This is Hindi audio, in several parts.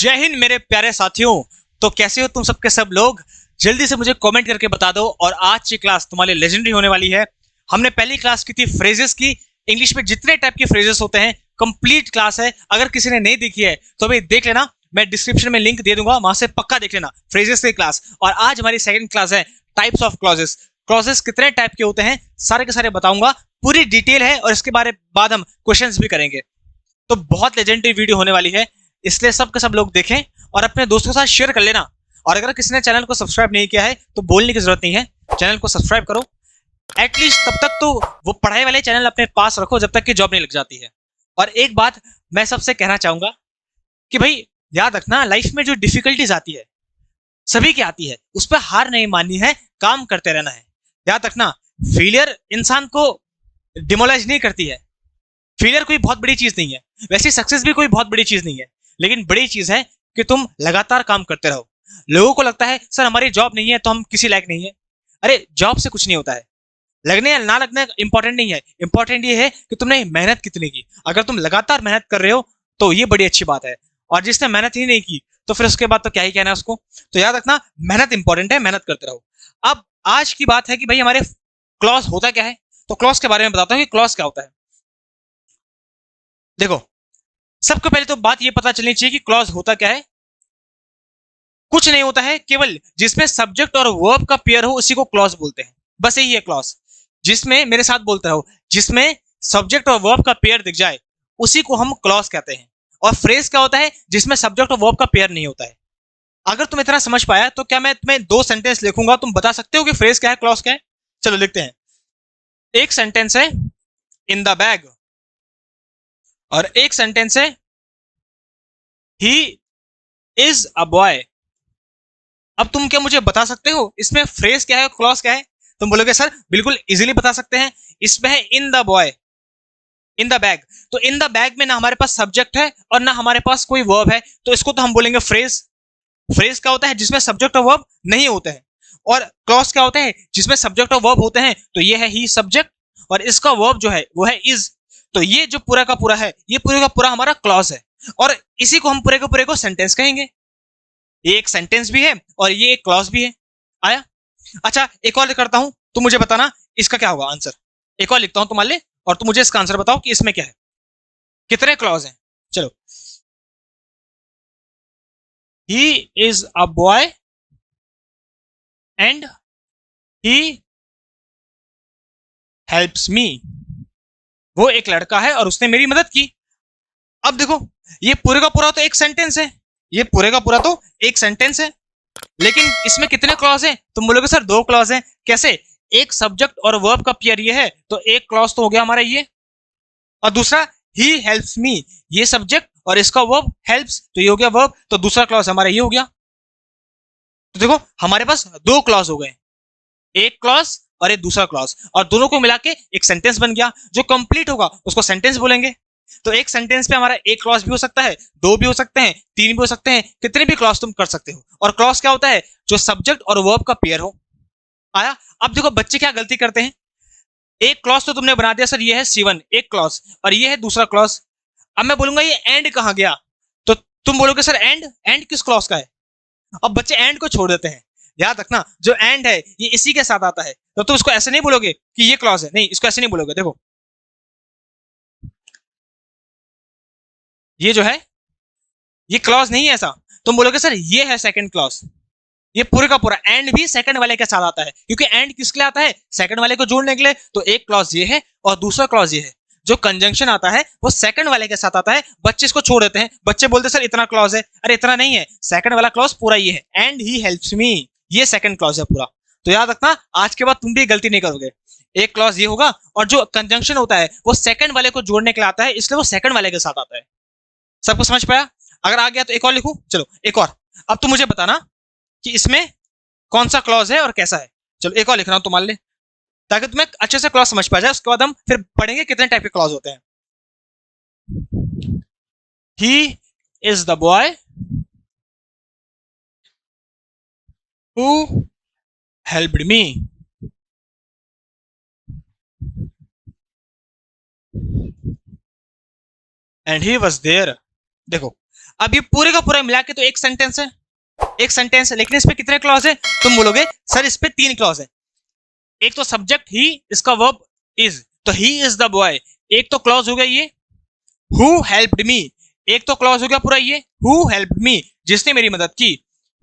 जय हिंद मेरे प्यारे साथियों। तो कैसे हो तुम सबके सब लोग? जल्दी से मुझे कमेंट करके बता दो। और आज की क्लास तुम्हारे लेजेंडरी होने वाली है। हमने पहली क्लास की थी फ्रेजेस की। इंग्लिश में जितने टाइप के फ्रेजेस होते हैं कंप्लीट क्लास है। अगर किसी ने नहीं देखी है तो भाई देख लेना, मैं डिस्क्रिप्शन में लिंक दे दूंगा, वहां से पक्का देख लेना फ्रेजेस की क्लास। और आज हमारी सेकंड क्लास है टाइप्स ऑफ क्लॉजेस। क्लॉजेस कितने टाइप के होते हैं सारे के सारे बताऊंगा, पूरी डिटेल है। और इसके बारे बाद हम क्वेश्चंस भी करेंगे। तो बहुत लेजेंडरी वीडियो होने वाली है, इसलिए सब के सब लोग देखें और अपने दोस्तों के साथ शेयर कर लेना। और अगर किसी ने चैनल को सब्सक्राइब नहीं किया है तो बोलने की जरूरत नहीं है, चैनल को सब्सक्राइब करो। एटलीस्ट तब तक तो वो पढ़ाई वाले चैनल अपने पास रखो जब तक कि जॉब नहीं लग जाती है। और एक बात मैं सबसे कहना चाहूंगा कि भाई याद रखना, लाइफ में जो डिफिकल्टीज आती है सभी की आती है, उस पर हार नहीं माननी है, काम करते रहना है। याद रखना, फेलियर इंसान को डिमोलाइज नहीं करती है। फेलियर कोई बहुत बड़ी चीज नहीं है, वैसे सक्सेस भी कोई बहुत बड़ी चीज नहीं है, लेकिन बड़ी चीज है कि तुम लगातार काम करते रहो। लोगों को लगता है सर हमारी जॉब नहीं है तो हम किसी लायक नहीं है। अरे जॉब से कुछ नहीं होता है, लगने या ना लगने इंपॉर्टेंट नहीं है। इंपॉर्टेंट ये है कि तुमने मेहनत कितनी की। अगर तुम लगातार मेहनत कर रहे हो तो ये बड़ी अच्छी बात है। और जिसने मेहनत ही नहीं की तो फिर उसके बाद तो क्या ही कहना है उसको। तो याद रखना, मेहनत इंपॉर्टेंट है, मेहनत करते रहो। अब आज की बात है कि भाई हमारे क्लॉज होता क्या है। तो क्लॉज के बारे में बताता हूँ कि क्लॉज क्या होता है। देखो, सबसे पहले तो बात ये पता चलनी चाहिए कि क्लॉज होता क्या है। कुछ नहीं होता है, केवल जिसमें सब्जेक्ट और वर्ब का पेयर हो उसी को क्लॉज बोलते हैं। बस यही है क्लॉज। जिसमें, मेरे साथ बोलते रहो, जिसमें सब्जेक्ट और वर्ब का पेयर दिख जाए उसी को हम क्लॉज कहते हैं। और फ्रेज क्या होता है? जिसमें सब्जेक्ट और वर्ब का पेयर नहीं होता है। अगर तुम इतना समझ पाया तो क्या मैं तुम्हें दो सेंटेंस लिखूंगा, तुम बता सकते हो कि फ्रेज क्या है, क्लॉज क्या है? चलो लिखते हैं। एक सेंटेंस है इन द बैग और एक सेंटेंस है ही इज अ बॉय। अब तुम क्या मुझे बता सकते हो इसमें फ्रेज क्या है, क्लॉज क्या है? तुम बोलोगे सर बिल्कुल इजीली बता सकते हैं। इसमें है in the boy, in the bag. तो इन द बैग में ना हमारे पास सब्जेक्ट है और ना हमारे पास कोई वर्ब है, तो इसको तो हम बोलेंगे फ्रेज। फ्रेज क्या होता है? जिसमें सब्जेक्ट और वर्ब नहीं होते हैं। और क्लॉज क्या होता है? जिसमें सब्जेक्ट और वर्ब होते हैं। तो ये है ही सब्जेक्ट और इसका वर्ब जो है वो है इज। तो ये जो पूरा का पूरा है, ये पूरे का पूरा हमारा क्लॉज है। और इसी को हम पूरे के पूरे को सेंटेंस कहेंगे। ये एक सेंटेंस भी है और ये एक क्लॉज भी है। आया? अच्छा, एक और करता हूं, तुम मुझे बताना इसका क्या होगा आंसर। एक और लिखता हूं तुम्हारे लिए और तुम मुझे इसका आंसर बताओ कि इसमें क्या है, कितने क्लॉज हैं। चलो, he is a boy and he helps me. वो एक लड़का है और उसने मेरी मदद की। अब देखो, ये पूरे का पूरा तो एक सेंटेंस है, ये पूरे का पूरा तो एक सेंटेंस है, लेकिन इसमें कितने क्लॉज हैं? तुम बोलोगे सर दो क्लॉज हैं। कैसे? एक सब्जेक्ट और वर्ब का पेयर ये है, तो एक क्लॉज तो हो गया हमारा ये। और दूसरा ही हेल्प्स मी, ये सब्जेक्ट और इसका वर्ब हेल्प्स, तो ये हो गया वर्ब, तो दूसरा क्लॉज हमारा ये हो गया। तो देखो हमारे पास दो क्लॉज हो गए, एक क्लॉज और एक दूसरा क्लॉज, और दोनों को मिला के एक सेंटेंस बन गया। जो कंप्लीट होगा उसको सेंटेंस बोलेंगे। तो एक सेंटेंस पे हमारा एक क्लॉज भी हो सकता है, दो भी हो सकते हैं, तीन भी हो सकते हैं, कितने भी क्लॉज तुम कर सकते हो। और क्लॉज क्या होता है? जो सब्जेक्ट और वर्ब का पेयर हो। आया? अब देखो बच्चे क्या गलती करते हैं। एक क्लॉज तो तुमने बना दिया सर, ये है C1 एक क्लॉज और ये है दूसरा क्लॉज। अब मैं बोलूंगा ये एंड कहां गया, तो तुम बोलोगे सर एंड, एंड किस क्लॉज का है? अब बच्चे एंड को छोड़ देते हैं। याद रखना, जो एंड है ये इसी के साथ आता है, तो तुम इसको ऐसे नहीं बोलोगे कि ये क्लॉज है, नहीं, इसको ऐसे नहीं बोलोगे। देखो ये जो है ये क्लॉज नहीं है ऐसा। तुम बोलोगे सर ये है सेकंड क्लॉज। ये पूरे का पूरा एंड भी सेकंड वाले के साथ आता है, क्योंकि एंड किसके लिए आता है? सेकंड वाले को जोड़ने के लिए। तो एक क्लॉज ये है और दूसरा क्लॉज ये है। जो कंजंक्शन आता है वो सेकंड वाले के साथ आता है। बच्चे इसको छोड़ देते हैं, बच्चे बोलते सर इतना क्लॉज है। अरे इतना नहीं है, सेकंड वाला क्लॉज पूरा ये है, एंड ही हेल्प्स मी, ये सेकंड क्लॉज है पूरा। तो याद रखना, आज के बाद तुम भी गलती नहीं करोगे। एक क्लॉज ये होगा और जो कंजंक्शन होता है वो सेकंड वाले को जोड़ने के लिए आता है, इसलिए वो सेकंड वाले के साथ आता है। सबको समझ पाया? अगर आ गया तो एक और लिखू। चलो एक और। अब तुम मुझे बताना कि इसमें कौन सा क्लॉज है और कैसा है। चलो एक और लिख रहा हूं तुम्हारे लिए, ताकि तुम्हें अच्छे से क्लॉज समझ पा जाए। उसके बाद हम फिर पढ़ेंगे कितने टाइप के क्लॉज होते हैं। He is the boy who helped me and he was there. देखो, अब ये पूरे का पूरा मिला के तो एक सेंटेंस है, एक सेंटेंस है, लेकिन इस पे कितने क्लॉज है? तुम बोलोगे सर इस पे 3 क्लॉज है। एक तो सब्जेक्ट ही, इसका वर्ब इज, तो ही इज द बॉय, एक तो क्लॉज हो गया ये हु हेल्प्ड मी, एक तो क्लॉज हो गया पूरा ये हु हेल्प्ड मी, जिसने मेरी मदद की।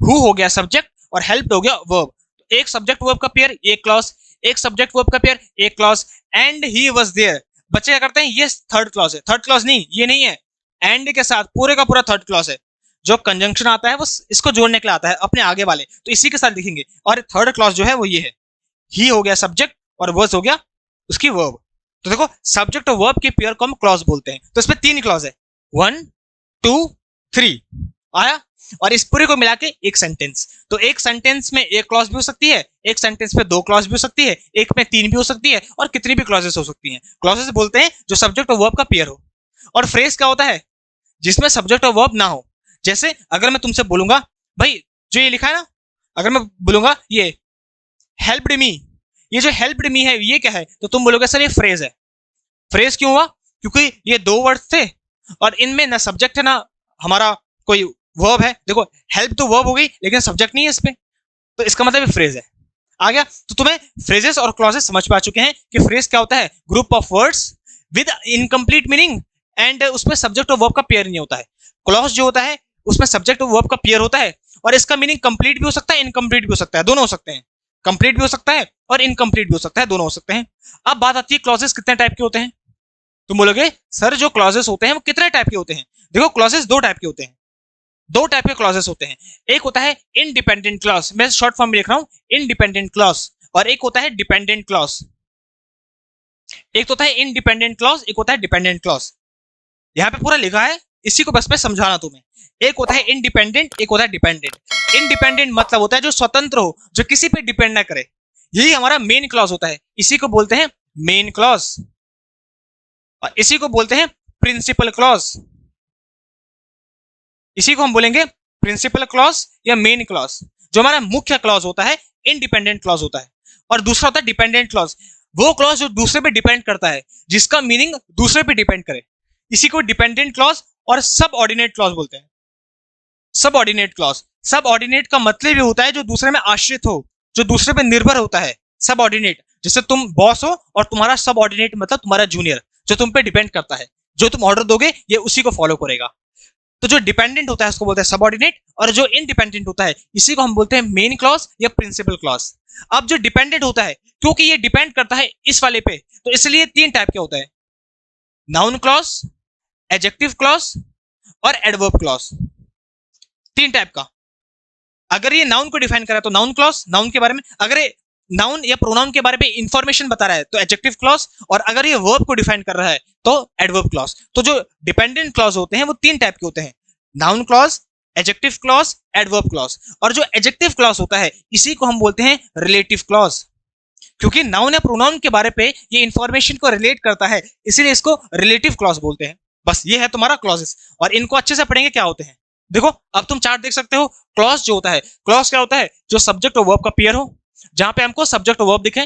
हु हो गया सब्जेक्ट और हेल्प्ड हो गया वर्ब, तो एक सब्जेक्ट वर्ब का पेयर एक क्लॉज, एक सब्जेक्ट वर्ब का पेयर एक clause, and he was there. बच्चे क्या करते हैं, ये थर्ड क्लॉज है, थर्ड क्लॉज नहीं, ये नहीं है, एंड के साथ पूरे का पूरा थर्ड क्लॉज है। जो कंजंक्शन आता है वो इसको जोड़ने के लिए आता है अपने आगे वाले, तो इसी के साथ लिखेंगे। और थर्ड क्लॉज जो है वो ये है, ही हो गया सब्जेक्ट और वर्स हो गया उसकी वर्ब। तो देखो सब्जेक्ट और वर्ब के पेयर को हम क्लॉज बोलते हैं। तो इसमें 3 क्लॉज है, 1 2 3 आया, और इस पूरे को मिला के एक सेंटेंस। तो एक सेंटेंस में एक क्लॉज भी हो सकती है, एक सेंटेंस में 2 क्लॉज भी हो सकती है, एक में 3 भी हो सकती है, और कितनी भी क्लॉजेस हो सकती हैं। क्लॉजेस बोलते हैं जो सब्जेक्ट और वर्ब का पेयर हो। और फ्रेज क्या होता है, जिसमें सब्जेक्ट और वर्ब ना हो। जैसे अगर मैं तुमसे बोलूंगा भाई जो ये लिखा है ना, अगर मैं बोलूंगा ये हेल्प्ड मी, ये जो हेल्प्ड मी है ये क्या है, तो तुम बोलोगे सर ये फ्रेज है। फ्रेज क्यों हुआ, क्योंकि ये 2 वर्ड्स थे और इनमें ना सब्जेक्ट है ना हमारा कोई वर्ब है। देखो हेल्प तो वर्ब हो गई लेकिन सब्जेक्ट नहीं है इसमें, तो इसका मतलब ये फ्रेज है। आ गया, तो तुम्हें फ्रेजेस और क्लॉजेस समझ पा चुके हैं कि फ्रेज क्या होता है, group of words with incomplete meaning and उसमें सब्जेक्ट और वर्ब का पेयर नहीं होता है। क्लॉज जो होता है उसमें सब्जेक्ट और वर्ब का पेयर होता है और इसका मीनिंग कंप्लीट भी हो सकता है, इनकम्प्लीट भी हो सकता है, दोनों हो सकते हैं। कंप्लीट भी हो सकता है और इनकम्प्लीट भी हो सकता है, दोनों हो सकते हैं। अब बात आती है क्लॉजेस कितने टाइप के होते हैं। तुम बोलोगे सर जो क्लॉजेस होते हैं वो कितने टाइप के होते हैं। देखो क्लॉजेस 2 टाइप के होते हैं, 2 टाइप के क्लॉजेस होते हैं। एक होता है इंडिपेंडेंट क्लॉज, मैं शॉर्ट फॉर्म में लिख रहा हूं इंडिपेंडेंट क्लॉज, और एक होता है डिपेंडेंट क्लॉज। एक तो होता है इंडिपेंडेंट क्लॉज, एक होता है डिपेंडेंट क्लॉज। यहाँ पे पूरा लिखा है, इसी को बस मैं समझाना तुम्हें। एक होता है इंडिपेंडेंट, एक होता है डिपेंडेंट। इंडिपेंडेंट मतलब होता है जो स्वतंत्र हो, जो किसी पे डिपेंड ना करे, यही हमारा मेन क्लॉज होता है, इसी को बोलते हैं मेन क्लॉज, और इसी को बोलते हैं प्रिंसिपल क्लॉज। इसी को हम बोलेंगे प्रिंसिपल क्लॉज या मेन क्लॉज। जो हमारा मुख्य क्लॉज होता है इंडिपेंडेंट क्लॉज होता है, और दूसरा होता है डिपेंडेंट क्लॉज, वो क्लॉज जो दूसरे पे डिपेंड करता है, जिसका मीनिंग दूसरे पे डिपेंड करे, इसी को डिपेंडेंट क्लॉज और सब ऑर्डिनेट क्लॉज बोलते हैं। सब ऑर्डिनेट क्लॉज, सब ऑर्डिनेट का मतलब ये होता है जो दूसरे में आश्रित हो, जो दूसरे पे निर्भर होता है। सब ऑर्डिनेट, जैसे तुम बॉस हो और तुम्हारा सब ऑर्डिनेट मतलब तुम्हारा जूनियर, जो तुम पे डिपेंड करता है, जो तुम ऑर्डर दोगे ये उसी को फॉलो करेगा। तो जो डिपेंडेंट होता है उसको बोलते हैं सबऑर्डिनेट, और जो इंडिपेंडेंट होता है इसी को हम बोलते हैं मेन क्लॉज या प्रिंसिपल क्लॉज। अब जो डिपेंडेंट होता है, क्योंकि ये डिपेंड करता है इस वाले पे, तो इसलिए 3 टाइप के होता है, नाउन क्लॉज, एडजेक्टिव क्लॉज और एडवर्ब क्लॉज। 3 टाइप का। अगर ये नाउन को डिफाइन करा तो नाउन क्लॉज, नाउन के बारे में, अगर ये नाउन या प्रोनाउन के बारे में इंफॉर्मेशन बता रहा है तो एडजेक्टिव क्लॉज, और अगर ये वर्ब को डिफाइन कर रहा है तो एडवर्ब क्लॉज। तो जो डिपेंडेंट क्लॉज होते हैं वो 3 टाइप के होते हैं, noun clause, adjective clause, adverb clause. और जो एडजेक्टिव क्लॉज होता है इसी को हम बोलते हैं रिलेटिव क्लॉज, क्योंकि नाउन या प्रोनाउन के बारे पे ये इंफॉर्मेशन को रिलेट करता है, इसीलिए इसको रिलेटिव क्लॉज बोलते हैं। बस ये है तुम्हारा क्लॉजेस, और इनको अच्छे से पढ़ेंगे क्या होते हैं। देखो अब तुम चार्ट देख सकते हो, क्लॉज जो होता है, क्लॉज क्या होता है, जो सब्जेक्ट और वर्ब का पेयर हो, जहां पे हमको सब्जेक्ट और वर्ब दिखे।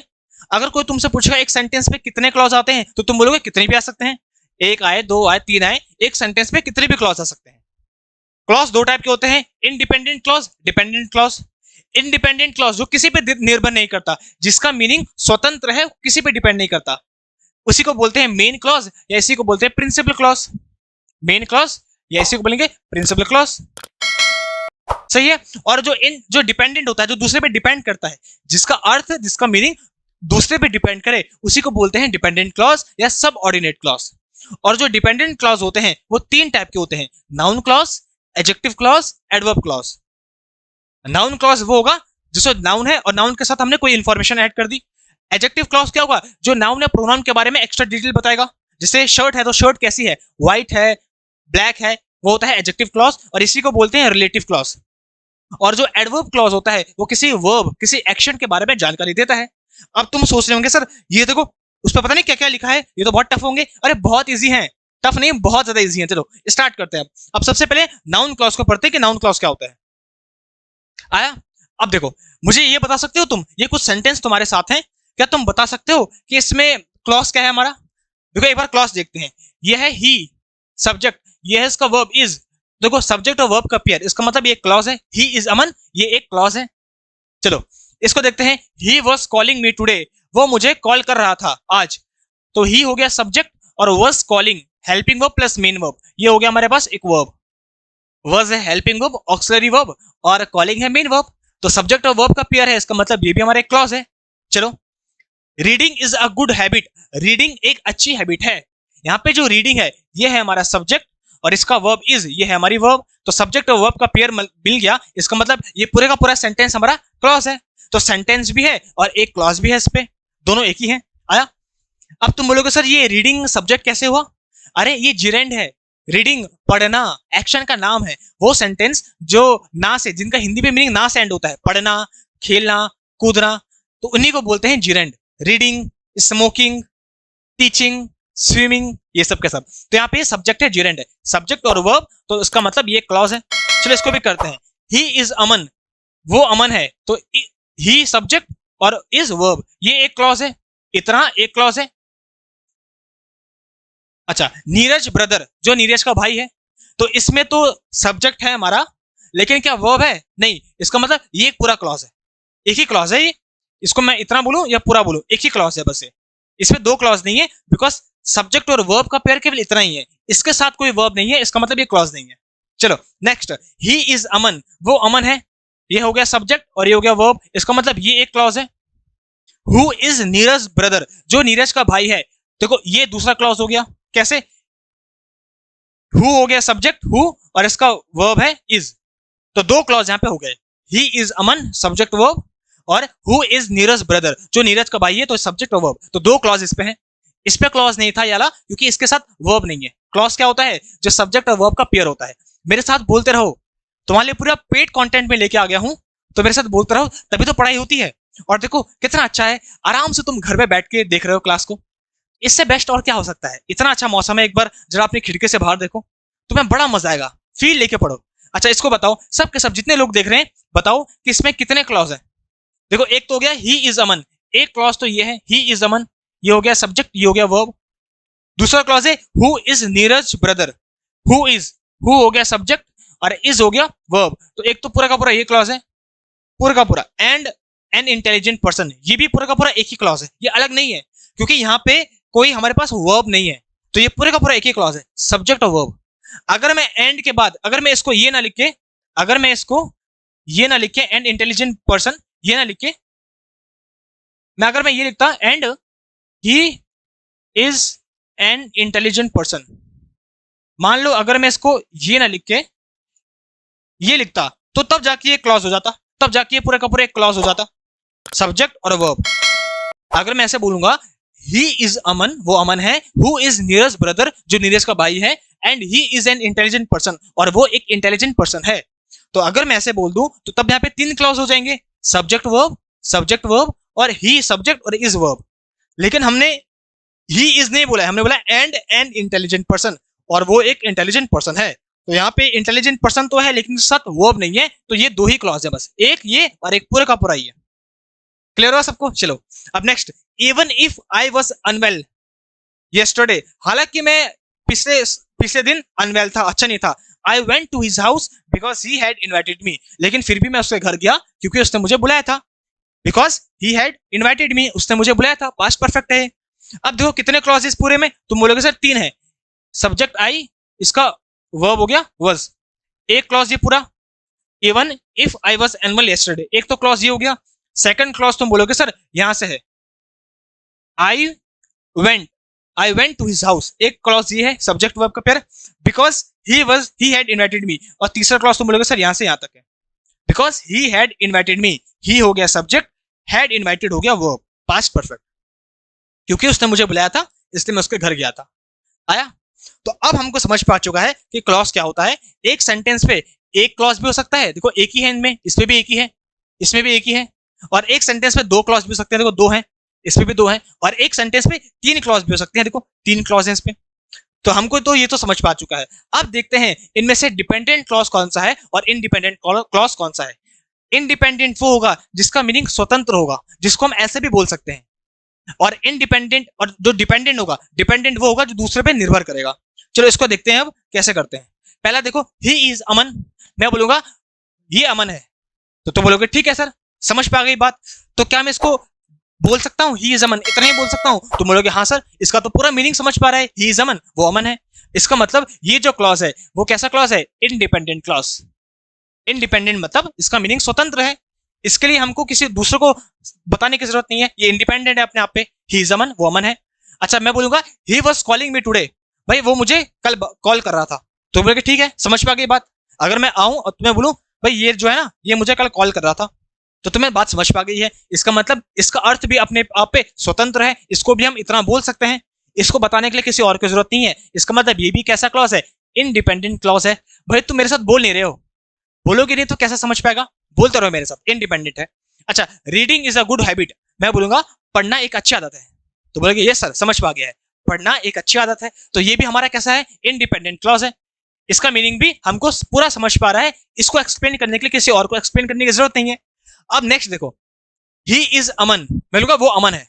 अगर कोई तुमसे पूछेगा एक सेंटेंस में कितने क्लॉज आते हैं, तो तुम बोलोगे कितने भी आ सकते हैं, 1 आए, 2 आए, 3 आए, एक सेंटेंस में कितने भी क्लॉज आ सकते हैं। क्लॉज 2 टाइप के होते हैं, independent clause, dependent clause. Independent clause जो किसी पे निर्भर नहीं करता, जिसका मीनिंग स्वतंत्र है, किसी पे डिपेंड नहीं करता, उसी को बोलते हैं मेन क्लॉज, या इसी को बोलते हैं प्रिंसिपल क्लॉज। मेन क्लॉज या इसी को बोलेंगे प्रिंसिपल क्लॉज, सही है। और जो डिपेंडेंट होता है, जो दूसरे पे डिपेंड करता है, जिसका अर्थ, जिसका मीनिंग दूसरे पे डिपेंड करे, उसी को बोलते हैं डिपेंडेंट क्लॉज या सब ऑर्डिनेट क्लॉज। और जो डिपेंडेंट क्लॉज होते हैं वो 3 टाइप के होते हैं, noun clause, adjective clause, adverb clause. Noun clause वो होगा जिसमें नाउन है और नाउन के साथ हमने कोई इंफॉर्मेशन ऐड कर दी। एडजेक्टिव क्लॉज क्या होगा, जो नाउन या प्रोनाउन के बारे में एक्स्ट्रा डिटेल बताएगा। जैसे शर्ट है तो शर्ट कैसी है, व्हाइट है, ब्लैक है, वो होता है एडजेक्टिव क्लॉज, और इसी को बोलते हैं रिलेटिव क्लॉज। और जो एडवर्ब क्लॉज होता है वो किसी वर्ब, किसी एक्शन के बारे में जानकारी देता है। अब तुम सोच रहे होंगे सर ये देखो उस पर पता नहीं क्या क्या लिखा है, ये तो बहुत टफ होंगे। अरे बहुत इजी है, टफ नहीं, बहुत ज्यादा इजी है। चलो स्टार्ट करते हैं। अब सबसे पहले नाउन क्लॉज को पढ़ते हैं कि नाउन क्लॉज क्या होता है। आया, अब देखो मुझे ये बता सकते हो तुम, ये कुछ सेंटेंस तुम्हारे साथ हैं, क्या तुम बता सकते हो कि इसमें क्लॉज क्या है हमारा। देखो एक बार क्लॉज देखते हैं, ये है ही सब्जेक्ट, ये है इसका वर्ब इज, देखो सब्जेक्ट और वर्ब का पेयर, इसका मतलब ये क्लॉज है, ही इज अमन, ये एक क्लॉज है। चलो इसको देखते हैं, he was calling me today, वो मुझे कॉल कर रहा था आज, तो ही हो गया सब्जेक्ट और was calling helping verb plus main verb, ये हो गया हमारे पास एक वर्ब। वॉज है हेल्पिंग वर्ब ऑक्सिलरी वर्ब और कॉलिंग है मेन वर्ब, तो सब्जेक्ट और वर्ब का पेयर है, इसका मतलब ये भी हमारा एक क्लॉज है। चलो reading is a good habit, reading एक अच्छी हैबिट है, यहाँ पे जो रीडिंग है ये है हमारा सब्जेक्ट और इसका वर्ब इज, ये है हमारी वर्ब, तो सब्जेक्ट और वर्ब का पेयर मिल गया, इसका मतलब ये पूरे का पूरा सेंटेंस हमारा क्लॉज है, तो सेंटेंस भी है और एक क्लॉज भी है, इस पे दोनों एक ही है। आया? अब तुम बोलोगे सर ये रीडिंग सब्जेक्ट कैसे हुआ? अरे ये जिरेंड है, रीडिंग पढ़ना एक्शन का नाम है, वो सेंटेंस जो ना से, जिनका हिंदी में मीनिंग ना से एंड होता है, पढ़ना, खेलना, कूदना, तो उन्हीं को बोलते हैं जिरेंड। रीडिंग, स्मोकिंग, टीचिंग, स्विमिंग, ये सब के सब, तो यहाँ पे सब्जेक्ट है, जिरेंड है, सब्जेक्ट और वर्ब, तो इसका मतलब ये क्लॉज है। चलो इसको भी करते हैं, ही इज अमन, वो अमन है, तो ही सब्जेक्ट और इज वर्ब, ये एक क्लॉज है, इतना एक क्लॉज है। अच्छा नीरज ब्रदर, जो नीरज का भाई है, तो इसमें तो सब्जेक्ट है हमारा, लेकिन क्या वर्ब है? नहीं, इसका मतलब ये एक पूरा क्लॉज है, एक ही क्लॉज है ये, इसको मैं इतना बोलूं या पूरा बोलूं, एक ही क्लॉज है बस ये, इसमें दो क्लॉज नहीं है, बिकॉज सब्जेक्ट और वर्ब का पेयर केवल इतना ही है, इसके साथ कोई वर्ब नहीं है, इसका मतलब ये क्लॉज नहीं है। चलो नेक्स्ट, ही इज अमन, वो अमन है, ये हो गया सब्जेक्ट और ये हो गया वर्ब, इसका मतलब ये एक क्लॉज है। हु इज नीरज ब्रदर, जो नीरज का भाई है, देखो ये दूसरा क्लॉज हो गया, कैसे? हु हो गया सब्जेक्ट हु और इसका वर्ब है इज, तो दो क्लॉज यहां पे हो गए, he is Aman subject verb और हु इज नीरज ब्रदर, जो नीरज का भाई है, तो सब्जेक्ट और वर्ब, तो दो क्लॉज इस पे हैं। इस पे क्लॉज नहीं था याला, क्योंकि इसके साथ वर्ब नहीं है। क्लॉज क्या होता है? जो सब्जेक्ट और वर्ब का पेयर होता है। मेरे साथ बोलते रहो, तुम्हारे लिए पूरा पेड कंटेंट में लेके आ गया हूं, तो मेरे साथ बोलते रहो, तभी तो पढ़ाई होती है। और देखो कितना अच्छा है, आराम से तुम घर में बैठ के देख रहे हो क्लास को, इससे बेस्ट और क्या हो सकता है? इतना अच्छा मौसम है, एक बार जरा अपनी खिड़की से बाहर देखो, तुम्हें बड़ा मजा आएगा, फील लेके पढ़ो। अच्छा इसको बताओ, सब के सब जितने लोग देख रहे हैं, बताओ कि इसमें कितने क्लॉज है? देखो एक तो हो गया ही इज अमन, एक क्लॉज तो ये है ही इज अमन, ये हो गया सब्जेक्ट, ये हो गया वर्ब। दूसरा क्लॉज है who is Neeraj brother, who is, who हो गया सब्जेक्ट और इज हो गया वर्ब, तो एक तो पूरा का पूरा ये क्लॉज है, पूरा का पूरा। एंड एन इंटेलिजेंट पर्सन, ये भी पूरा का पूरा एक ही क्लॉज है, ये अलग नहीं है, क्योंकि यहाँ पे कोई हमारे पास वर्ब नहीं है, तो ये पूरे का पूरा एक ही क्लॉज है, सब्जेक्ट और वर्ब। अगर मैं एंड के बाद, अगर मैं इसको ये ना लिख के, अगर मैं इसको ये ना लिख के एंड इंटेलिजेंट पर्सन ये ना लिख के, मैं अगर मैं ये लिखता and he is an intelligent person, मान लो अगर मैं इसको ये ना लिख के ये लिखता, तो तब जाके ये क्लॉज हो जाता, तब जाके ये पूरा का पूरा एक क्लॉज हो जाता, सब्जेक्ट और वर्ब। अगर मैं ऐसे बोलूंगा ही इज अमन, वो अमन है, हु इज नीरज ब्रदर, जो नीरज का भाई है, and he is an intelligent person, और वो एक इंटेलिजेंट पर्सन है, तो अगर मैं ऐसे बोल दूं तो तब यहाँ पे तीन क्लॉज हो जाएंगे, सब्जेक्ट वर्ब और ही सब्जेक्ट और इज वर्ब। लेकिन हमने ही इज नहीं बोला है, हमने बोला एंड एन इंटेलिजेंट पर्सन, और वो एक इंटेलिजेंट पर्सन है, तो यहाँ पे इंटेलिजेंट पर्सन तो है लेकिन साथ वर्ब नहीं है, तो ये दो ही क्लॉज है बस, एक ये और एक पूरे का पूरा ही है। क्लियर हुआ सबको? चलो अब next, even if I was unwell yesterday, हालांकि मैं पिछले दिन अनवेल था, अच्छा नहीं था, I went to his house because he had invited me, लेकिन फिर भी मैं उसके घर गया क्योंकि उसने मुझे बुलाया था, बिकॉज ही हैड इन्वाइटेड मी, उसने मुझे बुलाया था, पास्ट परफेक्ट है। अब देखो कितने क्लॉजेस पूरे में, तुम बोलोगे सर तीन है, सब्जेक्ट आई, इसका वर्ब हो गया वॉज, एक क्लॉज ये पूरा, even if I was annual yesterday, एक तो क्लॉज ये हो गया। सेकंड क्लॉज तुम बोलोगे सर यहां से है, I went to his house, एक क्लॉज ये है सब्जेक्ट वर्ब का pair, because he had invited me, और तीसरा क्लॉज तुम बोलोगे सर यहां से यहां तक है, because he had invited me, he हो गया सब्जेक्ट, हैड इन्वाइटेड हो गया वर्ब, पास्ट परफेक्ट, क्योंकि उसने मुझे बुलाया था इसलिए मैं उसके घर गया था। आया? तो अब हमको समझ पा चुका है कि क्लॉज क्या होता है। एक सेंटेंस पे एक क्लॉज भी हो सकता है, देखो एक ही है इनमें, इसमें भी एक ही है, इसमें भी एक ही है, और एक सेंटेंस में दो क्लॉज भी हो सकते हैं, देखो दो हैं, इसमें भी दो हैं, और एक सेंटेंस में तीन क्लॉज भी हो सकते हैं, देखो तीन क्लॉज हैं इसमें। तो हमको तो ये तो समझ पा चुका है। अब देखते हैं इनमें से डिपेंडेंट क्लॉज कौन सा है और इंडिपेंडेंट क्लॉज कौन सा है। इंडिपेंडेंट वो होगा जिसका मीनिंग स्वतंत्र होगा, जिसको हम ऐसे भी बोल सकते हैं, और इंडिपेंडेंट, और जो डिपेंडेंट होगा, डिपेंडेंट वो होगा जो दूसरे पे निर्भर करेगा। चलो इसको देखते हैं अब कैसे करते हैं। पहला देखो, ही इज अमन, मैं बोलूंगा ये अमन है, तो तुम बोलोगे ठीक है सर, समझ पा गई बात। तो क्या मैं इसको बोल सकता हूँ ही इज अमन, इतना ही बोल सकता हूँ? तुम बोलोगे हाँ सर, इसका तो पूरा मीनिंग समझ पा रहा है, ही इज अमन, वो अमन है। इसका मतलब ये जो क्लॉज है वो कैसा क्लॉज है? Independent clause. इंडिपेंडेंट मतलब इसका मीनिंग स्वतंत्र है, इसके लिए हमको किसी दूसरे को बताने की जरूरत नहीं है, ये इंडिपेंडेंट है अपने आप पे। ही इज अमन, वो अमन है। अच्छा, मैं बोलूंगा he was calling me today, भाई वो मुझे कल कॉल कर रहा था, तो बोलोगे ठीक है, समझ पा गई बात। अगर मैं आऊं और तुम्हें बोलूं भाई ये जो है ना, ये मुझे कल कॉल कर रहा था, तो तुम्हें बात समझ पा गई है। इसका मतलब इसका अर्थ भी अपने आप पे स्वतंत्र है, इसको भी हम इतना बोल सकते हैं, इसको बताने के लिए किसी और की जरूरत नहीं है। इसका मतलब ये भी कैसा क्लॉज है? इंडिपेंडेंट क्लॉज है। भाई तुम मेरे साथ बोल नहीं रहे हो, बोलोगे नहीं तो कैसे समझ पाएगा? बोलते रहो मेरे साथ, इंडिपेंडेंट है। अच्छा, reading is a good habit, मैं बोलूंगा पढ़ना एक अच्छी आदत है, तो बोलोगे ये सर समझ पा गया है, पढ़ना एक अच्छी आदत है, तो ये भी हमारा कैसा है? इंडिपेंडेंट क्लॉज है। इसका मीनिंग भी हमको पूरा समझ पा रहा है, इसको एक्सप्लेन करने के लिए किसी और को एक्सप्लेन करने की जरूरत नहीं है। अब नेक्स्ट देखो, ही इज अमन, मैं बोलूंगा वो अमन है,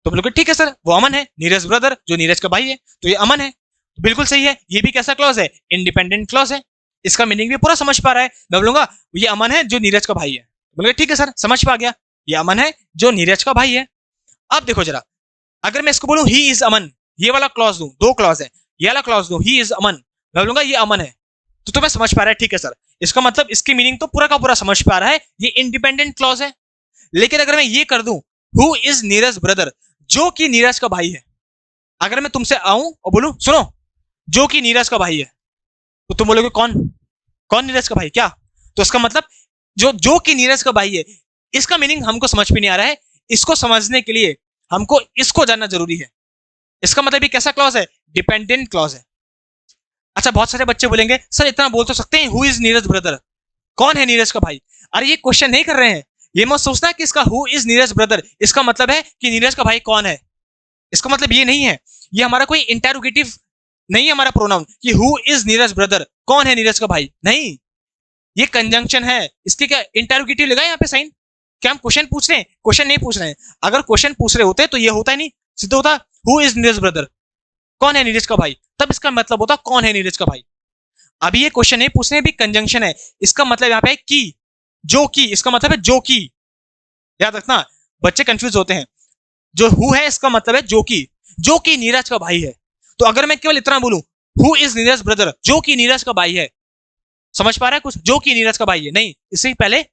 तो बोलोगे ठीक है सर, वो अमन है, नीरज ब्रदर, जो नीरज का भाई है, तो ये अमन है, बिल्कुल सही है। ये भी कैसा क्लॉज है? इंडिपेंडेंट क्लॉज है, इसका मीनिंग भी पूरा समझ पा रहा है। मैं बोलूंगा ये अमन है जो नीरज का भाई है, बोलोगे ठीक है सर, समझ पा गया, ये अमन है जो नीरज का भाई है। अब देखो जरा, अगर मैं इसको बोलूं ही इज अमन, ये वाला क्लॉज दूं, दो क्लॉज है, ये वाला क्लॉज दूं ही इज अमन, मैं बोलूंगा ये अमन है, तो तुम्हें समझ पा रहा है ठीक है सर। इसका मतलब इसकी मीनिंग तो पूरा का पूरा समझ पा रहा है, ये इंडिपेंडेंट क्लॉज है। लेकिन अगर मैं ये कर दूं हु इज नीरज ब्रदर, जो कि नीरज का भाई है, अगर मैं तुमसे आऊं और बोलूं सुनो जो कि नीरज का भाई है, तो तुम बोलोगे कौन? कौन नीरज का भाई? क्या? तो इसका मतलब जो कि नीरज का भाई है, इसका मीनिंग हमको समझ में नहीं आ रहा है, इसको समझने के लिए हमको इसको जानना जरूरी है। इसका मतलब ये कैसा क्लॉज है? डिपेंडेंट क्लॉज है। अच्छा, बहुत सारे बच्चे बोलेंगे सर इतना बोल तो सकते हैं हु इज नीरज ब्रदर, कौन है नीरज का भाई? अरे ये क्वेश्चन नहीं कर रहे हैं, ये मत सोचना कि इसका हु इज नीरज ब्रदर इसका मतलब है कि नीरज का भाई कौन है, इसका मतलब ये नहीं है। ये हमारा कोई इंटेरोगेटिव नहीं है, हमारा प्रोनाउन कि हु इज नीरज ब्रदर, कौन है नीरज का भाई, नहीं, ये कंजंक्शन है। इसके क्या इंटेरोगेटिव लगा यहाँ पे साइन? क्या हम क्वेश्चन पूछ रहे हैं? क्वेश्चन नहीं पूछ रहे हैं। अगर क्वेश्चन पूछ रहे होते तो ये होता ही नहीं, सीधे होता हु इज नीरज ब्रदर, कौन है नीरज का भाई, तब इसका मतलब होता कौन है नीरज का भाई। अभी ये क्वेश्चन नहीं पूछने, भी कंजंक्शन है, इसका मतलब यहाँ पे की, जो की, इसका मतलब है जो की, याद रखना, बच्चे कंफ्यूज होते हैं। जो हु है इसका मतलब है जो कि नीरज का भाई है। तो अगर मैं केवल इतना बोलूं हु इज नीरज ब्रदर, जो कि नीरज का भाई है, समझ पा रहा है कुछ? जो कि नीरज का भाई है, नहीं, इससे पहले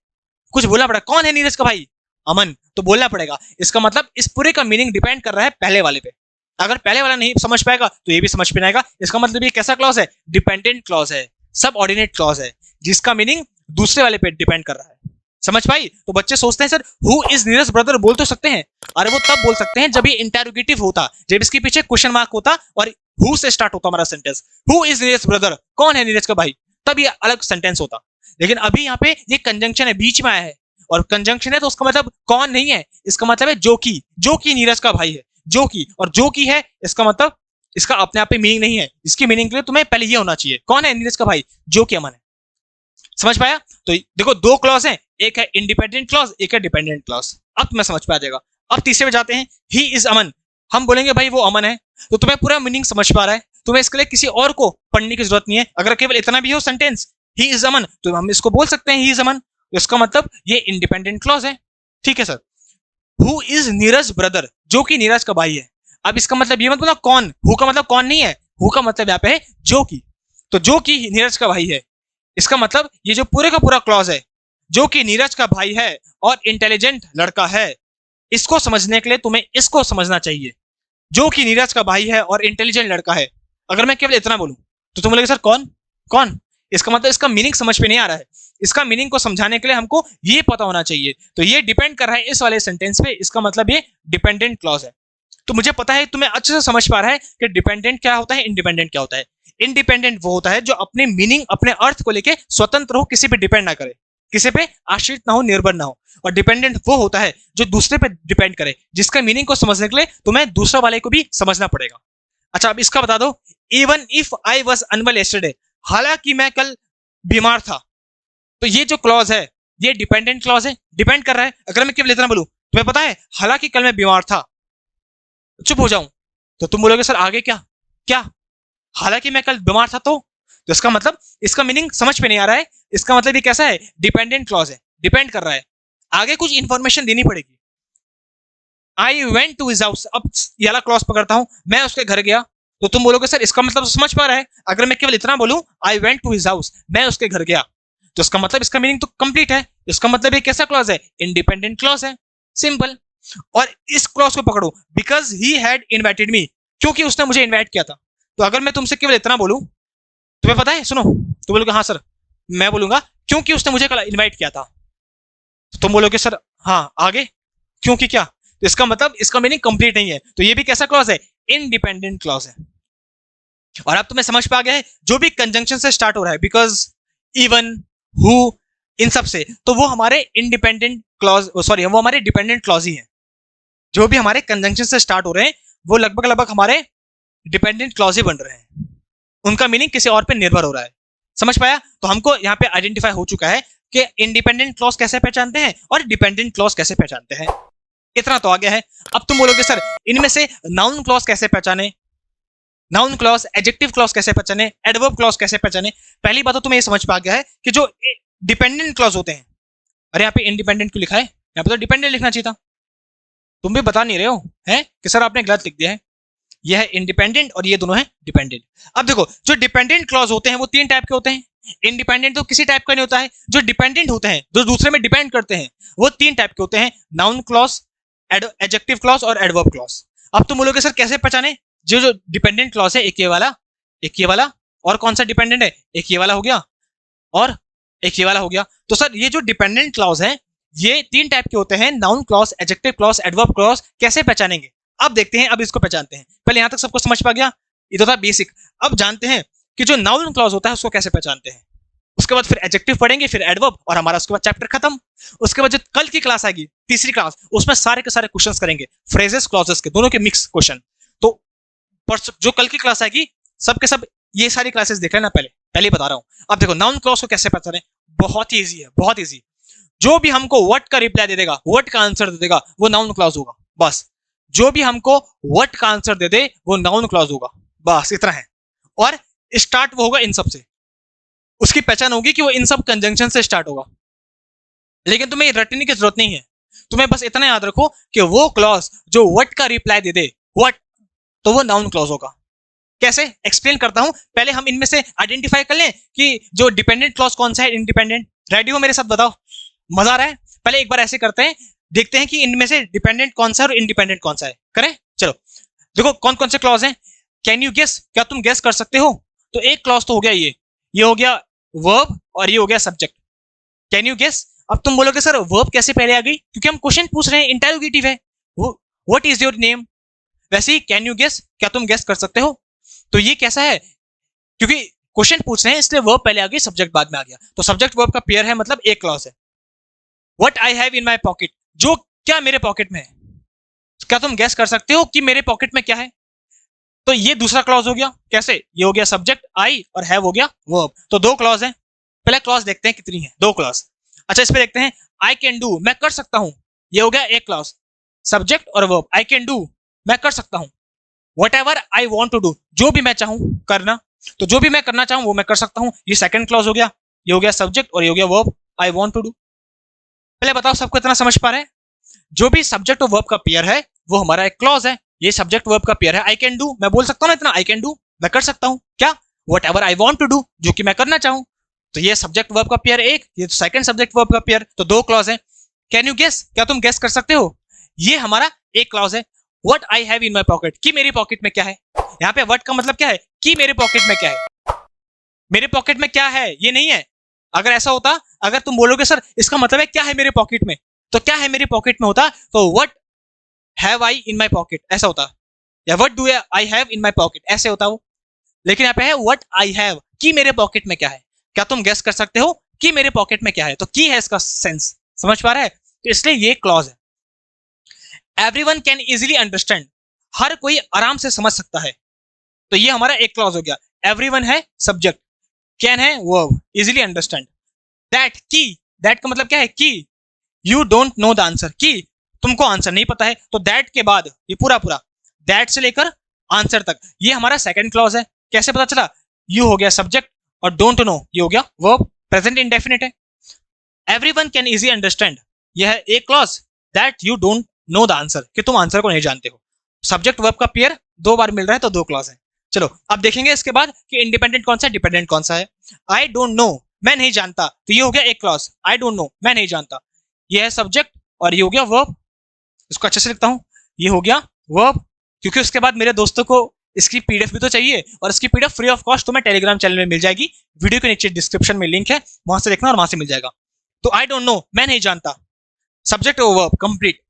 कुछ बोलना पड़ा, कौन है नीरज का भाई? अमन, तो बोलना पड़ेगा। इसका मतलब इस पूरे का मीनिंग डिपेंड कर रहा है पहले वाले पे, अगर पहले वाला नहीं समझ पाएगा तो ये भी समझ में आएगा। इसका मतलब ये कैसा क्लॉज है? डिपेंडेंट क्लॉज है, सब ऑर्डिनेट क्लॉज है, जिसका मीनिंग दूसरे वाले पे डिपेंड कर रहा है। समझ पाई? तो बच्चे सोचते हैं sir who is Neeraj brother बोल तो सकते हैं, अरे वो तब बोल सकते हैं जब ये इंटेरोगेटिव होता, जब इसके पीछे क्वेश्चन मार्क होता और हु से स्टार्ट होता हमारा sentence, who is Neeraj brother, कौन है नीरज का भाई, तब ये अलग सेंटेंस होता। लेकिन अभी यहाँ पे ये कंजंक्शन है, बीच में आया है, और कंजंक्शन है तो उसका मतलब कौन नहीं है, इसका मतलब है जो कि नीरज का भाई है, जो की, और जो की है इसका मतलब इसका अपने आप पे मीनिंग नहीं है, इसकी मीनिंग के लिए तुम्हें पहले ये होना चाहिए कौन है नीरज का भाई, जो कि अमन है। समझ पाया? तो देखो दो क्लॉज हैं, एक है इंडिपेंडेंट क्लॉज, एक है डिपेंडेंट क्लॉज। अब तुम्हें समझ पा जाएगा। अब तीसरे पे जाते हैं, ही इज अमन, हम बोलेंगे भाई वो अमन है, तो तुम्हें पूरा मीनिंग समझ पा रहा है, तुम्हें इसके लिए किसी और को पढ़ने की जरूरत नहीं है। अगर केवल इतना भी हो सेंटेंस ही इज अमन, तो हम इसको बोल सकते हैं ही इज अमन, तो इसका मतलब ये इंडिपेंडेंट क्लॉज है। ठीक है sir. Who is Neeraj brother, जो कि नीरज का भाई है। अब इसका मतलब ये मत बोला कौन, हु का मतलब कौन नहीं है, हु का मतलब यहाँ पे है जो कि, तो जो कि नीरज का भाई है, इसका मतलब ये जो पूरे का पूरा क्लॉज है, जो कि नीरज का भाई है और इंटेलिजेंट लड़का है, इसको समझने के लिए तुम्हें इसको समझना चाहिए, जो कि नीरज का भाई है और इंटेलिजेंट लड़का है। अगर मैं केवल इतना बोलूं तो तुम बोलोगे सर कौन कौन, इसका मतलब इसका मीनिंग समझ में नहीं आ रहा है। इसका मीनिंग को समझाने के लिए हमको ये पता होना चाहिए, तो ये डिपेंड कर रहा है इस वाले सेंटेंस पे, इसका मतलब ये डिपेंडेंट क्लॉज है। तो मुझे पता है तुम्हें अच्छे से समझ पा रहा है कि डिपेंडेंट क्या होता है, इंडिपेंडेंट क्या होता है। इंडिपेंडेंट वो होता है जो अपने मीनिंग, अपने अर्थ को लेके स्वतंत्र हो, किसी पे डिपेंड ना करे, किसी पे आश्रित ना हो, निर्भर ना हो। और डिपेंडेंट वो होता है जो दूसरे पे डिपेंड करे, जिसका मीनिंग को समझने के लिए तुम्हें दूसरा वाले को भी समझना पड़ेगा। अच्छा, अब इसका बता दो, even if I was unwell yesterday, हालांकि मैं कल बीमार था, तो ये जो क्लॉज है ये डिपेंडेंट क्लॉज है, डिपेंड कर रहा है। अगर मैं केवल इतना बोलूं, तुम्हें पता है हालांकि कल मैं बीमार था, चुप हो जाऊं, तो तुम बोलोगे सर आगे क्या क्या, हालांकि मैं कल बीमार था, तो तो इसका मतलब, इसका मीनिंग समझ में नहीं आ रहा है। इसका मतलब ये कैसा है, डिपेंडेंट क्लॉज है, डिपेंड कर रहा है, आगे कुछ इंफॉर्मेशन देनी पड़ेगी। I went to his house, अब ये वाला क्लॉज पकड़ता हूं, मैं उसके घर गया, तो तुम बोलोगे सर इसका मतलब समझ पा रहा है। अगर मैं केवल इतना बोलूं I went to his house, मैं उसके घर गया, तो इसका मतलब, इसका मीनिंग तो कंप्लीट है। इसका मतलब ये कैसा क्लॉज है, इंडिपेंडेंट क्लॉज है, सिंपल। और इस क्लॉज को पकड़ो, because he had invited me, क्योंकि उसने मुझे इनवाइट किया था। तो अगर मैं तुमसे केवल इतना बोलूं, तुम्हें पता है, सुनो, तो बोलोगे हाँ सर, मैं बोलूंगा क्योंकि उसने मुझे कल इनवाइट किया था, तो तुम बोलोगे सर हाँ आगे, क्योंकि क्या, तो इसका मतलब, इसका मीनिंग कंप्लीट नहीं है। तो ये भी कैसा क्लॉज है, इंडिपेंडेंट क्लॉज है। और अब तुम्हें समझ पा गया है, जो भी कंजंक्शन से स्टार्ट हो रहा है, बिकॉज, इवन, हु, इन सब से, तो वो हमारे इंडिपेंडेंट क्लॉज, सॉरी, वो हमारे डिपेंडेंट क्लॉज ही है। जो भी हमारे कंजंक्शन से स्टार्ट हो रहे हैं वो लगभग लगभग हमारे डिपेंडेंट क्लॉज ही बन रहे हैं, उनका मीनिंग किसी और पे निर्भर हो रहा है। समझ पाया? तो हमको यहाँ पे आइडेंटिफाई हो चुका है कि इंडिपेंडेंट क्लॉज कैसे पहचानते हैं और डिपेंडेंट क्लॉज कैसे पहचानते हैं। इतना तो आ गया है। अब तुम बोलोगे सर इनमें से नाउन क्लॉज कैसे पहचाने, नाउन क्लॉज, एडजेक्टिव क्लॉज कैसे पहचाने, एडवर्ब क्लॉज कैसे पहचाने। पहली बात तो तुम्हें ये समझ पा गया है कि जो डिपेंडेंट क्लॉज होते हैं, अरे यहाँ पे इंडिपेंडेंट क्यों लिखा है, यहाँ पे तो डिपेंडेंट लिखना चाहिए था, तुम भी बता नहीं रहे हो हैं कि सर आपने गलत लिख दिया है। ये है इंडिपेंडेंट और ये दोनों है डिपेंडेंट। अब देखो, जो डिपेंडेंट क्लॉज होते हैं वो तीन टाइप के होते हैं। इंडिपेंडेंट तो किसी टाइप का नहीं होता है, जो डिपेंडेंट होते हैं, जो दूसरे में डिपेंड करते हैं, वो तीन टाइप के होते हैं, नाउन क्लॉज, एडजेक्टिव क्लॉज और एडवर्ब क्लॉज। अब तुम बोलोगे सर कैसे पहचाने, जो जो डिपेंडेंट क्लॉज है, एक ये वाला, एक ये वाला, और कौन सा डिपेंडेंट है, एक ये वाला हो गया और एक ये वाला हो गया। तो सर ये जो डिपेंडेंट क्लॉज है ये तीन टाइप के होते हैं, noun clause, adjective clause, adverb clause. कैसे पहचानेंगे, अब देखते हैं, अब इसको पहचानते हैं। पहले यहां तक सबको समझ पा गया, ये तो था बेसिक। अब जानते हैं कि जो नाउन क्लॉज होता है उसको कैसे पहचानते हैं। उसके बाद फिर एडजेक्टिव पढ़ेंगे, फिर एडवर्ब, और हमारा उसके बाद चैप्टर खत्म। उसके बाद जो कल की क्लास आएगी, तीसरी क्लास, उसमें सारे के सारे क्वेश्चंस करेंगे, फ्रेजेस क्लॉजेस के, दोनों के मिक्स क्वेश्चन। तो जो कल की क्लास आएगी, सब के सब ये सारी क्लासेस देख लेना, पहले पहले बता रहा हूं। अब देखो नाउन क्लॉज को कैसे पहचाने, बहुत ही ईजी है, बहुत ईजी। जो भी हमको व्हाट का रिप्लाई दे देगा, व्हाट का आंसर दे देगा, वो नाउन क्लॉज होगा, बस। जो भी हमको व्हाट का आंसर दे दे वो नाउन क्लॉज होगा, बस इतना है। और स्टार्ट वो होगा इन सब से, उसकी पहचान होगी कि वो इन सब कंजंक्शन से स्टार्ट होगा। लेकिन तुम्हें रटने की जरूरत नहीं है, तुम्हें बस इतना याद रखो कि वो क्लॉज जो व्हाट का रिप्लाई दे दे, व्हाट, तो वो नाउन क्लॉज होगा। कैसे, एक्सप्लेन करता हूं। पहले हम इनमें से आइडेंटिफाई कर लें कि जो डिपेंडेंट क्लॉज कौन सा है, इंडिपेंडेंट। रेडी हो मेरे साथ, बताओ, मजा आ रहा है? पहले एक बार ऐसे करते हैं, देखते हैं कि इनमें से डिपेंडेंट कौन सा है और इंडिपेंडेंट कौन सा है। करें, चलो देखो कौन कौन से क्लॉज हैं। कैन यू गेस, क्या तुम गेस कर सकते हो? तो एक क्लॉज तो हो गया, ये हो गया वर्ब और ये हो गया सब्जेक्ट। Can you guess? अब तुम बोलोगे सर वर्ब कैसे पहले आ गई, क्योंकि हम क्वेश्चन पूछ रहे हैं, इंटरोगेटिव है, व्हाट इज योर नेम। वैसे ही कैन यू गेस, क्या तुम गेस कर सकते हो। तो ये कैसा है, क्योंकि क्वेश्चन पूछ रहे हैं इसलिए वर्ब पहले आ गई, सब्जेक्ट बाद में आ गया। तो सब्जेक्ट वर्ब का पेयर है, मतलब एक क्लॉज है। What I have in my pocket, जो क्या मेरे पॉकेट में है, क्या तुम गेस कर सकते हो कि मेरे पॉकेट में क्या है। तो ये दूसरा क्लॉज हो गया। कैसे, ये हो गया सब्जेक्ट आई और हैव हो गया वर्ब। तो दो क्लॉज हैं। पहले क्लॉज देखते हैं कितनी है, दो क्लॉज। अच्छा इस पे देखते हैं, आई कैन डू, मैं कर सकता हूं, ये हो गया एक क्लॉज, सब्जेक्ट और वर्ब। आई कैन डू, मैं कर सकता हूं। Whatever I want to do, जो भी मैं चाहूं करना, तो जो भी मैं करना चाहूं वो मैं कर सकता हूं, ये सेकंड क्लॉज हो गया। ये हो गया सब्जेक्ट और ये हो गया verb, I want to do. पहले बताओ सबको इतना समझ पा रहे हैं? जो भी सब्जेक्ट और वर्ब का पेयर है वो हमारा एक क्लॉज है। ये सब्जेक्ट वर्ब का पेयर है। आई कैन डू, मैं बोल सकता हूं ना इतना, आई कैन डू, मैं कर सकता हूं क्या, whatever I want to do, जो कि मैं करना चाहूं। तो ये सब्जेक्ट वर्ब का पेयर एक, ये सेकंड सब्जेक्ट वर्ब का पेयर, तो दो क्लॉज है। कैन यू गेस, क्या तुम गेस कर सकते हो, ये हमारा एक क्लॉज है। What I have in my pocket, कि मेरी पॉकेट में क्या है। यहाँ पे व्हाट का मतलब क्या है, कि मेरे पॉकेट में क्या है, मेरे पॉकेट में क्या है, ये नहीं है। अगर ऐसा होता, अगर तुम बोलोगे सर इसका मतलब है क्या है मेरे पॉकेट में, तो क्या है मेरे पॉकेट में होता, तो what have I in my pocket ऐसा होता, या what do I have in my pocket ऐसे होता वो। लेकिन यहाँ पे है व्हाट आई हैव, कि मेरे पॉकेट में क्या है। क्या तुम गेस कर सकते हो कि मेरे पॉकेट में क्या है, तो की है इसका सेंस, समझ पा रहा है। तो इसलिए ये क्लॉज है। एवरीवन कैन इजीली अंडरस्टैंड, हर कोई आराम से समझ सकता है, तो ये हमारा एक क्लॉज हो गया। एवरीवन है सब्जेक्ट, कैन है वर्ब, इजीली अंडरस्टैंड। दैट, की, दैट का मतलब क्या है, की you don't know the answer, की तुमको आंसर नहीं पता है, तो दैट के बाद ये पूरा पूरा, दैट से लेकर आंसर तक, ये हमारा सेकंड क्लॉज है। कैसे पता चला, यू हो गया सब्जेक्ट और डोंट नो ये हो गया वर्ब, प्रेजेंट इंडेफिनिट है। एवरीवन कैन इजी अंडरस्टैंड, यह है एक clause that you don't know the answer, कि तुम आंसर को नहीं जानते हो। सब्जेक्ट वर्ब का पेयर दो बार मिल रहा है तो दो क्लॉज है। चलो अब देखेंगे इसके बाद कि इंडिपेंडेंट कौन सा है, डिपेंडेंट कौन सा है। आई डोंट नो, मैं नहीं जानता, तो ये हो गया एक क्लॉज, आई डोंट नो मैं नहीं जानता, ये है सब्जेक्ट और ये हो गया वर्ब। इसको अच्छे से लिखता हूं, ये हो गया वर्ब, क्योंकि उसके बाद मेरे दोस्तों को इसकी पीडीएफ भी तो चाहिए, और इसकी पीडीएफ फ्री ऑफ कॉस्ट तुम्हें टेलीग्राम चैनल में मिल जाएगी, वीडियो के नीचे डिस्क्रिप्शन में लिंक है, वहां से देखना और वहां से मिल जाएगा। तो आई डोंट नो मैं नहीं जानता, सब्जेक्ट और verb complete.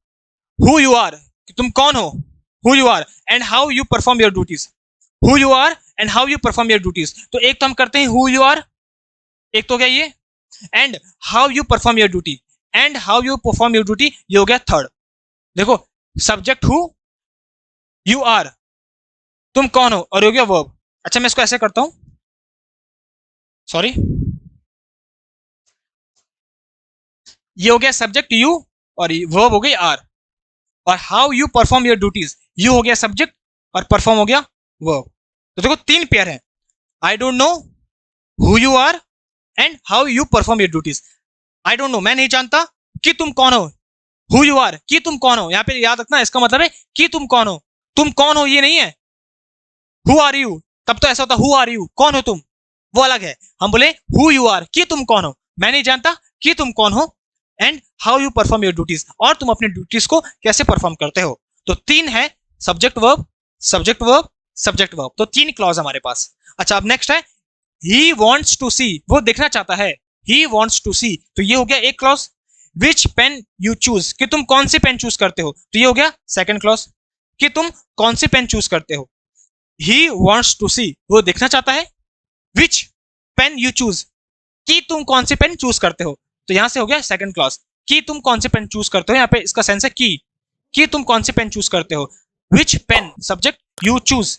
Who you are, कि तुम कौन हो, who you are and how you perform your duties, who you are and how you perform your duties. तो एक तो हम करते हैं हु यू आर, एक तो हो गया ये, and how you perform your duty, and how you perform your duty ये हो गया थर्ड। देखो सब्जेक्ट हु, यू आर तुम कौन हो, और ये हो गया वर्ब। अच्छा मैं इसको ऐसे करता हूं, सॉरी, ये हो गया सब्जेक्ट यू और वर्ब हो गई आर, और how you perform your duties, you हो गया सब्जेक्ट और परफॉर्म हो गया वर्ब। तो देखो तीन पेयर है, I don't know, who you are and how you perform your duties. I don't know मैं नहीं जानता कि तुम कौन हो, हु यू आर कि तुम कौन हो, यहां पे याद रखना इसका मतलब है कि तुम कौन हो, तुम कौन हो ये नहीं है। हु आर यू, तब तो ऐसा होता हु आर यू कौन हो तुम, वो अलग है। हम बोले हु यू आर कि तुम कौन हो, मैं नहीं जानता कि तुम कौन हो, and how you perform your duties, और तुम अपनी ड्यूटीज को कैसे परफॉर्म करते हो। तो तीन है, subject verb subject verb subject verb, तो तीन क्लॉज हमारे पास। अच्छा अब नेक्स्ट है ही वॉन्ट्स टू सी, वो देखना चाहता है, ही वॉन्ट्स टू सी, तो ये हो गया एक clause. Which pen you choose, कि तुम कौन सी पेन चूज करते हो, तो ये हो गया सेकंड क्लॉज, कि तुम कौन सी पेन चूज करते हो। ही वॉन्ट्स टू सी, वो देखना चाहता है, विच पेन यू चूज, कि तुम कौन सी पेन चूज करते हो, तो यहां से हो गया सेकंड क्लॉज, कि तुम कौन सी पेन चूज करते हो, यहाँ पे इसका सेंस है कि तुम कौन सी पेन चूज करते हो। विच पेन सब्जेक्ट, यू चूज,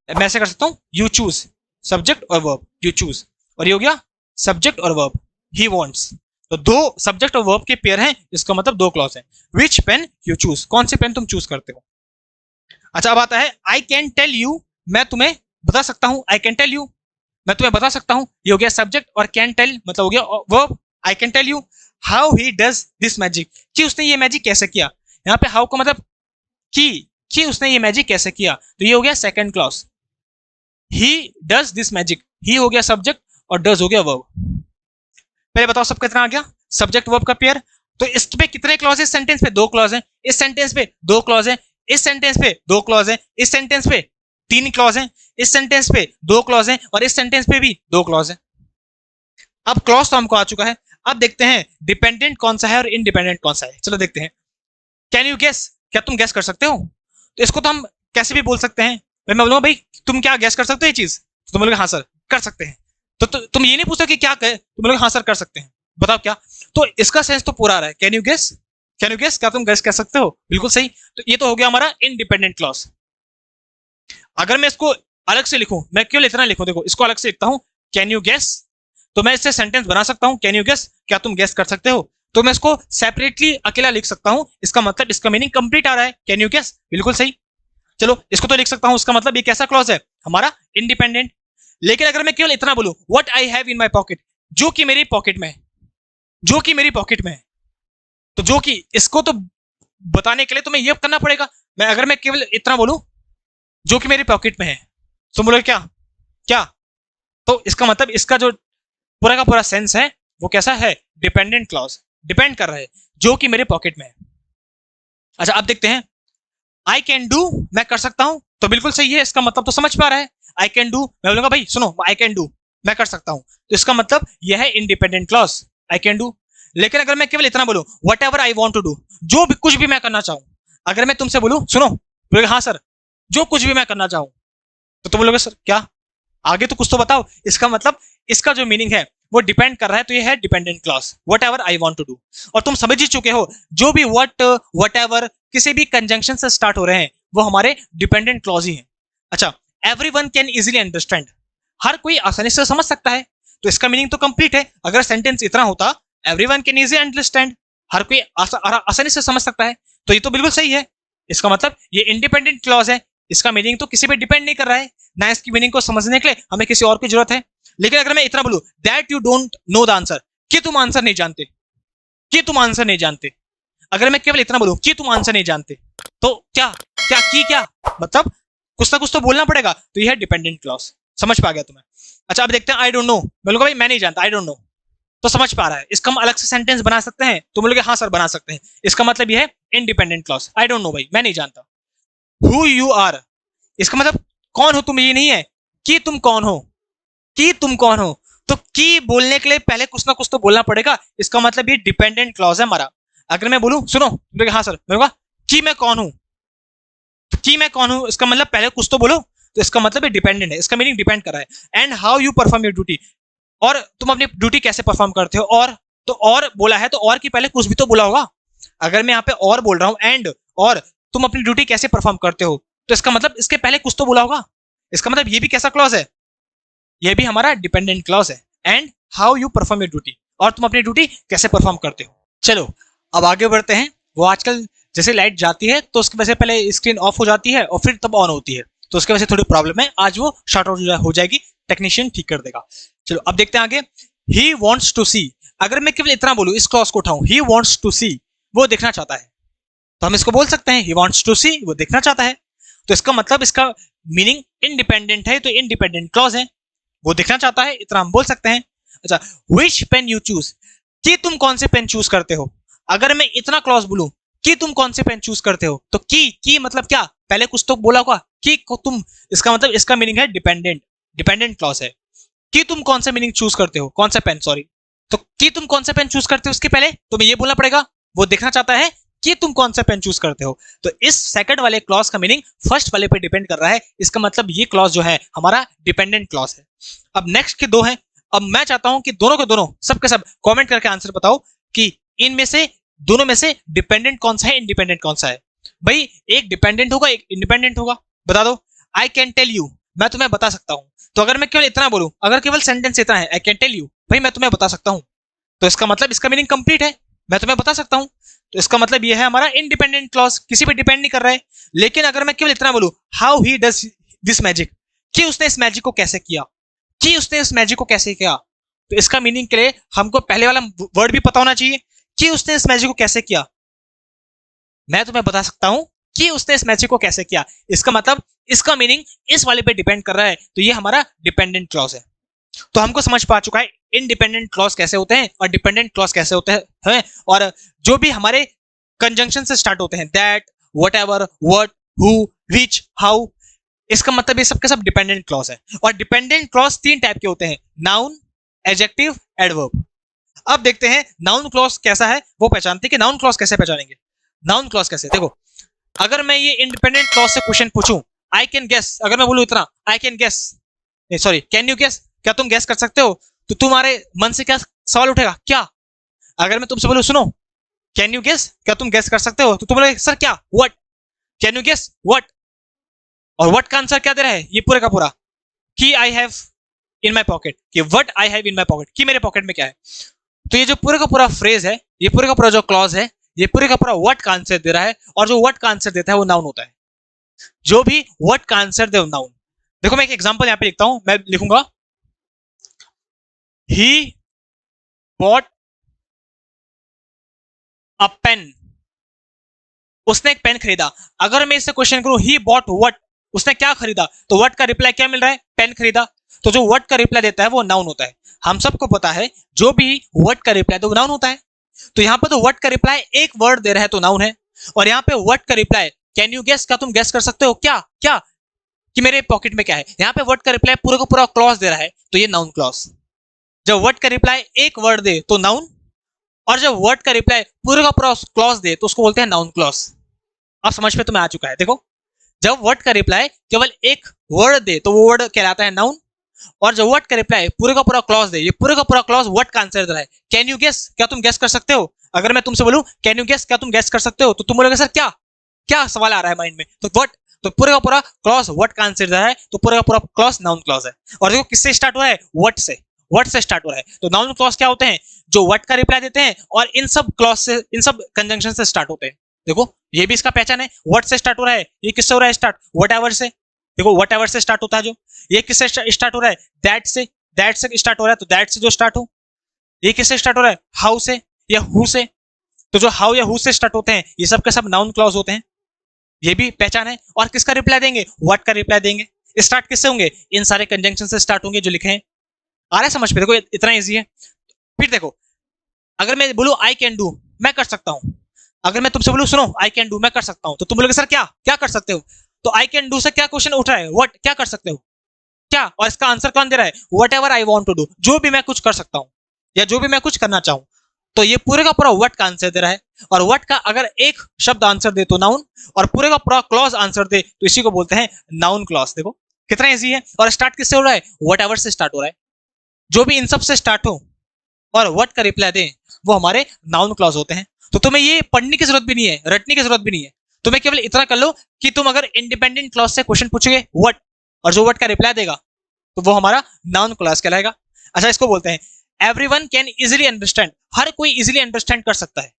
मैं ऐसे कर सकता हूं, यू चूज सब्जेक्ट और वर्ब, यू चूज, और ये हो गया सब्जेक्ट और वर्ब, ही वॉन्ट्स। तो दो सब्जेक्ट और वर्ब के पेयर हैं, इसका मतलब दो क्लॉज हैं। विच पेन यू चूज, कौन सी पेन तुम चूज करते हो। अच्छा अब आता है आई कैन टेल यू, मैं तुम्हें बता सकता हूं, आई कैन टेल यू मैं तुम्हें बता सकता हूं, ये हो गया सब्जेक्ट, और कैन टेल मतलब हो गया verb. I can tell you how he does this magic, कि उसने ये मैजिक कैसे किया, यहाँ पे हाउ का मतलब कि उसने ये मैजिक कैसे किया, तो ये हो गया second clause. He does this magic, he हो गया सब्जेक्ट और डज हो गया वर्ब। पहले बताओ सब कितना आ गया, सब्जेक्ट वर्ब का पेयर। तो इस पे कितने क्लॉज है, सेंटेंस पे दो क्लॉज हैं, इस सेंटेंस पे दो क्लॉज हैं, इस सेंटेंस पे दो क्लॉज हैं, इस सेंटेंस पे तीन क्लॉज हैं, इस सेंटेंस पे दो क्लॉज हैं, और इस सेंटेंस पे भी दो क्लॉज हैं। अब क्लॉज तो हमको आ चुका है, अब देखते हैं डिपेंडेंट कौन सा है और इंडिपेंडेंट कौन सा है। चलो देखते हैं। कैन यू गेस, क्या तुम गेस कर सकते हो। तो इसको तो हम कैसे भी बोल सकते हैं, मैं बोलूंगा भाई तुम क्या गेस कर सकते हो ये चीज, तो तुम बोलोगे हाँ सर कर सकते हैं। तो तुम ये नहीं पूछते कि क्या कहे, तुम बोलोगे हाँ सर कर सकते हैं, बताओ क्या। तो इसका सेंस तो पूरा आ रहा है, can you guess, can you guess, क्या तुम गेस कर सकते हो, बिल्कुल सही। तो ये तो हो गया हमारा इंडिपेंडेंट क्लॉज। अगर मैं इसको अलग से लिखूं, मैं केवल इतना लिखूं, देखो इसको अलग से लिखता हूं, कैन यू गेस, तो मैं इससे सेंटेंस बना सकता हूं, कैन यू गेस, क्या तुम गेस कर सकते हो। तो मैं इसको सेपरेटली अकेला लिख सकता हूं, इसका मतलब इसका मीनिंग कंप्लीट आ रहा है, कैन यू गेस, बिल्कुल सही। चलो इसको तो लिख सकता हूं, इसका मतलब ये कैसा क्लॉज है, हमारा इंडिपेंडेंट। लेकिन अगर मैं केवल इतना बोलूं, what I have in my pocket, जो कि मेरी पॉकेट में है, जो कि मेरी पॉकेट में है, तो जो कि इसको तो बताने के लिए तुम्हें यह करना पड़ेगा। मैं अगर मैं केवल इतना बोलूं जो कि मेरी पॉकेट में है, तो बोलोगे क्या क्या, तो इसका मतलब इसका जो पूरा का पूरा सेंस है वो कैसा है, डिपेंडेंट क्लॉज, डिपेंड कर रहा है, जो कि मेरे पॉकेट में है। अच्छा अब देखते हैं, आई कैन डू, मैं कर सकता हूं, तो बिल्कुल सही है, इसका मतलब तो समझ पा रहा है। आई कैन डू, मैं बोलूंगा भाई सुनो, आई कैन डू, मैं कर सकता हूं, तो इसका मतलब यह है independent clause, I can do. लेकिन अगर मैं केवल इतना बोलूं, whatever I want to do, जो भी कुछ भी मैं करना चाहूं, अगर मैं तुमसे बोलूं सुनो, बोलोगे हाँ सर, जो कुछ भी मैं करना चाहूं, तो तुम बोलोगे सर क्या, आगे तो कुछ तो बताओ। इसका मतलब इसका जो मीनिंग है वो डिपेंड कर रहा है, तो ये है dependent clause, whatever I want to do. और तुम समझ ही चुके हो, जो भी वट एवर किसी भी कंजंक्शन से स्टार्ट हो रहे हैं वो हमारे डिपेंडेंट क्लॉज ही हैं। अच्छा, एवरीवन कैन इजीली अंडरस्टैंड, हर कोई आसानी से समझ सकता है, तो इसका मीनिंग तो कंप्लीट है। अगर सेंटेंस इतना होता, एवरीवन कैन इजीली अंडरस्टैंड, हर कोई आसानी से समझ सकता है, तो ये तो बिल्कुल सही है। इसका मतलब ये इंडिपेंडेंट क्लॉज है, इसका मीनिंग तो किसी पे डिपेंड नहीं कर रहा है, ना इसकी मीनिंग को समझने के लिए हमें किसी और की जरूरत है। लेकिन अगर मैं इतना बोलूं that you don't know the answer, कि तुम आंसर नहीं जानते, कि तुम आंसर नहीं जानते, अगर मैं केवल इतना बोलूं कि तुम आंसर नहीं जानते, तो क्या क्या की क्या मतलब कुछ ना कुछ तो बोलना पड़ेगा, तो यह है डिपेंडेंट क्लॉज। समझ पा गया तुम्हें? अच्छा अब देखते हैं आई डोंट नो। मैं बोलूंगा भाई मैं नहीं जानता, आई डोंट नो, तो समझ पा रहा है, इसका हम अलग से सेंटेंस बना सकते हैं, तो बोलोगे हाँ सर बना सकते हैं, इसका मतलब यह है independent clause. I don't no भाई मैं नहीं जानता। हु यू आर, इसका मतलब कौन हो तुम, ये नहीं है कि तुम कौन हो, कि तुम कौन हो, तो की बोलने के लिए पहले कुछ ना कुछ तो बोलना पड़ेगा, इसका मतलब ये डिपेंडेंट क्लॉज है हमारा। अगर मैं बोलूं सुनो, हाँ सर, मैं बोलूंगा कि मैं कौन हूं, तो कि मैं कौन हूं इसका मतलब पहले कुछ तो बोलो, तो इसका मतलब ये डिपेंडेंट है, इसका मीनिंग डिपेंड कर रहा है। And how you perform your duty, और तुम अपनी ड्यूटी कैसे परफॉर्म करते हो, और तो और बोला है तो और की पहले कुछ भी तो बोला होगा। अगर मैं यहाँ पे और बोल रहा हूँ एंड और तुम अपनी ड्यूटी कैसे परफॉर्म करते हो, तो इसका मतलब इसके पहले कुछ तो बोला होगा, इसका मतलब ये भी कैसा क्लॉज है, ये भी हमारा डिपेंडेंट क्लॉज है। And how you perform your duty, और तुम अपनी ड्यूटी कैसे परफॉर्म करते हो। चलो अब आगे बढ़ते हैं। वो आजकल जैसे लाइट जाती है तो उसकी वजह से पहले स्क्रीन ऑफ हो जाती है और फिर तब ऑन होती है, तो उसकी वजह से थोड़ी प्रॉब्लम है, आज वो शॉर्ट आउट हो जाएगी, टेक्नीशियन ठीक कर देगा। चलो अब देखते हैं आगे। ही वॉन्ट्स टू सी, अगर मैं केवल इतना बोलूं, इस क्लॉज को उठाऊं, ही वॉन्ट्स टू सी, वो देखना चाहता है, तो हम इसको बोल सकते हैं ही वॉन्ट्स टू सी, वो देखना चाहता है, तो इसका मतलब इसका मीनिंग इंडिपेंडेंट है, तो इंडिपेंडेंट क्लॉज है, वो देखना चाहता है, इतना हम बोल सकते हैं। अच्छा विच पेन यू चूज, कि तुम कौन से पेन चूज करते हो, अगर मैं इतना क्लॉज बोलूं कि तुम कौन से पेन चूज करते हो, तो की मतलब क्या, पहले कुछ तो बोला होगा कि तुम, इसका मतलब इसका मीनिंग है डिपेंडेंट, डिपेंडेंट क्लॉज है। कि तुम कौन सा मीनिंग चूज करते हो, कौन सा पेन, सॉरी, तो कि तुम कौन सा पेन चूज करते हो उसके पहले तो ये बोलना पड़ेगा, वो देखना चाहता है कि तुम कौन सा पेन चूज करते हो, तो इस सेकंड वाले क्लॉज का मीनिंग फर्स्ट वाले पे डिपेंड कर रहा है, इसका मतलब ये क्लॉज जो है हमारा डिपेंडेंट क्लॉज है। अब नेक्स्ट के दो हैं, अब मैं चाहता हूं कि दोनों के दोनों सब के सब कमेंट करके आंसर बताओ कि इनमें से दोनों में से डिपेंडेंट कौन सा है, इंडिपेंडेंट कौन सा है। भाई एक डिपेंडेंट होगा एक इंडिपेंडेंट होगा, बता दो। आई कैन टेल यू, मैं तुम्हें बता सकता हूं, तो अगर मैं केवल इतना बोलूं, अगर केवल सेंटेंस इतना है आई कैन टेल यू, भाई मैं तुम्हें बता सकता हूं, तो इसका मतलब इसका मीनिंग कंप्लीट है, मैं तुम्हें बता सकता हूं, तो इसका मतलब ये है हमारा इंडिपेंडेंट क्लॉज, किसी पे डिपेंड नहीं कर रहा है। लेकिन अगर मैं केवल इतना बोलूं how he does this magic, कि उसने इस मैजिक को कैसे किया, कि उसने इस मैजिक को कैसे किया, तो इसका मीनिंग के लिए हमको पहले वाला वर्ड भी पता होना चाहिए कि उसने इस मैजिक को कैसे किया, मैं तुम्हें बता सकता हूं कि उसने इस मैजिक को कैसे किया, इसका मतलब इसका मीनिंग इस वाले पे डिपेंड कर रहा है, तो ये हमारा डिपेंडेंट क्लॉज है। तो हमको समझ पा चुका है इंडिपेंडेंट क्लॉज कैसे होते हैं और डिपेंडेंट क्लॉज कैसे होते हैं, और जो भी हमारे कंजंक्शन से स्टार्ट होते हैं, that, whatever, what, who, which, how, इसका मतलब ये सब के सब डिपेंडेंट क्लॉज है। और डिपेंडेंट क्लॉज तीन टाइप के होते हैं, नाउन, एडजेक्टिव, एडवर्ब। अब देखते हैं नाउन क्लॉज कैसा है, वो पहचानते हैं कि नाउन क्लॉज कैसे पहचानेंगे। नाउन क्लॉज कैसे, देखो अगर मैं ये इंडिपेंडेंट क्लॉज से क्वेश्चन पूछूं, आई कैन गेस, अगर मैं बोलूं इतना I can guess, sorry can you guess, क्या तुम गेस कर सकते हो, तो तुम्हारे मन से क्या सवाल उठेगा, क्या। अगर मैं तुमसे बोलूं सुनो कैन यू गेस, क्या तुम गेस कर सकते हो, तो तुम बोलोगे सर क्या, what, can you guess what, और व्हाट का आंसर क्या दे रहा है ये पूरे का पूरा, कि I have in my pocket, कि what I have in my pocket, कि मेरे पॉकेट में क्या है। तो ये जो पूरे का पूरा फ्रेज है, ये पूरे का पूरा जो क्लॉज है, ये पूरे का पूरा व्हाट का आंसर दे रहा है, और जो व्हाट का आंसर देता है वो नाउन होता है, जो भी व्हाट का आंसर दे नाउन। देखो मैं एक एग्जांपल यहां पे लिखता हूं, मैं लिखूंगा ही बॉट अ पेन, उसने एक पेन खरीदा। अगर मैं इससे क्वेश्चन करूं ही बॉट व्हाट, उसने क्या खरीदा, तो व्हाट का रिप्लाई क्या मिल रहा है, पेन खरीदा, तो जो व्हाट का रिप्लाई देता है वो नाउन होता है। हम सबको पता है जो भी व्हाट का रिप्लाई तो नाउन होता है, तो यहाँ पे तो व्हाट का रिप्लाई एक वर्ड दे रहा है तो नाउन है, और यहाँ पे व्हाट का रिप्लाई कैन यू गेस, क्या तुम गेस कर सकते हो, क्या क्या कि मेरे पॉकेट में क्या है, यहाँ पे व्हाट का रिप्लाई पूरा का पूरा क्लॉज दे रहा है, तो ये नाउन क्लॉज। जब व्हाट का रिप्लाई एक वर्ड दे तो नाउन, और जब वर्ड का रिप्लाई पूरे का पूरा क्लॉज दे तो उसको बोलते हैं नाउन क्लॉज। अब समझ में तुम्हें आ चुका है। देखो जब वर्ड का रिप्लाई केवल एक वर्ड दे तो वो वर्ड कहलाता है नाउन, और जब वर्ड का रिप्लाई पूरे का पूरा क्लॉज दे, ये पूरे का पूरा क्लॉज वर्ड का आंसर दे रहा है, कैन यू गेस, क्या तुम गेस कर सकते हो। अगर मैं तुमसे बोलूं कैन यू गेस, क्या तुम गेस कर सकते हो, तो तुम बोलोगे सर क्या क्या सवाल आ रहा है माइंड में, तो व्हाट, तो पूरे का पूरा क्लॉज वर्ड का आंसर दे रहा है, तो पूरे का पूरा क्लॉज नाउन क्लॉज है। और देखो किससे स्टार्ट हो रहा है, वर्ड से, वर्ड से स्टार्ट हो रहा है, तो नाउन क्लॉज क्या होते हैं, जो वर्ड का रिप्लाई देते हैं और इन सब क्लॉज से, इन सब कंजंक्शन से स्टार्ट होते हैं। देखो ये भी इसका पहचान है, वर्ड से स्टार्ट हो रहा है, ये किससे हो रहा है स्टार्ट, व्हाटएवर से, देखो व्हाटएवर से स्टार्ट होता है जो, ये किससे स्टार्ट हो रहा है, दैट से, दैट से स्टार्ट हो रहा है तो दैट से जो स्टार्ट हो, ये किससे स्टार्ट हो रहा है, हाउ से या हु से, तो जो हाउ या हु से स्टार्ट होते हैं ये सब के सब नाउन क्लॉज होते हैं, ये भी पहचान है। और किसका रिप्लाई देंगे, व्हाट का रिप्लाई देंगे। स्टार्ट किससे होंगे, इन सारे कंजंक्शन से स्टार्ट होंगे जो लिखे हैं। आ रहा है समझ पे, देखो इतना इजी है। फिर देखो, अगर मैं बोलूं आई कैन डू, मैं कर सकता हूं, अगर मैं तुमसे बोलूं सुनो आई कैन डू, मैं कर सकता हूं, तो तुम बोलोगे सर क्या क्या कर सकते हो, तो आई कैन डू से क्या क्वेश्चन उठ रहा है, व्हाट, क्या कर सकते हो, क्या, और इसका आंसर कौन दे रहा है, whatever I want to do, जो भी मैं कुछ कर सकता हूं या जो भी मैं कुछ करना चाहूं। तो ये पूरे का पूरा व्हाट का आंसर दे रहा है। और व्हाट का अगर एक शब्द आंसर दे तो नाउन, और पूरे का पूरा क्लॉज आंसर दे तो इसी को बोलते हैं नाउन क्लॉज। देखो कितना इजी है। और स्टार्ट किससे हो रहा है, वट एवर से स्टार्ट हो रहा है, जो भी इन सब से स्टार्ट हो और व्हाट का रिप्लाई दे वो हमारे नाउन क्लॉज होते हैं। तो तुम्हें ये पढ़ने की जरूरत भी नहीं है, रटने की जरूरत भी नहीं है, तुम्हें केवल इतना कर लो कि तुम अगर इंडिपेंडेंट क्लॉज से क्वेश्चन पूछोगे व्हाट, और जो व्हाट का रिप्लाई देगा तो वो हमारा नाउन क्लॉज कहलाएगा। अच्छा, इसको बोलते हैं एवरीवन कैन इजीली अंडरस्टैंड, हर कोई इजीली अंडरस्टैंड कर सकता है,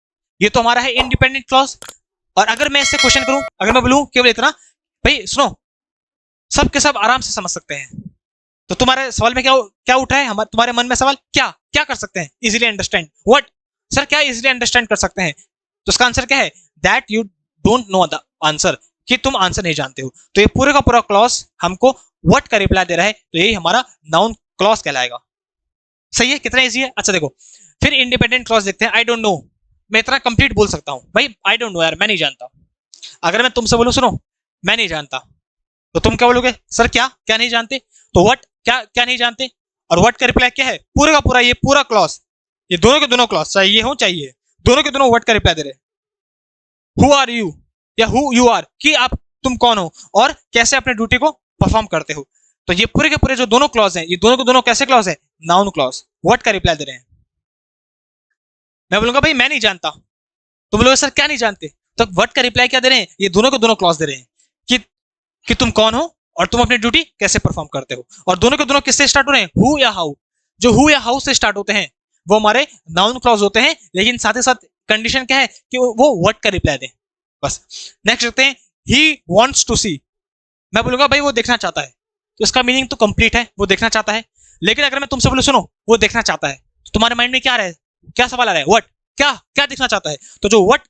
ये तो हमारा है इंडिपेंडेंट क्लॉज। और अगर मैं इससे क्वेश्चन करूं, अगर मैं बोलूं केवल इतना, भाई सुनो सब के सब आराम से समझ सकते हैं, तो तुम्हारे सवाल में क्या क्या उठा है, हमारे तुम्हारे मन में सवाल क्या क्या कर सकते हैं, इजीली अंडरस्टैंड व्हाट, सर क्या इजीली अंडरस्टैंड कर सकते हैं, तो उसका आंसर क्या है, that you don't know the answer, कि तुम आंसर नहीं जानते हो। तो ये पूरे का पूरा क्लॉज हमको व्हाट का रिप्लाई दे रहा है, तो यही हमारा नाउन क्लॉज कहलाएगा। सही है, कितना इजी है। अच्छा देखो, फिर इंडिपेंडेंट क्लॉज देखते हैं। आई डोंट नो, मैं इतना कंप्लीट बोल सकता हूं, भाई आई डोंट नो यार, मैं नहीं जानता। अगर मैं तुमसे बोलूं सुनो मैं नहीं जानता, तो तुम क्या बोलोगे, सर क्या क्या नहीं जानते, तो व्हाट क्या क्या नहीं जानते, और व्हाट का रिप्लाई क्या है, पूरे का पूरा ये पूरा क्लॉज, ये दोनों के दोनों क्लॉज चाहिए हो चाहिए, दोनों के दोनों व्हाट का रिप्लाई दे रहे। हु आर यू या हु यू आर, कि आप तुम कौन हो और कैसे अपने ड्यूटी को परफॉर्म करते हो। तो ये पूरे के पूरे जो दोनों क्लॉज हैं, ये दोनों के दोनों कैसे क्लॉज है, नाउन क्लॉज, व्हाट का रिप्लाई दे रहे हैं। मैं बोलूंगा भाई मैं नहीं जानता, तुम लोग सर क्या नहीं जानते, तो व्हाट का रिप्लाई क्या दे रहे हैं, ये दोनों के दोनों क्लॉज दे रहे हैं कि तुम कौन हो और तुम अपनी ड्यूटी कैसे परफॉर्म करते हो। और दोनों के दोनों किससे स्टार्ट हो रहे हैं, हु या हाउ, जो हु या हाउ से स्टार्ट होते हैं वो हमारे नाउन क्लॉज होते हैं, लेकिन साथ ही साथ कंडीशन क्या है कि वो व्हाट का रिप्लाई दें, बस। नेक्स्ट देखते हैं, ही वांट्स टू सी, मैं बोलूंगा भाई वो देखना चाहता है, तो इसका मीनिंग तो कंप्लीट है, वो देखना चाहता है। लेकिन अगर मैं तुमसे बोलूं सुनो वो देखना चाहता है, तो तुम्हारे माइंड में क्या आ रहा है, क्या सवाल आ रहा है, व्हाट, क्या क्या देखना चाहता है, तो जो व्हाट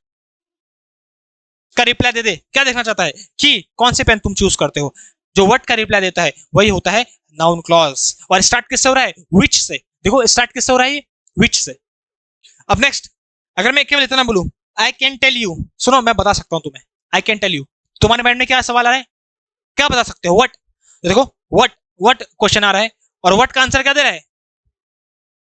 का रिप्लाई दे दे, क्या देखना चाहता है, कि कौन से पेन तुम चूज करते हो, जो व्हाट का रिप्लाई देता है वही होता है नाउन क्लॉज। और स्टार्ट किससे हो रहा है, विच से, देखो स्टार्ट किससे हो रहा है, विच से। अब नेक्स्ट, अगर मैं केवल इतना बोलूं आई कैन टेल यू, सुनो मैं बता सकता हूं तुम्हें, आई कैन टेल यू, तुम्हारे माइंड में क्या सवाल आ रहा है, क्या बता सकते हो, व्हाट, देखो व्हाट व्हाट क्वेश्चन आ रहा है, और व्हाट का आंसर क्या दे रहा है,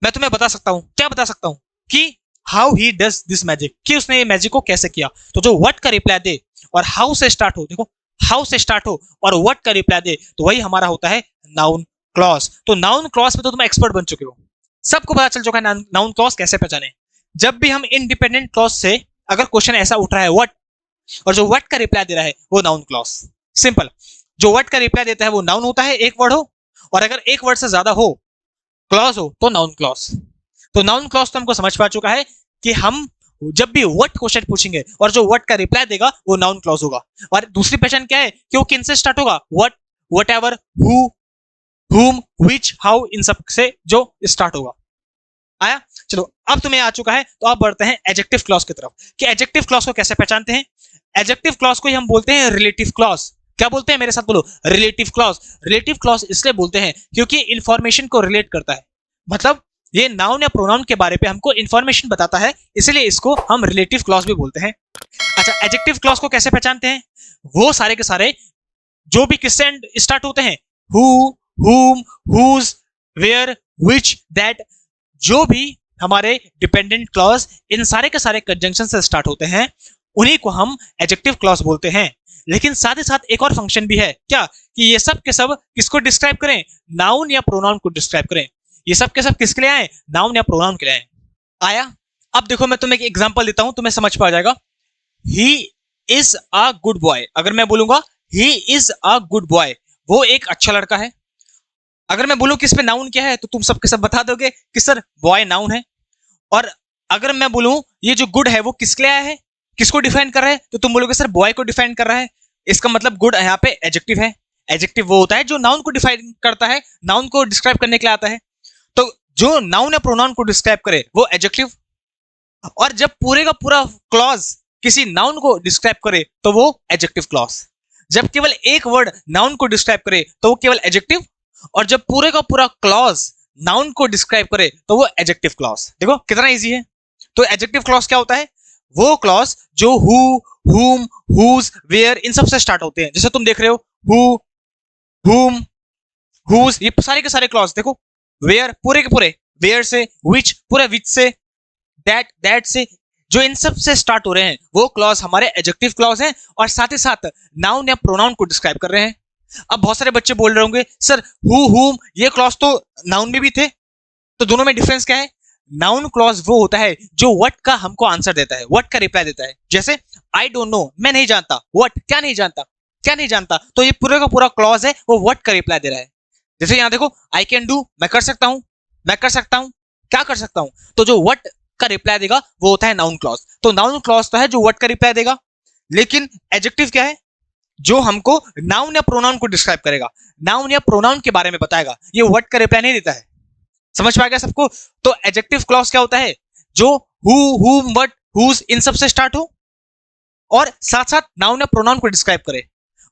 मैं तुम्हें बता सकता हूं, क्या बता सकता हूं, कि how he does this magic, कि उसने ये मैजिक को कैसे किया। तो जो व्हाट का रिप्लाई दे और हाउ से स्टार्ट हो, देखो हाउ से स्टार्ट हो और व्हाट का रिप्लाई दे, तो वही हमारा होता है नाउन क्लॉज। तो नाउन क्लॉज पे तो तुम एक्सपर्ट बन चुके हो, सबको पता चल चुका है नाउन क्लॉज कैसे पहचाने। जब भी हम इंडिपेंडेंट क्लॉज से अगर क्वेश्चन ऐसा उठ रहा है व्हाट, और जो व्हाट का रिप्लाई दे रहा है वो नाउन क्लॉज, सिंपल। जो व्हाट का रिप्लाई देता है वो नाउन होता है, एक वर्ड हो, और अगर एक वर्ड से ज्यादा हो क्लॉज हो तो नाउन क्लॉज। तो नाउन क्लॉज तो हमको समझ पा चुका है कि हम जब भी व्हाट क्वेश्चन पूछेंगे और जो व्हाट का रिप्लाई देगा वो नाउन क्लॉज होगा। और दूसरी पहचान क्या है कि वो किन से स्टार्ट होगा, what, whatever, who, whom, which, how, इन सब से जो स्टार्ट होगा। आया, चलो अब तुम्हें आ चुका है, तो अब बढ़ते हैं एडजेक्टिव क्लॉज की तरफ, कि एडजेक्टिव क्लॉज को कैसे पहचानते हैं। एडजेक्टिव क्लॉज को हम बोलते हैं रिलेटिव क्लॉज। क्या बोलते हैं, मेरे साथ बोलो, रिलेटिव क्लॉज। रिलेटिव क्लॉज इसलिए बोलते हैं क्योंकि इंफॉर्मेशन को रिलेट करता है, मतलब ये नाउन या प्रोनाउन के बारे पे हमको इंफॉर्मेशन बताता है, इसलिए इसको हम रिलेटिव क्लॉज भी बोलते हैं। अच्छा, एडजेक्टिव क्लॉज को कैसे पहचानते हैं, वो सारे के सारे जो भी किससे स्टार्ट होते हैं, who, whom, whose, where, which, that, जो भी हमारे डिपेंडेंट क्लॉज इन सारे के सारे कंजंक्शन से स्टार्ट होते हैं, उन्हीं को हम एडजेक्टिव क्लॉज बोलते हैं। लेकिन साथ ही साथ एक और फंक्शन भी है, क्या, कि ये सब के सब किसको डिस्क्राइब करें, नाउन या प्रोनाउन को डिस्क्राइब करें। ये सब के सब किसके लिए आए, नाउन या प्रोनाउन के लिए आए। आया, अब देखो मैं तुम्हें एक एग्जांपल देता हूं, तुम्हें समझ पा जाएगा। He is a good boy, अगर मैं बोलूंगा he is a good boy, वो एक अच्छा लड़का है। अगर मैं बोलूं कि इस पे नाउन क्या है, तो तुम सब के सब बता दोगे कि सर बॉय नाउन है। और अगर मैं बोलूं ये जो गुड है वो किसके लिए आया है, किसको डिफाइन कर रहा है, तो तुम बोलोगे सर बॉय को डिफाइन कर रहा है। इसका मतलब गुड यहाँ पे एडजेक्टिव है। एडजेक्टिव वो होता है जो नाउन को डिफाइन करता है, नाउन को डिस्क्राइब करने के लिए आता है। तो जो नाउन या प्रोनाउन को डिस्क्राइब करे वो एडजेक्टिव, और जब पूरे का पूरा क्लॉज किसी नाउन को डिस्क्राइब करे तो वो एडजेक्टिव क्लॉज। जब केवल एक वर्ड नाउन को डिस्क्राइब करे तो वो केवल एडजेक्टिव, और जब पूरे का पूरा क्लॉज नाउन को डिस्क्राइब करे तो वो एडजेक्टिव क्लॉज। देखो कितना इजी है। तो एडजेक्टिव क्लॉज क्या होता है? वो क्लॉज जो हु, हुम, हुज, वेयर इन सब से स्टार्ट होते हैं। जैसे तुम देख रहे हो हु, हुम, हुज, ये सारे के सारे क्लॉज देखो। वेयर पूरे के पूरे वेयर से, विच पूरा विच से, दैट से, जो इन सब से स्टार्ट हो रहे हैं वो क्लॉज हमारे एडजेक्टिव क्लॉज हैं, और साथ ही साथ नाउन या प्रोनाउन को डिस्क्राइब कर रहे हैं। अब बहुत सारे बच्चे बोल रहे होंगे सर हु, हुम ये क्लॉज तो नाउन में भी थे, तो दोनों में डिफरेंस क्या है? नाउन क्लॉज वो होता है जो व्हाट का हमको आंसर देता है, व्हाट का रिप्लाई देता है। जैसे आई डोंट नो, मैं नहीं जानता, व्हाट क्या नहीं जानता, क्या नहीं जानता, तो ये पूरे का पूरा क्लॉज है वो व्हाट का रिप्लाई दे रहा है। जैसे यहां देखो आई कैन डू, मैं कर सकता हूं, मैं कर सकता हूं, क्या कर सकता हूं, तो जो व्हाट का रिप्लाई देगा वो होता है नाउन क्लॉज। तो नाउन क्लॉज तो है जो व्हाट का रिप्लाई देगा, लेकिन एडजेक्टिव क्या है? जो हमको नाउन या प्रोनाउन को डिस्क्राइब करेगा, नाउन या प्रोनाउन के बारे में बताएगा, ये व्हाट का रिप्लाई नहीं देता है। समझ पा गया सबको? तो एडजेक्टिव क्लॉज क्या होता है? जो हु, हुम, व्हाट, हुज इन सब से स्टार्ट हो और साथ साथ नाउन या प्रोनाउन को डिस्क्राइब करे।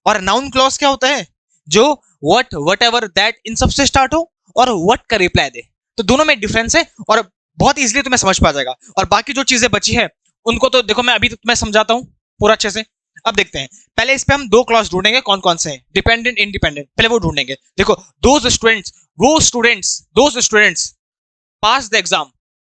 और नाउन क्लॉज क्या होता है? जो व्हाट, व्हाटएवर, दैट इन सब से स्टार्ट हो और व्हाट का रिप्लाई दे। तो दोनों में डिफरेंस है और बहुत इजीली तुम्हें समझ पा जाएगा। और बाकी जो चीजें बची है उनको तो देखो मैं अभी तो तुम्हें समझाता हूं पूरा अच्छे से। अब देखते हैं, पहले इस पे हम दो क्लॉज ढूंढेंगे कौन कौन से हैं, डिपेंडेंट, इंडिपेंडेंट, पहले वो ढूंढेंगे। देखो दोज स्टूडेंट्स, वो students, those students pass the exam,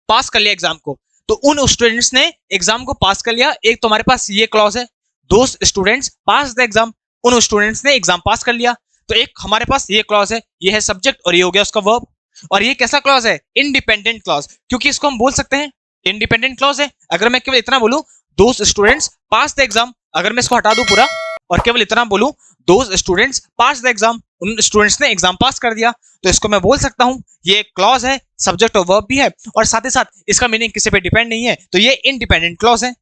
pass कर लिया एग्जाम को, तो उन स्टूडेंट्स ने एग्जाम को पास कर लिया। एक तो हमारे पास ये क्लॉज है, those students pass the exam, उन स्टूडेंट्स ने एग्जाम पास कर लिया। तो एक हमारे पास ये क्लॉज है, ये है सब्जेक्ट और ये हो गया उसका वर्ब। और ये कैसा क्लॉज है? इंडिपेंडेंट क्लॉज, क्योंकि इसको हम बोल सकते हैं इंडिपेंडेंट क्लॉज है। अगर मैं केवल इतना बोलूं those students pass the exam, अगर मैं इसको हटा दूं पूरा और केवल इतना बोलूं those students pass the exam, उन स्टूडेंट्स ने एग्जाम पास कर दिया, तो इसको मैं बोल सकता हूं ये क्लॉज है, सब्जेक्ट और वर्ब भी है, और साथ ही साथ इसका मीनिंग किसी पे डिपेंड नहीं है, तो ये इंडिपेंडेंट क्लॉज है।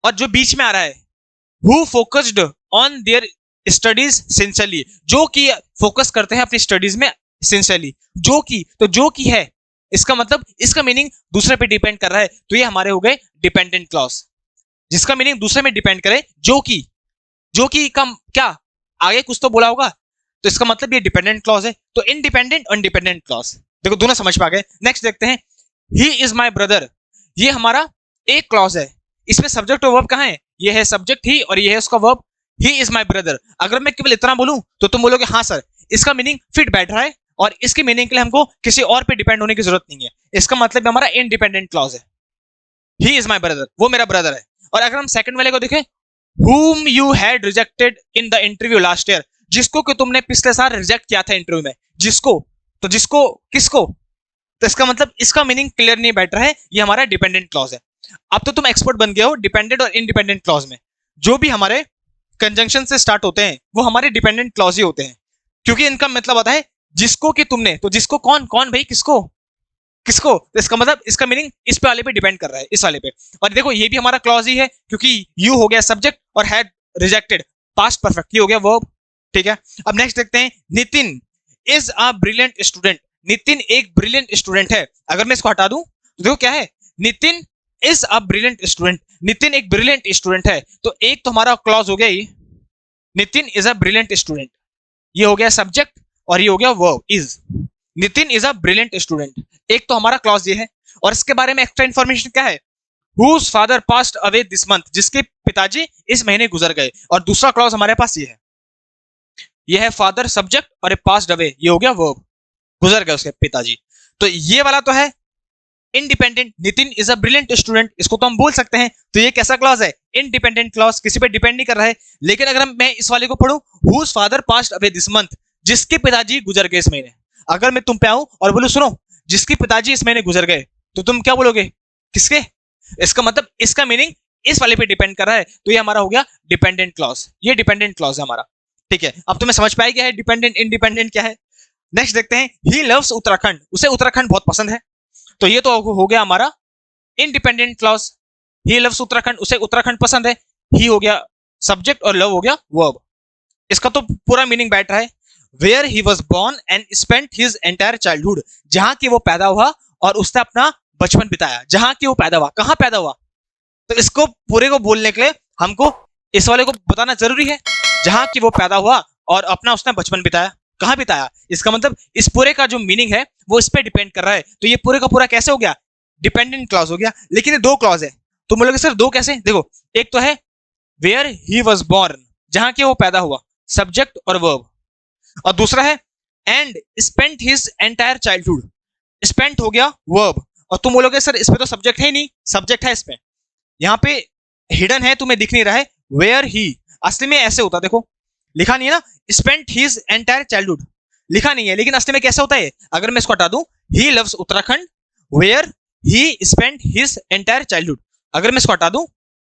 और जो बीच में आ रहा है who focused on their studies sincerely, जो कि फोकस करते हैं अपनी स्टडीज में सिंसियरली, जो कि, तो जो कि है इसका मतलब इसका मीनिंग दूसरे पे डिपेंड कर रहा है, तो ये हमारे हो गए डिपेंडेंट क्लॉज। जिसका मीनिंग दूसरे में डिपेंड करे, जो कि का क्या आगे कुछ तो बोला होगा, तो इसका मतलब ये डिपेंडेंट क्लॉज है। तो इंडिपेंडेंट और डिपेंडेंट क्लॉज देखो दोनों समझ पा गए। नेक्स्ट देखते हैं ही इज माई ब्रदर, ये हमारा एक क्लॉज है, इसमें सब्जेक्ट और वर्ब कहां है? ये है सब्जेक्ट ही और ये है उसका verb, he is my brother. अगर मैं केवल इतना बोलूं तो तुम बोलोगे हाँ सर, इसका मीनिंग फिट बैठ रहा है और इसके मीनिंग के लिए हमको किसी और पे डिपेंड होने की जरूरत नहीं है। इसका मतलब हमारा इंडिपेंडेंट क्लॉज है, ही इज माई ब्रदर, वो मेरा ब्रदर है। और अगर हम सेकंड वाले को देखें, whom you had rejected in the interview last year, जिसको कि तुमने पिछले साल रिजेक्ट किया था इंटरव्यू में, जिसको, तो जिसको किसको, तो इसका मतलब इसका मीनिंग क्लियर नहीं बैठ रहा है, ये हमारा डिपेंडेंट क्लॉज है। अब तो तुम एक्सपर्ट बन गए हो डिपेंडेंट और इंडिपेंडेंट क्लॉज में। जो भी हमारे कंजंक्शन से स्टार्ट होते हैं वो हमारे डिपेंडेंट क्लॉज ही होते हैं, क्योंकि इनका मतलब आता है जिसको कि तुमने, तो जिसको कौन कौन भाई, किसको किसको, तो इसका मतलब इसका मीनिंग इस पे वाले पे डिपेंड कर रहा है, इस वाले पे। और देखो ये भी हमारा क्लॉज ही है, क्योंकि यू हो गया सब्जेक्ट और हैड रिजेक्टेड पास्ट परफेक्ट, ये हो गया वर्ब। ठीक है, अब नेक्स्ट देखते हैं Nitin is a brilliant student, Nitin एक ब्रिलियंट स्टूडेंट है। अगर मैं इसको हटा दूं तो देखो क्या है, Nitin is a brilliant student, Nitin एक ब्रिलियंट स्टूडेंट है। तो एक तो हमारा क्लॉज हो गया ही, Nitin is a brilliant student, ये हो गया सब्जेक्ट और ये हो गया verb is, Nitin is a brilliant student, एक तो हमारा क्लॉज ये है। और इसके बारे में एक्स्ट्रा इन्फॉर्मेशन क्या है, whose father passed away this month, जिसके पिताजी इस महीने गुजर गए। और दूसरा क्लॉज हमारे पास ये है फादर सब्जेक्ट और पास्ड अवे, ये हो गया वर्ब, गुजर गए उसके पिताजी। तो ये वाला तो है independent, Nitin is a brilliant student, इसको तो हम बोल सकते हैं। तो ये कैसा क्लॉज है? इंडिपेंडेंट क्लॉज, किसी पे डिपेंड नहीं कर रहा है। लेकिन अगर मैं इस वाले को पढ़ूं, whose father passed away this month, जिसके पिताजी गुजर गए इस महीने, अगर मैं तुम पे आऊं और बोलूं सुनो जिसके पिताजी इस महीने गुजर गए, तो तुम क्या बोलोगे? किसके? इसका मतलब इसका मीनिंग इस वाले पे डिपेंड कर रहा है, तो ये हमारा हो गया डिपेंडेंट क्लॉज, ये डिपेंडेंट क्लॉज है हमारा। ठीक है, अब तुम्हें समझ पाएगा है डिपेंडेंट इंडिपेंडेंट क्या है। नेक्स्ट देखते हैं ही लव्स उत्तराखंड, उसे उत्तराखंड बहुत पसंद है। तो ये तो हो गया हमारा इंडिपेंडेंट क्लॉज, ही लव्स उत्तराखंड, उसे उत्तराखंड पसंद है, ही हो गया सब्जेक्ट और लव हो गया वर्ब। इसका तो पूरा मीनिंग बैठ रहा है, where he was born and spent his entire childhood, जहां की वो पैदा हुआ और उसने अपना बचपन बिताया। जहां की वो पैदा हुआ, कहां पैदा हुआ, तो इसको पूरे को बोलने के लिए हमको इस वाले को बताना जरूरी है। जहां की वो पैदा हुआ और अपना उसने बचपन बिताया, कहां बिताया, इसका मतलब इस पूरे का जो मीनिंग है वो इस पे डिपेंड कर रहा है। तो ये पूरे का पूरा कैसे हो गया, डिपेंडेंट क्लॉज हो गया। लेकिन ये दो क्लॉज है, तो बोलोगे सर दो कैसे, देखो एक तो है वेयर ही वॉज बोर्न, जहां के वो पैदा हुआ, सब्जेक्ट और वर्ब, और दूसरा है and spent his entire childhood, spent हो गया वर्ब। और तुम बोलोगे सर इसमें तो सब्जेक्ट है नहीं, सब्जेक्ट है इसमें, यहाँ पे हिडन है, तुम्हें दिख नहीं रहा है, वेयर ही, असली में ऐसे होता, देखो लिखा नहीं है ना, स्पेंट हिज एंटायर चाइल्डहुड लिखा नहीं है, लेकिन असली में कैसे होता है, अगर मैं इसको हटा दूं, he loves Uttarakhand where he spent his entire childhood, अगर मैं इसको हटा दूं,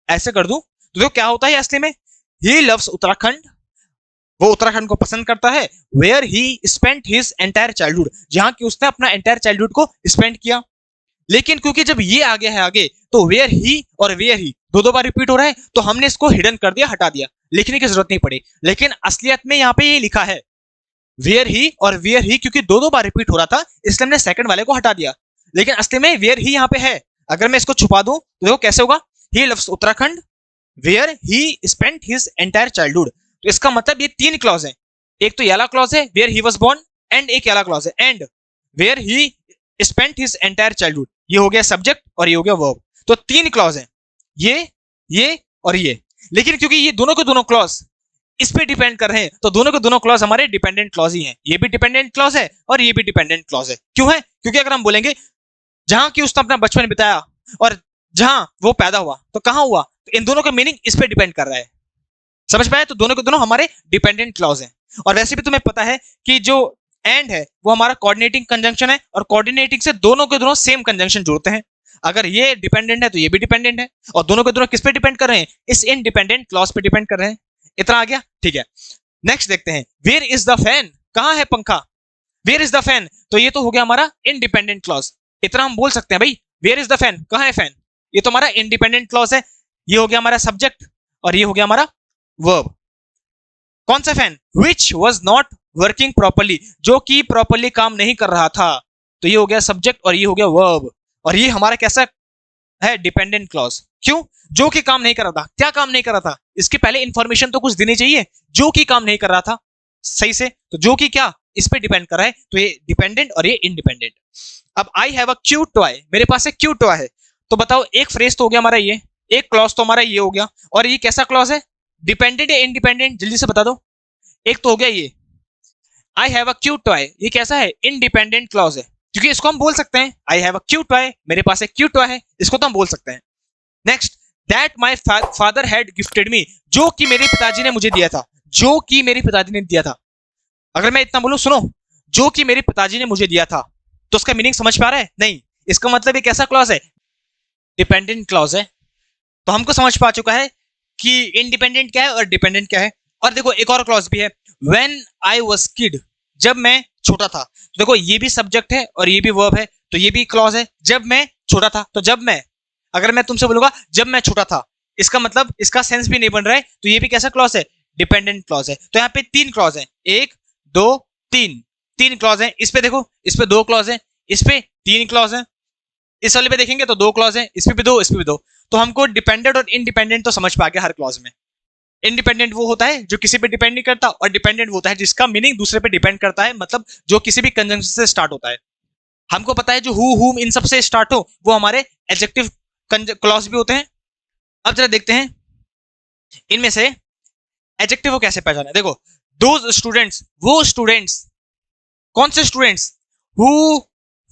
ऐसे कर दूं, तो देखो क्या होता है असली में, ही लव्स उत्तराखंड, वो उत्तराखंड को पसंद करता है, where he spent his entire childhood, जहां की उसने अपना एंटायर चाइल्डहुड को स्पेंड किया। लेकिन क्योंकि जब ये आगे है आगे, तो वेयर ही और वेयर ही दो बार रिपीट हो रहा है, तो हमने इसको हिडन कर दिया, हटा दिया, लिखने की जरूरत नहीं पड़ी। लेकिन असलियत में यहाँ पे ये लिखा है वेयर ही और वेयर ही, क्योंकि दो बार रिपीट हो रहा था, इसलिए हमने सेकंड वाले को हटा दिया। लेकिन असली में वेयर ही यहाँ पे है, अगर मैं इसको छुपा दूं तो देखो कैसे होगा, he loves Uttarakhand where he spent his entire childhood. तो इसका मतलब ये तीन क्लॉज है, एक तो ये वाला क्लॉज है where he was born, and एक वाला क्लॉज है and where he spent his entire childhood, ये हो गया सब्जेक्ट और ये हो गया वर्ब। तो तीन क्लॉज हैं, ये और ये। लेकिन क्योंकि ये दोनों के दोनों क्लॉज इस पे डिपेंड कर रहे हैं, तो दोनों के दोनों क्लॉज हमारे डिपेंडेंट क्लॉज ही हैं। ये भी डिपेंडेंट क्लॉज है और ये भी डिपेंडेंट क्लॉज है। क्यों है, क्योंकि अगर हम बोलेंगे जहां की उसने अपना बचपन बिताया और जहां वो पैदा हुआ, तो कहां हुआ, तो इन दोनों का मीनिंग इस पे डिपेंड कर रहा है। समझ पाए, तो दोनों के दोनों हमारे डिपेंडेंट क्लॉज हैं। और वैसे भी तुम्हें पता है कि जो एंड है वो हमारा कोऑर्डिनेटिंग कंजंक्शन है, और कोऑर्डिनेटिंग से दोनों के दोनों सेम कंजंक्शन जोड़ते हैं। अगर ये डिपेंडेंट है तो ये भी डिपेंडेंट है, और दोनों के दोनों किस पे डिपेंड कर रहे हैं, इस इनडिपेंडेंट क्लॉज पे डिपेंड कर रहे हैं। इतना आ गया, ठीक है। नेक्स्ट देखते हैं, वेयर इज द फैन, कहां है पंखा, वेयर इज द फैन, तो ये तो हो गया हमारा इंडिपेंडेंट क्लॉज। इतना हम बोल सकते हैं भाई, वेयर इज द फैन, कहां है फैन, ये तो हमारा इंडिपेंडेंट क्लॉज है। ये हो गया हमारा सब्जेक्ट और ये हो गया हमारा वर्ब। कौन सा fan, which was not working properly, जो कि प्रॉपरली काम नहीं कर रहा था, तो ये हो गया सब्जेक्ट और ये हो गया वर्ब। और ये हमारा कैसा है, डिपेंडेंट क्लॉज। क्यों, जो कि काम नहीं कर रहा था, क्या काम नहीं कर रहा था, इसकी पहले इंफॉर्मेशन तो कुछ देनी चाहिए, जो कि काम नहीं कर रहा था सही से, तो जो कि क्या इस पे डिपेंड कर रहा है, तो ये डिपेंडेंट और ये इंडिपेंडेंट। अब I have a cute toy, मेरे पास एक क्यूट टॉय है, तो बताओ एक फ्रेज तो हो गया हमारा ये, एक क्लॉज तो हमारा ये हो गया, और ये कैसा क्लॉज है, डिपेंडेंट या इंडिपेंडेंट, जल्दी से बता दो। एक तो हो गया ये I have a cute toy, ये कैसा है, इंडिपेंडेंट क्लॉज है, क्योंकि इसको हम बोल सकते हैं I have a cute toy, मेरे पास एक क्यूट टॉय है, इसको तो हम बोल सकते हैं। Next, that my father had gifted me, जो कि मेरे पिताजी ने मुझे दिया था, जो कि मेरे पिताजी ने दिया था। अगर मैं इतना बोलूं, सुनो, जो कि मेरे पिताजी ने मुझे दिया था, तो उसका मीनिंग समझ पा रहा है, नहीं, इसका मतलब ये कैसा क्लॉज है, डिपेंडेंट क्लॉज है। तो हमको समझ पा चुका है कि इंडिपेंडेंट क्या है और डिपेंडेंट क्या है। और देखो एक और क्लॉज भी है, व्हेन आई वाज किड, जब मैं छोटा था। देखो ये भी सब्जेक्ट है और ये भी वर्ब है, तो ये भी क्लॉज है, जब मैं छोटा था। तो जब मैं, अगर मैं तुमसे बोलूंगा जब मैं छोटा था, इसका मतलब इसका सेंस भी नहीं बन रहा है, तो ये भी कैसा क्लॉज है, डिपेंडेंट क्लॉज है। तो यहाँ पे तीन क्लॉज है, एक दो तीन, तीन क्लॉज है। इस पे देखो, इस पे दो क्लॉज है, इस पे तीन क्लॉज है, इस वाले पे देखेंगे तो दो क्लॉज है, इस पे भी दो, इस पे भी दो। तो हमको डिपेंडेंट और इंडिपेंडेंट तो समझ पा गया हर क्लॉज में। इंडिपेंडेंट वो होता है जो किसी पे डिपेंड नहीं करता, और डिपेंडेंट वो होता है जिसका मीनिंग दूसरे पे डिपेंड करता है, मतलब जो किसी भी कंजंक्शन से स्टार्ट होता है। हमको पता है जो हु, हुम इन सब से स्टार्ट हो वो हमारे एडजेक्टिव क्लॉज भी होते हैं। अब जरा देखते हैं इनमें से एडजेक्टिव को कैसे पहचाना। देखो, दोज स्टूडेंट्स, वो स्टूडेंट्स, कौन से students, who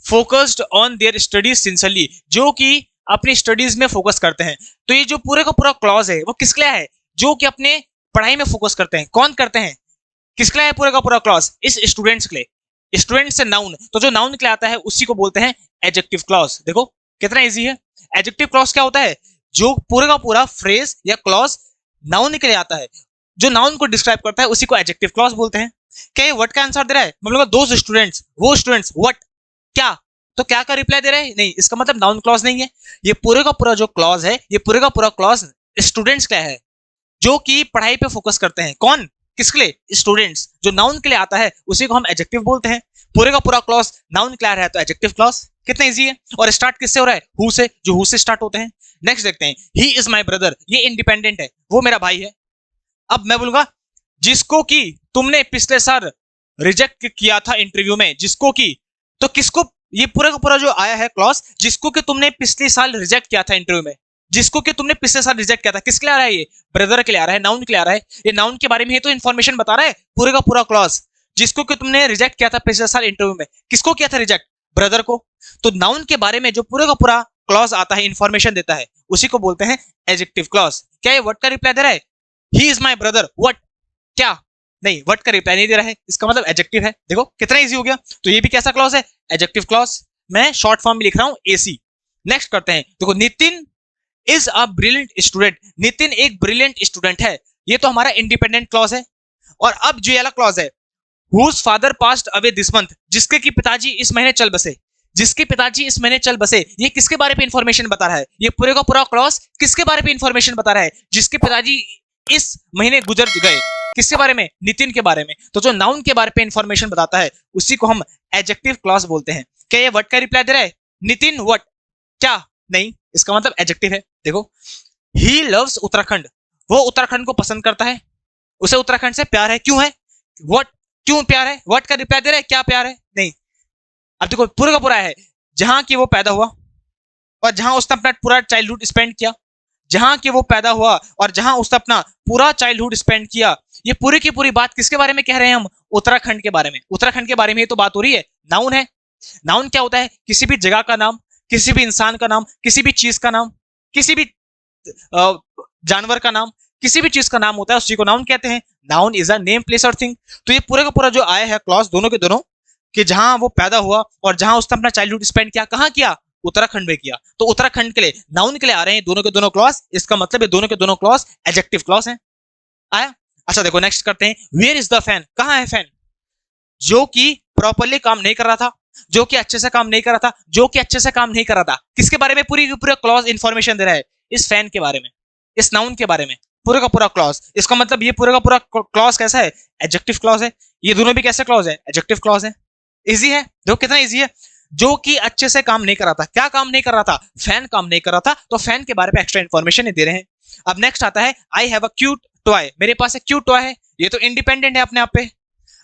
focused on their studies sincerely, जो कि अपनी स्टडीज में फोकस करते हैं। तो ये जो पूरे का पूरा क्लॉज है वो किसके लिए है, जो कि अपने पढ़ाई में फोकस करते हैं। कौन करते हैं, किसके लिए है पूरा का पूरा क्लॉज, इस स्टूडेंट्स के लिए। स्टूडेंट से नाउन, तो जो नाउन के लिए आता है उसी को बोलते हैं एडजेक्टिव क्लॉज। देखो कितना इजी है। एडजेक्टिव क्लॉज क्या होता है, जो पूरा का पूरा फ्रेज या क्लॉज नाउन के लिए आता है, जो नाउन को डिस्क्राइब करता है उसी को एडजेक्टिव क्लॉज बोलते हैं। क्या ये व्हाट का आंसर दे रहा है, मतलब दोज स्टूडेंट्स, वो स्टूडेंट्स, व्हाट, क्या, तो क्या का रिप्लाई दे रहा है, नहीं, इसका मतलब नाउन क्लॉज नहीं है। ये पूरे का पूरा जो क्लॉज है, ये पूरे का पूरा क्लॉज स्टूडेंट्स का है, जो कि पढ़ाई पे फोकस करते हैं। कौन, किसके लिए? स्टूडेंट्स। जो नाउन के लिए आता है उसी को हम एडजेक्टिव बोलते हैं। पूरे का पूरा क्लॉज नाउन के लिए है तो एडजेक्टिव क्लॉज। कितना इजी है। और स्टार्ट किससे हो रहा है? हु से, जो हु से स्टार्ट होते हैं। नेक्स्ट देखते हैं, ही इज माई ब्रदर, ये इंडिपेंडेंट है, वो मेरा भाई है। अब मैं बोलूंगा जिसको कि तुमने पिछले साल रिजेक्ट किया था इंटरव्यू में, जिसको कि, तो किसको, ये पूरा का पूरा जो आया है क्लॉज, जिसको कि तुमने पिछले साल रिजेक्ट किया था इंटरव्यू में, जिसको कि तुमने पिछले साल रिजेक्ट किया था, किसके लिए आ रहा है? ये ब्रदर के लिए आ रहा है, नाउन के लिए आ रहा है। ये नाउन के बारे में ही तो इन्फॉर्मेशन बता रहा है पूरे का पूरा क्लॉज। जिसको कि तुमने रिजेक्ट किया था पिछले साल इंटरव्यू में, किसको किया था रिजेक्ट? ब्रदर को। तो नाउन के बारे में जो पूरे का पूरा क्लॉज आता है, इंफॉर्मेशन देता है, उसी को बोलते हैं एडजेक्टिव क्लॉज। क्या ये व्हाट का रिप्लाई दे रहा है? He is my brother, what, क्या? नहीं, व्हाट का रिप्लाई नहीं दे रहा है, इसका मतलब एडजेक्टिव है। देखो कितना इजी हो गया। तो ये भी कैसा क्लॉज है? Adjective clause. मैं शॉर्ट फॉर्म में लिख रहा हूं एसी। नेक्स्ट करते हैं, देखो Nitin is a brilliant student, Nitin एक ब्रिलियंट स्टूडेंट है, ये तो हमारा इंडिपेंडेंट क्लॉज है। और अब जो वाला क्लॉज है, whose father passed away this month, जिसके की पिताजी इस महीने चल बसे, जिसके पिताजी इस महीने चल बसे, ये किसके बारे में इंफॉर्मेशन बता रहा है? ये पूरे का पूरा क्लॉज किसके बारे में इंफॉर्मेशन बता रहा है? जिसके पिताजी इस महीने गुजर गए। किसके बारे में? नितिन के बारे में। तो जो नाउन के बारे में इंफॉर्मेशन बताता है उसी को हम एडजेक्टिव क्लॉज बोलते हैं। क्या ये व्हाट का रिप्लाई दे रहा है? नितिन व्हाट, क्या? नहीं, इसका मतलब एडजेक्टिव है। देखो, ही लव्स उत्तराखंड, वो उत्तराखंड को पसंद करता है, उसे उत्तराखंड से प्यार है। क्यों है? व्हाट, क्यों प्यार है? व्हाट का रिप्लाई दे रहा है, क्या प्यार है? नहीं। अब देखो पूरा का पूरा है, जहां की वो पैदा हुआ और जहां उसने अपना पूरा चाइल्डहुड स्पेंड किया, जहां की वो पैदा हुआ और जहां उसने अपना पूरा चाइल्डहुड स्पेंड किया, ये पूरी की पूरी बात किसके बारे में कह रहे हैं हम? उत्तराखंड के बारे में। उत्तराखंड के बारे में ये तो बात हो रही है। नाउन है। नाउन क्या होता है? किसी भी जगह का नाम, किसी भी इंसान का नाम, किसी भी चीज का नाम, किसी भी जानवर का नाम, किसी भी चीज का नाम होता है, उसी को नाउन कहते हैं। Noun is a name, place और थिंग। तो ये पूरा का पूरा जो आया है क्लॉज दोनों के दोनों, कि जहां वो पैदा हुआ और जहां उसने अपना चाइल्डहुड स्पेंड किया, कहां किया? उत्तराखंड में किया। तो उत्तराखंड के लिए, नाउन के लिए आ रहे हैं दोनों के दोनों क्लॉज। इसका मतलब ये दोनों के दोनों क्लॉज एडजेक्टिव क्लॉज हैं। आया? अच्छा देखो नेक्स्ट करते हैं, वेयर इज द फैन, कहां है फैन? जो कि प्रॉपर्ली काम नहीं कर रहा था, जो कि अच्छे से काम नहीं कर रहा था, जो कि अच्छे से काम नहीं कर रहा था। किसके बारे में पूरी पूरा क्लॉज इंफॉर्मेशन दे रहा है? इस फैन के बारे में, इस नाउन के बारे में, पूरा का पूरा क्लॉज। इसका मतलब ये पूरा का पूरा क्लॉज कैसा है? एडजेक्टिव क्लॉज है। ये दोनों भी कैसे क्लॉज है? एडजेक्टिव क्लॉज है। इजी है, देखो कितना इजी है। जो कि अच्छे से काम नहीं कर रहा था, क्या काम नहीं कर रहा था? फैन काम नहीं कर रहा था, तो फैन के बारे में एक्स्ट्रा इंफॉर्मेशन दे रहे हैं। अब नेक्स्ट आता है, I have a cute toy, मेरे पास एक क्यूट टॉय है। ये तो इंडिपेंडेंट है अपने आप पे।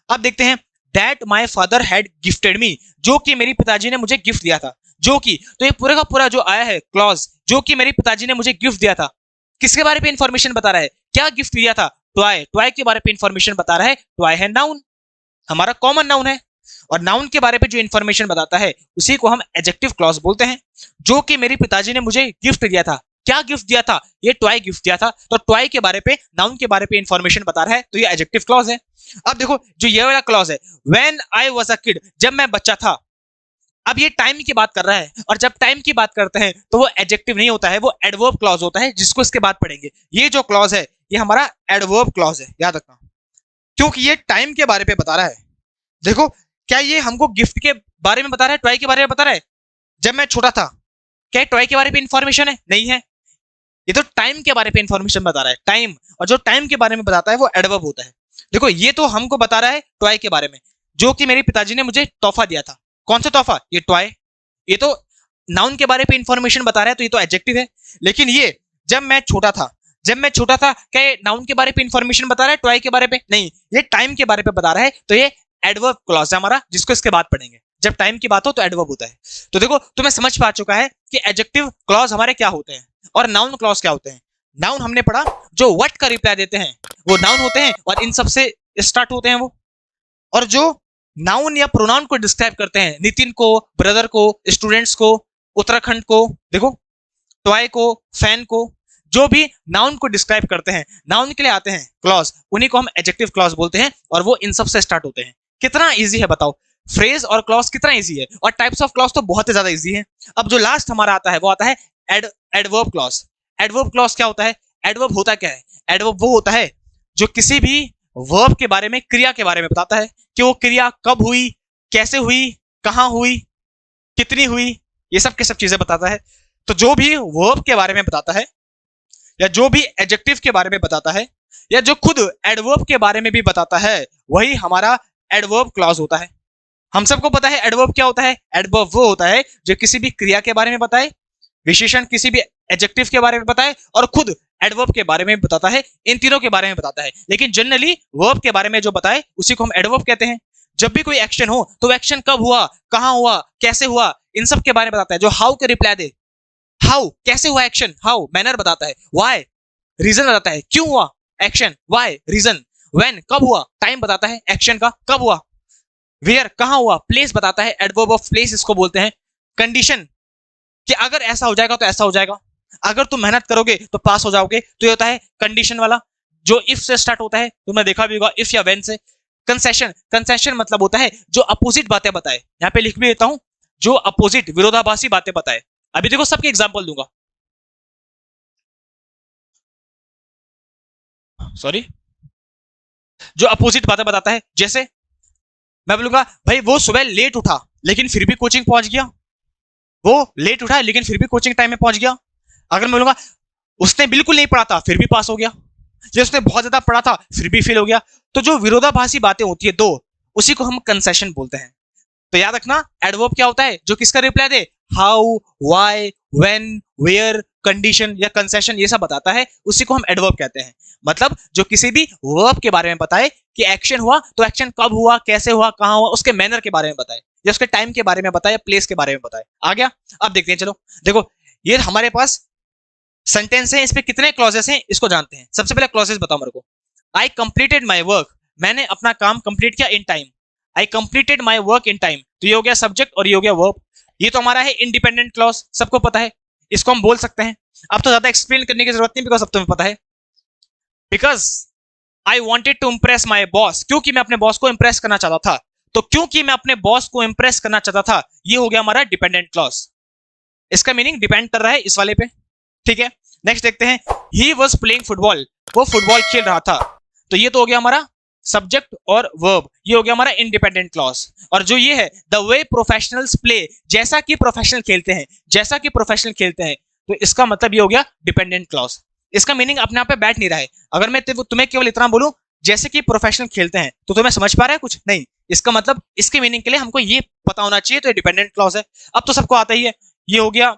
अब देखते हैं, that my father had gifted me, जो कि मेरी पिताजी ने मुझे गिफ्ट दिया था। जो कि, तो ये पूरा का पूरा जो आया है क्लॉज, जो कि मेरे पिताजी ने मुझे गिफ्ट दिया था, किसके बारे में इंफॉर्मेशन बता रहा है? क्या गिफ्ट दिया था? टॉय। टॉय के बारे में इंफॉर्मेशन बता रहा है। टॉय है नाउन, हमारा कॉमन नाउन है। और नाउन के बारे में जो इंफॉर्मेशन बताता है उसी को हम एडजेक्टिव क्लॉज बोलते हैं। जो कि मेरी पिताजी ने मुझे गिफ्ट दिया था, क्या गिफ्ट दिया था? ये टॉय गिफ्ट दिया था। तो टॉय के बारे पे, नाउन के बारे पे इंफॉर्मेशन बता रहा है, तो ये एडजेक्टिव क्लॉज है। अब देखो जो ये वाला क्लॉज है, when I was a kid, जब मैं बच्चा था। अब ये टाइम की बात कर रहा है, और जब टाइम की बात करते हैं तो वो एडजेक्टिव नहीं होता है, वो एडवर्ब क्लॉज होता है, जिसको इसके बाद पढ़ेंगे। ये जो क्लॉज है ये हमारा एडवर्ब क्लॉज है, याद रखना, क्योंकि ये टाइम के बारे पे बता रहा है। देखो, क्या ये हमको गिफ्ट के बारे में बता रहा है, टॉय के बारे में बता रहा है? जब मैं छोटा था, क्या टॉय के बारे में इंफॉर्मेशन है? नहीं है। ये तो टाइम के बारे में इंफॉर्मेशन बता रहा है, टाइम। और जो टाइम के बारे में बताता है वो एडवर्ब होता है। देखो ये तो हमको बता रहा है टॉय के बारे में, जो कि मेरे पिताजी ने मुझे तोहफा दिया था। कौन सा तोहफा? ये टॉय। ये तो नाउन के बारे में इंफॉर्मेशन बता रहा है, तो ये तो एडजेक्टिव है। लेकिन ये जब मैं छोटा था, जब मैं छोटा था, क्या ये नाउन के बारे में इंफॉर्मेशन बता रहा है? टॉय के बारे में नहीं, ये टाइम के बारे में बता रहा है। तो ये एडवर्ब क्लॉज है हमारा, जिसको इसके बाद पढ़ेंगे। जब टाइम की बात हो तो एडवर्ब होता है। तो देखो तुम्हें समझ पा चुका है कि एडजेक्टिव क्लॉज हमारे क्या होते हैं और नाउन क्लॉज क्या होते हैं। नाउन हमने पढ़ा, जो व्हाट का रिप्लाई देते हैं वो नाउन होते हैं और इन सबसे स्टार्ट होते हैं वो। और जो नाउन या प्रोनाउन को डिस्क्राइब करते हैं, नितिन को, ब्रदर को, स्टूडेंट्स को, उत्तराखंड को, देखो टॉय को, फैन को, जो भी नाउन को डिस्क्राइब करते हैं, नाउन के लिए आते हैं क्लॉज, उन्हीं को हम एडजेक्टिव क्लॉज बोलते हैं। और वो इन सब से स्टार्ट होते हैं। कितना इजी है बताओ, फ्रेज और क्लॉज कितना इजी है। और टाइप्स ऑफ क्लॉज तो बहुत ही ज्यादा इजी है। अब जो लास्ट हमारा आता है वो आता है एडवर्ब क्लॉज। एडवर्ब क्लॉज क्या होता है? एडवर्ब होता क्या है? एडवर्ब वो होता है जो किसी भी वर्ब के बारे में, क्रिया के बारे में बताता है, कि वो क्रिया कब हुई, कैसे हुई, कहां हुई, कितनी हुई, ये सब की सब चीजें बताता है। तो जो भी वर्ब के बारे में बताता है या जो भी एडजेक्टिव के बारे में बताता है या जो खुद एडवर्ब के बारे में भी बताता है वही हमारा एडवर्ब क्लॉज होता है। हम सबको पता है एडवर्ब क्या होता है। एडवर्ब वो होता है जो किसी भी क्रिया के बारे में बताए, विशेषण किसी भी एडजेक्टिव के बारे में बताए और खुद एडवर्ब के बारे में बताता है। इन तीनों के बारे में बताता है, लेकिन जनरली वर्ब के बारे में जो बताए उसी को हम एडवर्ब कहते हैं। जब भी कोई एक्शन हो तो एक्शन कब हुआ, कहां हुआ, कैसे हुआ, इन सब के बारे में बताता है। जो हाउ के रिप्लाई दे, हाउ कैसे हुआ एक्शन, हाउ मैनर बताता है, व्हाई रीजन बताता है क्यों हुआ एक्शन, व्हाई रीजन, व्हेन कब हुआ, टाइम बताता है एक्शन का कब हुआ, वेयर कहां हुआ, प्लेस बताता है, एडवर्ब ऑफ प्लेस इसको बोलते हैं। कंडीशन कि अगर ऐसा हो जाएगा तो ऐसा हो जाएगा, अगर तुम मेहनत करोगे तो पास हो जाओगे, तो ये होता है कंडीशन वाला जो इफ से स्टार्ट होता है, तुमने देखा भी होगा इफ या व्हेन से। कंसेशन, कंसेशन मतलब होता है जो अपोजिट बातें बताए, यहां पे लिख भी देता हूं, जो अपोजिट विरोधाभासी बातें बताए। अभी देखो सबके एग्जांपल दूंगा, सॉरी, जो अपोजिट बातें बताता है। जैसे मैं बोलूंगा भाई वो सुबह लेट उठा लेकिन फिर भी कोचिंग पहुंच गया, वो लेट उठा लेकिन फिर भी कोचिंग टाइम में पहुंच गया। अगर मैं बोलूंगा उसने बिल्कुल नहीं पढ़ा था फिर भी पास हो गया, या उसने बहुत ज्यादा पढ़ा था फिर भी फेल हो गया। तो जो विरोधाभासी बातें होती है दो, उसी को हम कंसेशन बोलते हैं। तो याद रखना एडवर्ब क्या होता है, जो किसका रिप्लाई दे, how, why, when, where, condition या कंसेशन ये सब बताता है, उसी को हम एडवर्ब कहते हैं। मतलब जो किसी भी वर्ब के बारे में बताए कि एक्शन हुआ तो एक्शन कब हुआ, कैसे हुआ, कहां हुआ, उसके मैनर के बारे में बताए, या उसके टाइम के बारे में बताए, प्लेस के बारे में बताए। आ गया। अब देखते हैं, चलो देखो ये हमारे पास सेंटेंस है, इस पे कितने क्लॉजेस हैं इसको जानते हैं। सबसे पहले क्लॉजेस बताओ मेरे को। आई कंप्लीटेड माई वर्क, मैंने अपना काम कंप्लीट किया in time. I completed my work in time, तो ये हो गया सब्जेक्ट और ये हो गया वर्ब। ये तो हमारा है इंडिपेंडेंट क्लॉज, सबको पता है, इसको हम बोल सकते हैं। अब तो ज्यादा एक्सप्लेन करने की जरूरत नहीं, बिकॉज अब तुम्हें पता है। Because I wanted to impress my boss, क्योंकि मैं अपने बॉस को इम्प्रेस करना चाहता था। तो क्योंकि मैं अपने बॉस को इम्प्रेस करना चाहता था, ये हो गया हमारा डिपेंडेंट क्लॉज। इसका मीनिंग डिपेंड कर रहा है इस वाले पे, ठीक है। नेक्स्ट देखते हैं, ही वॉज प्लेइंग फुटबॉल, वो फुटबॉल खेल रहा था। तो ये तो हो गया हमारा सब्जेक्ट और वर्ब, ये हो गया हमारा इंडिपेंडेंट क्लॉज। और जो ये है द वे प्रोफेशनल्स प्ले, जैसा कि प्रोफेशनल खेलते हैं, जैसा कि प्रोफेशनल खेलते हैं, तो इसका मतलब ये हो गया डिपेंडेंट क्लॉज। इसका मीनिंग अपने आप पे बैठ नहीं रहा है। अगर मैं तुम्हें केवल इतना बोलूं जैसे कि प्रोफेशनल खेलते हैं, तो तुम्हें समझ पा रहा है कुछ नहीं। इसका मतलब इसके मीनिंग के लिए हमको ये पता होना चाहिए, तो ये डिपेंडेंट क्लॉज है। अब तो सबको आता ही है, ये हो गया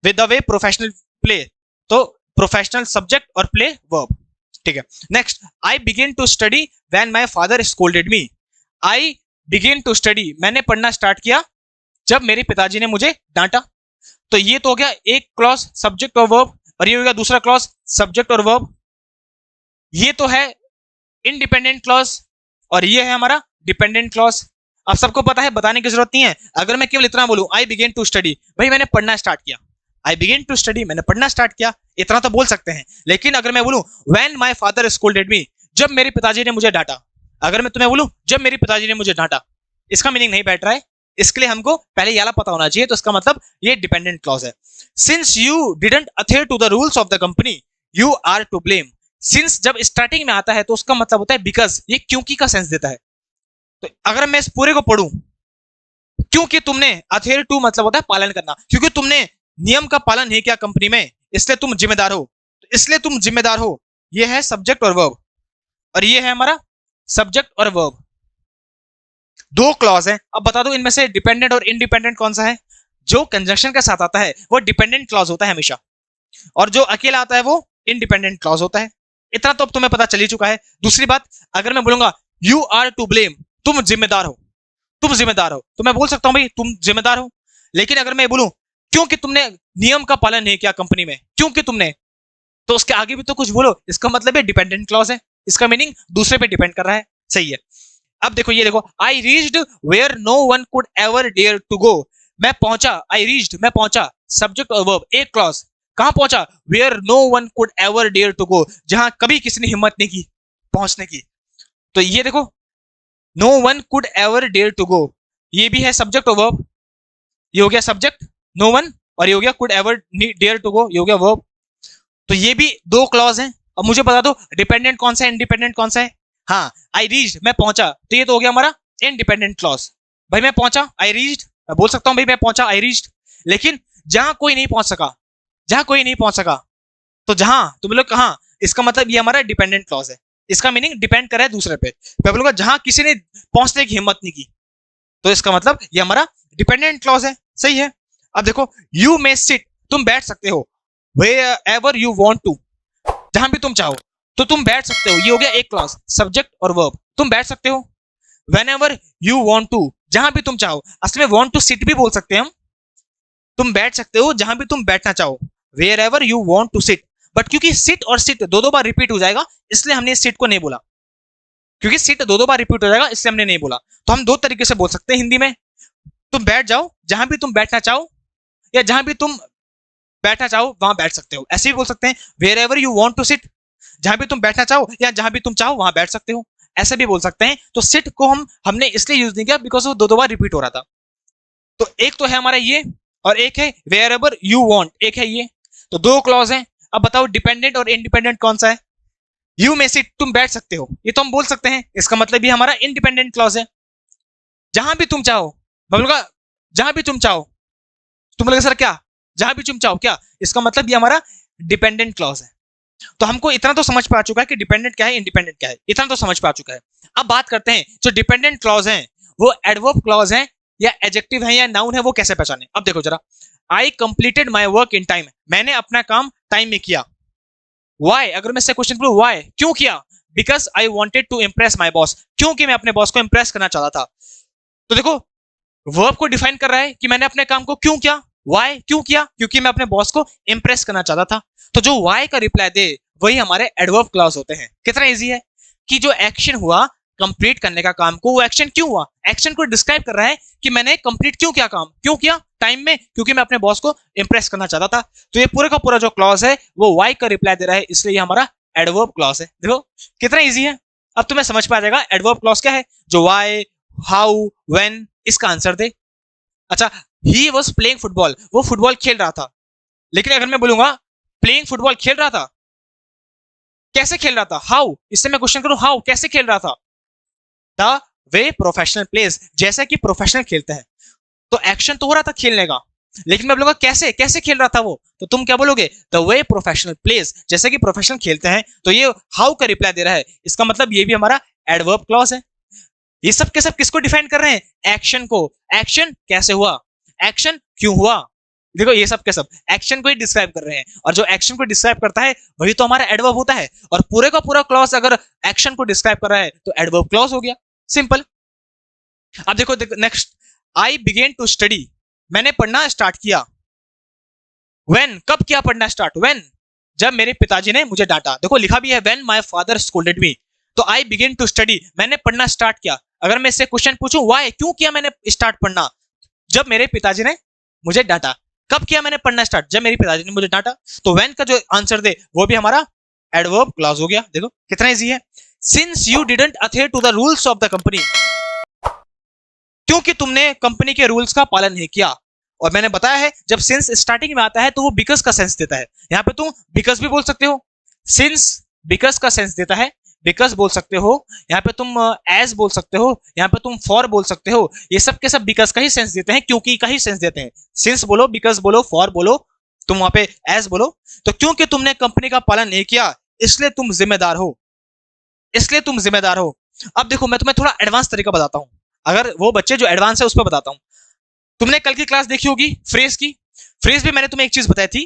with the way professional play, तो प्रोफेशनल सब्जेक्ट और प्ले वर्ब, ठीक है। Next, I begin to study when my father scolded me. I begin to study, मैंने पढ़ना स्टार्ट किया जब मेरे पिताजी ने मुझे डांटा। तो ये तो हो गया एक क्लॉज सब्जेक्ट और वर्ब, और ये हो गया दूसरा क्लॉज सब्जेक्ट और वर्ब। ये तो है इंडिपेंडेंट क्लॉज और ये है हमारा डिपेंडेंट क्लॉज। अब सबको पता है, बताने की जरूरत नहीं है। अगर मैं केवल इतना बोलूं आई बिगिन टू स्टडी, भाई मैंने पढ़ना स्टार्ट किया, आई बिगिन टू स्टडी मैंने पढ़ना स्टार्ट किया, इतना तो बोल सकते हैं। लेकिन अगर मैं बोलूं व्हेन माय फादर स्कोल्डेड मी, जब मेरे पिताजी ने मुझे डांटा, अगर मैं तुम्हें बोलूं जब मेरे पिताजी ने मुझे डांटा, इसका मीनिंग नहीं बैठ रहा है। इसके लिए हमको पहले ये वाला पता होना चाहिए, तो इसका मतलब ये डिपेंडेंट क्लॉज है। Since you didn't adhere to the rules of the company you are to blame. Since जब स्टार्टिंग में आता है तो उसका मतलब होता है बिकॉज, ये क्योंकि का सेंस देता है। तो अगर मैं इस पूरे को पढ़ूं, क्योंकि तुमने, अथेयर टू मतलब होता है पालन करना, क्योंकि तुमने नियम का पालन नहीं किया कंपनी में, इसलिए तुम जिम्मेदार हो, तो इसलिए तुम जिम्मेदार हो, ये है सब्जेक्ट और वर्ब, और ये है हमारा सब्जेक्ट और वर्ब। दो क्लॉज है। अब बता दो इनमें से डिपेंडेंट और इंडिपेंडेंट कौन सा है। जो कंजंक्शन के साथ आता है वो डिपेंडेंट क्लॉज होता है हमेशा, और जो अकेला आता है वो इंडिपेंडेंट क्लॉज होता है। इतना तो अब तुम्हें पता चल ही चुका है। दूसरी बात, अगर मैं बोलूंगा यू आर टू ब्लेम, तुम जिम्मेदार हो, तुम जिम्मेदार हो, तो मैं बोल सकता हूं भाई तुम जिम्मेदार हो। लेकिन अगर मैं बोलूं क्योंकि तुमने नियम का पालन नहीं किया कंपनी में, क्योंकि तुमने, तो उसके आगे भी तो कुछ बोलो, इसका मतलब है डिपेंडेंट क्लॉज है, इसका मीनिंग दूसरे पे डिपेंड कर रहा है। सही है। अब देखो ये देखो, I reached where no one could ever dare to go, मैं पहुंचा, आई रीच्ड मैं पहुंचा, सब्जेक्ट और वर्ब, एक क्लॉज, कहां पहुंचा, where no one could ever dare to go, जहां कभी किसी ने हिम्मत नहीं की पहुंचने की। तो ये देखो no one could ever dare to go, ये भी है सब्जेक्ट और वर्ब, ये हो गया सब्जेक्ट नो वन, और ये हो गया could ever dare to go, ये हो गया वर्ब। तो ये भी दो क्लॉज हैं। अब मुझे बता दो डिपेंडेंट कौन सा है, इंडिपेंडेंट कौन सा है। हाँ, आई रीच्ड मैं पहुंचा, तो ये तो हो गया हमारा इंडिपेंडेंट क्लॉज। भाई मैं पहुंचा, आई रीच्ड, मैं बोल सकता हूं भाई मैं पहुंचा, आई रीच्ड। लेकिन जहां कोई नहीं पहुंच सका, जहां कोई नहीं पहुंच सका, तो जहां तुम लोग कहां, इसका मतलब ये हमारा डिपेंडेंट क्लॉज है, इसका मीनिंग डिपेंड कर रहा है दूसरे पे। मैं बोलूंगा जहां किसी ने पहुंचने की हिम्मत नहीं की, तो इसका मतलब ये हमारा डिपेंडेंट क्लॉज है। सही है। अब देखो, यू मे सिट, तुम बैठ सकते हो, wherever you want to, जहां भी तुम चाहो तो तुम बैठ सकते हो। ये हो गया एक क्लॉज, सब्जेक्ट और वर्ब, तुम बैठ सकते हो। व्हेनेवर यू वांट टू, जहां भी तुम चाहो, असल में वांट टू सिट भी बोल सकते हैं हम, तुम बैठ सकते हो जहां भी तुम बैठना चाहो, wherever you want to sit. But क्योंकि सिट और सिट दो दो बार रिपीट हो जाएगा, इसलिए हमने सिट को नहीं बोला, क्योंकि सिट दो बार रिपीट हो जाएगा इसलिए हमने नहीं बोला। तो हम दो तरीके से बोल सकते हैं हिंदी में, तुम बैठ जाओ जहां भी तुम बैठना चाहो, या जहां भी तुम बैठना चाहो वहां बैठ सकते हो। ऐसे भी बोल सकते हैं, wherever you want to sit, जहां भी तुम बैठना चाहो या जहां भी तुम चाहो वहां बैठ सकते हो, ऐसे भी बोल सकते हैं। तो सिट को हमने इसलिए यूज नहीं किया बिकॉज वो दो बार रिपीट हो रहा था। तो एक तो है हमारा ये, और एक है वेयर एवर यू वांट, एक है ये। तो दो क्लॉज हैं। अब बताओ डिपेंडेंट और इंडिपेंडेंट कौन सा है? यू में सिट, तुम बैठ सकते हो, ये तो हम बोल सकते हैं, इसका मतलब ये हमारा इंडिपेंडेंट क्लॉज है। जहां भी तुम चाहो, बोलूंगा जहां भी तुम चाहो, तुम बोलेगा सर क्या जहां भी तुम चाहो क्या, इसका मतलब ये हमारा डिपेंडेंट क्लॉज है। तो हमको इतना तो समझ पा चुका है कि डिपेंडेंट क्या है, इंडिपेंडेंट क्या है, इतना तो समझ पा चुका है। अब बात करते हैं जो डिपेंडेंट क्लॉज हैं वो एडवर्ब क्लॉज हैं या एडजेक्टिव है या नाउन है, वो कैसे पहचाने। अब देखो जरा, I completed my work in time, मैंने अपना काम टाइम में किया। वाई, अगर मैं से क्वेश्चन पूछूं वाई, क्यों किया, because I wanted to impress my boss, क्योंकि मैं अपने बॉस को इम्प्रेस करना चाहता था। तो देखो, वर्ब को डिफाइन कर रहा है कि मैंने अपने काम को क्यों किया, वाई क्यों किया, क्योंकि मैं अपने बॉस को इम्प्रेस करना चाहता था। तो जो वाई का रिप्लाई दे वही हमारे एडवर्ब क्लॉज होते हैं। कितना इजी है कि जो एक्शन हुआ कंप्लीट करने का काम को, वो एक्शन क्यों हुआ, एक्शन को डिस्क्राइब कर रहा है कि मैंने कंप्लीट क्यों किया, काम क्यों किया टाइम में, क्योंकि मैं अपने बॉस को इंप्रेस करना चाहता था। तो ये पूरा का पूरा जो क्लॉज है वो वाई का रिप्लाई दे रहा है, इसलिए ये हमारा एडवर्ब क्लॉज है। देखो कितना इजी है। अब तुम्हें समझ पा जाएगा एडवर्ब क्लॉज क्या है, जो वाई, हाउ, व्हेन, इसका आंसर दे। अच्छा, ही वॉज प्लेइंग फुटबॉल, वो फुटबॉल खेल रहा था। लेकिन अगर मैं बोलूंगा प्लेइंग फुटबॉल खेल रहा था, कैसे खेल रहा था, हाउ, इससे मैं क्वेश्चन करूं हाउ, कैसे खेल रहा था, द वे प्रोफेशनल प्लेस, जैसा कि प्रोफेशनल खेलते हैं। तो एक्शन तो हो रहा था खेलने का, लेकिन मैं बोलूंगा कैसे कैसे खेल रहा था वो, तो तुम क्या बोलोगे, द वे प्रोफेशनल प्लेस, जैसे कि प्रोफेशनल खेलते हैं। तो ये हाउ का रिप्लाई दे रहा है, इसका मतलब ये भी हमारा एडवर्ब क्लॉज है। ये सब के सब किसको डिफाइन कर रहे हैं, एक्शन को। एक्शन कैसे हुआ, एक्शन क्यों हुआ, देखो ये सब के सब एक्शन को ही डिस्क्राइब कर रहे हैं, और जो एक्शन को डिस्क्राइब करता है वही तो हमारा एडवर्ब होता है। और पूरे का पूरा क्लॉज अगर एक्शन को डिस्क्राइब कर रहा है तो एडवर्ब क्लॉज हो गया, सिंपल। अब देखो next, I began to study, मैंने पढ़ना स्टार्ट किया। व्हेन, कब किया पढ़ना स्टार्ट, व्हेन, जब मेरे पिताजी ने मुझे डांटा। देखो लिखा भी है व्हेन माय फादर स्कोल्डेड मी, तो आई बिगेन टू स्टडी, मैंने पढ़ना स्टार्ट किया। अगर मैं इससे क्वेश्चन पूछूं व्हाई, क्यों किया मैंने स्टार्ट पढ़ना, जब मेरे पिताजी ने मुझे डांटा। कब किया मैंने पढ़ना स्टार्ट, जब मेरे पिताजी ने मुझे डांटा। तो व्हेन का जो आंसर दे वो भी हमारा एडवर्ब क्लॉज हो गया। देखो कितना इजी है। Since you didn't adhere to the rules of the company, क्योंकि तुमने कंपनी के रूल्स का पालन नहीं किया। और मैंने बताया है जब सिंस स्टार्टिंग में आता है तो वो बिकॉज का सेंस देता है। यहां पे तुम बिकॉज भी बोल सकते हो, सिंस बिकॉज का सेंस देता है, बिकॉज बोल सकते हो, यहाँ पे तुम एज बोल सकते हो, यहाँ पे तुम फॉर बोल सकते हो। ये सब के सब बिकॉज का ही सेंस देते हैं, क्योंकि का ही सेंस देते हैं। सिंस बोलो, बिकॉज बोलो, फॉर बोलो, तुम वहां पे एज बोलो। तो क्योंकि तुमने कंपनी का पालन नहीं किया इसलिए तुम जिम्मेदार हो, इसलिए तुम जिम्मेदार हो। अब देखो मैं तुम्हें थोड़ा एडवांस तरीका बताता हूं, अगर वो बच्चे जो एडवांस है उस पर बताता हूं। तुमने कल की क्लास देखी होगी फ्रेज की, फ्रेज भी मैंने तुम्हें एक चीज बताई थी।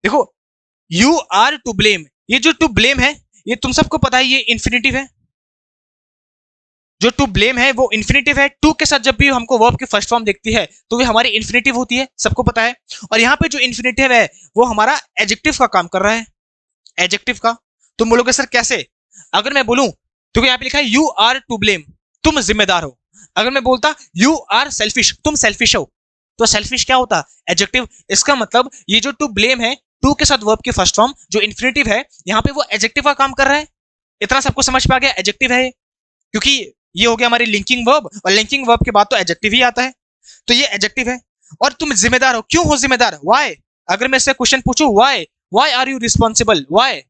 देखो यू आर टू ब्लेम, ये जो टू ब्लेम है ये तुम सबको पता है ये इन्फिनेटिव है। जो टू ब्लेम है वो इन्फिनेटिव है। टू के साथ जब भी हमको वर्ब की फर्स्ट फॉर्म देखती है तो वो हमारी इन्फिनेटिव होती है, सबको पता है। और यहाँ पे जो इन्फिनेटिव है वो हमारा एडजेक्टिव का काम कर रहा है, एडजेक्टिव का। तुम बोलोगे सर कैसे, अगर मैं बोलूं तो यहाँ पे लिखा है यू आर टू ब्लेम, तुम जिम्मेदार हो। अगर मैं बोलता यू आर सेल्फिश, तुम सेल्फिश हो, तो सेल्फिश क्या होता, एडजेक्टिव। इसका मतलब ये जो टू ब्लेम है, टू के साथ वर्ब की फर्स्ट फॉर्म जो इन्फिनेटिव है, यहाँ पे वो एडजेक्टिव का काम कर रहा है। इतना सबको समझ पा गया, एडजेक्टिव है क्योंकि ये हो गया हमारी लिंकिंग वर्ब, और लिंकिंग वर्ब के बाद तो एडजेक्टिव ही आता है, तो ये एडजेक्टिव है। और तुम जिम्मेदार हो, क्यों हो जिम्मेदार, व्हाई। अगर मैं इससे क्वेश्चन पूछूं why, why are you responsible, why,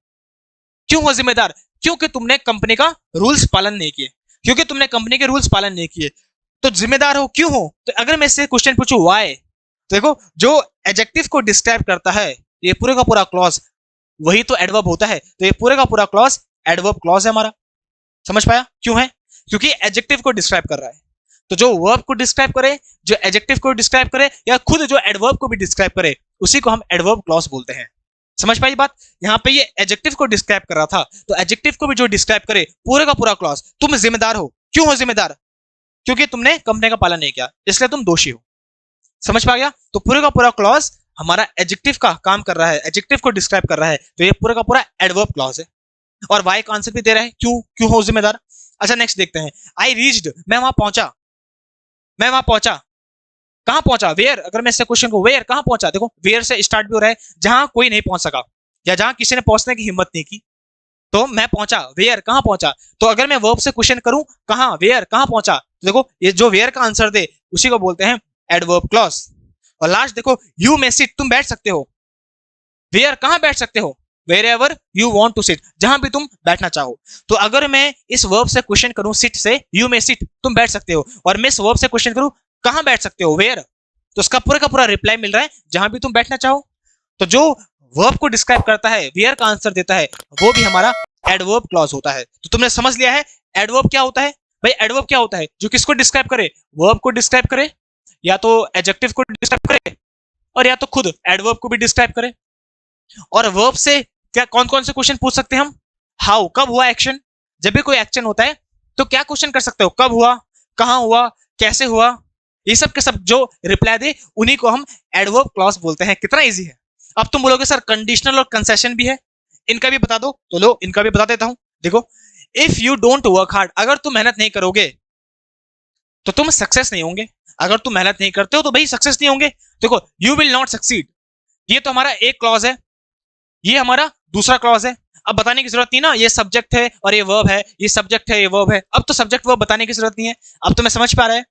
क्यों हो जिम्मेदार, क्योंकि तुमने कंपनी का रूल्स पालन नहीं किए, क्योंकि तुमने कंपनी के रूल्स पालन नहीं किए। तो जिम्मेदार हो, क्यों हो। तो अगर मैं इससे क्वेश्चन पूछूं व्हाई, तो देखो जो एडजेक्टिव को डिस्क्राइब करता है ये पूरे का पूरा क्लॉज वही तो एडवर्ब होता है। तो ये पूरे का पूरा क्लॉज एडवर्ब क्लॉज है हमारा। समझ पाया क्यों है? क्योंकि एडजेक्टिव को डिस्क्राइब कर रहा है। तो जो वर्ब को डिस्क्राइब करे, जो एडजेक्टिव को डिस्क्राइब करे, या खुद जो एडवर्ब को भी डिस्क्राइब करे, उसी को हम एडवर्ब क्लॉज बोलते हैं। समझ पाई बात? यहाँ पे ये एडजेक्टिव को डिस्क्राइब कर रहा था, तो एडजेक्टिव को भी जो डिस्क्राइब करे, पूरे का पूरा क्लॉज। तुम जिम्मेदार हो, क्यों हो जिम्मेदार? क्योंकि तुमने कंपनी का पालन नहीं किया, इसलिए तुम दोषी हो। समझ पा गया? तो पूरे का पूरा क्लॉज हमारा एडजेक्टिव का काम कर रहा है, एडजेक्टिव को डिस्क्राइब कर रहा है, तो ये पूरा का पूरा एडवर्ब क्लॉज है। और वाई का आंसर भी दे रहा है, क्यों हो जिम्मेदार। अच्छा नेक्स्ट देखते हैं, आई रीच्ड, मैं वहां पहुंचा, मैं वहां पहुंचा, कहां पहुंचा? वेयर। अगर मैं इससे क्वेश्चन को वेयर कहां पहुंचा, देखो वेयर से स्टार्ट भी हो रहा है, जहां कोई नहीं पहुंच सका या जहां किसी ने पहुंचने की हिम्मत नहीं की, तो मैं पहुंचा, वेयर कहां पहुंचा। तो अगर मैं वर्ब से क्वेश्चन करूं, कहां, वेयर, कहां पहुंचा, तो देखो ये जो वेयर का आंसर दे, उसी को बोलते हैं एडवर्ब क्लॉज। और लास्ट देखो, यू मे सिट, तुम बैठ सकते हो। वेयर कहां बैठ सकते हो? wherever you want to sit, जहां भी तुम बैठना चाहो। तो अगर मैं इस वर्ब से क्वेश्चन करूं सिट से, यू मे सिट, तुम बैठ सकते हो, और मैं इस वर्ब से क्वेश्चन करूं कहां बैठ सकते हो, वेयर, तो उसका पूरा का पूरा रिप्लाई मिल रहा है जहां भी तुम बैठना चाहो। तो जो वर्ब को डिस्क्राइब करता है, वेयर का आंसर देता है, वो भी हमारा एडवर्ब क्लॉज होता है। तो तुमने समझ लिया है एडवर्ब क्या होता है? भाई एडवर्ब क्या होता है? जो किसको डिस्क्राइब करे? वर्ब को डिस्क्राइब करे, या तो एडजेक्टिव को डिस्क्राइब करे, और या तो खुद एडवर्ब को भी डिस्क्राइब करे। और वर्ब से क्या कौन कौन से क्वेश्चन पूछ सकते हैं हम? हाउ, कब हुआ एक्शन। जब भी कोई एक्शन होता है तो क्या क्वेश्चन कर सकते हो? कब हुआ, कहां हुआ, कैसे हुआ, ये सब के सब जो रिप्लाई दे, उन्हीं को हम एडवर्ब क्लॉज बोलते हैं। कितना इजी है। अब तुम बोलोगे सर कंडीशनल और कंसेशन भी है, इनका भी बता दो। तो लो इनका भी बता देता हूं। देखो, if you don't work hard, अगर तुम मेहनत नहीं करोगे तो तुम सक्सेस नहीं होंगे। अगर तुम मेहनत नहीं करते हो तो भाई सक्सेस नहीं होंगे। देखो, यू विल नॉट सक्सीड, ये तो हमारा एक क्लॉज है, ये हमारा दूसरा क्लॉज है। अब बताने की जरूरत नहीं ना, ये सब्जेक्ट है और ये वर्ब है, ये सब्जेक्ट है, ये वर्ब है। अब तो सब्जेक्ट वर्ब बताने की जरूरत नहीं है। अब तो मैं समझ पा रहा है।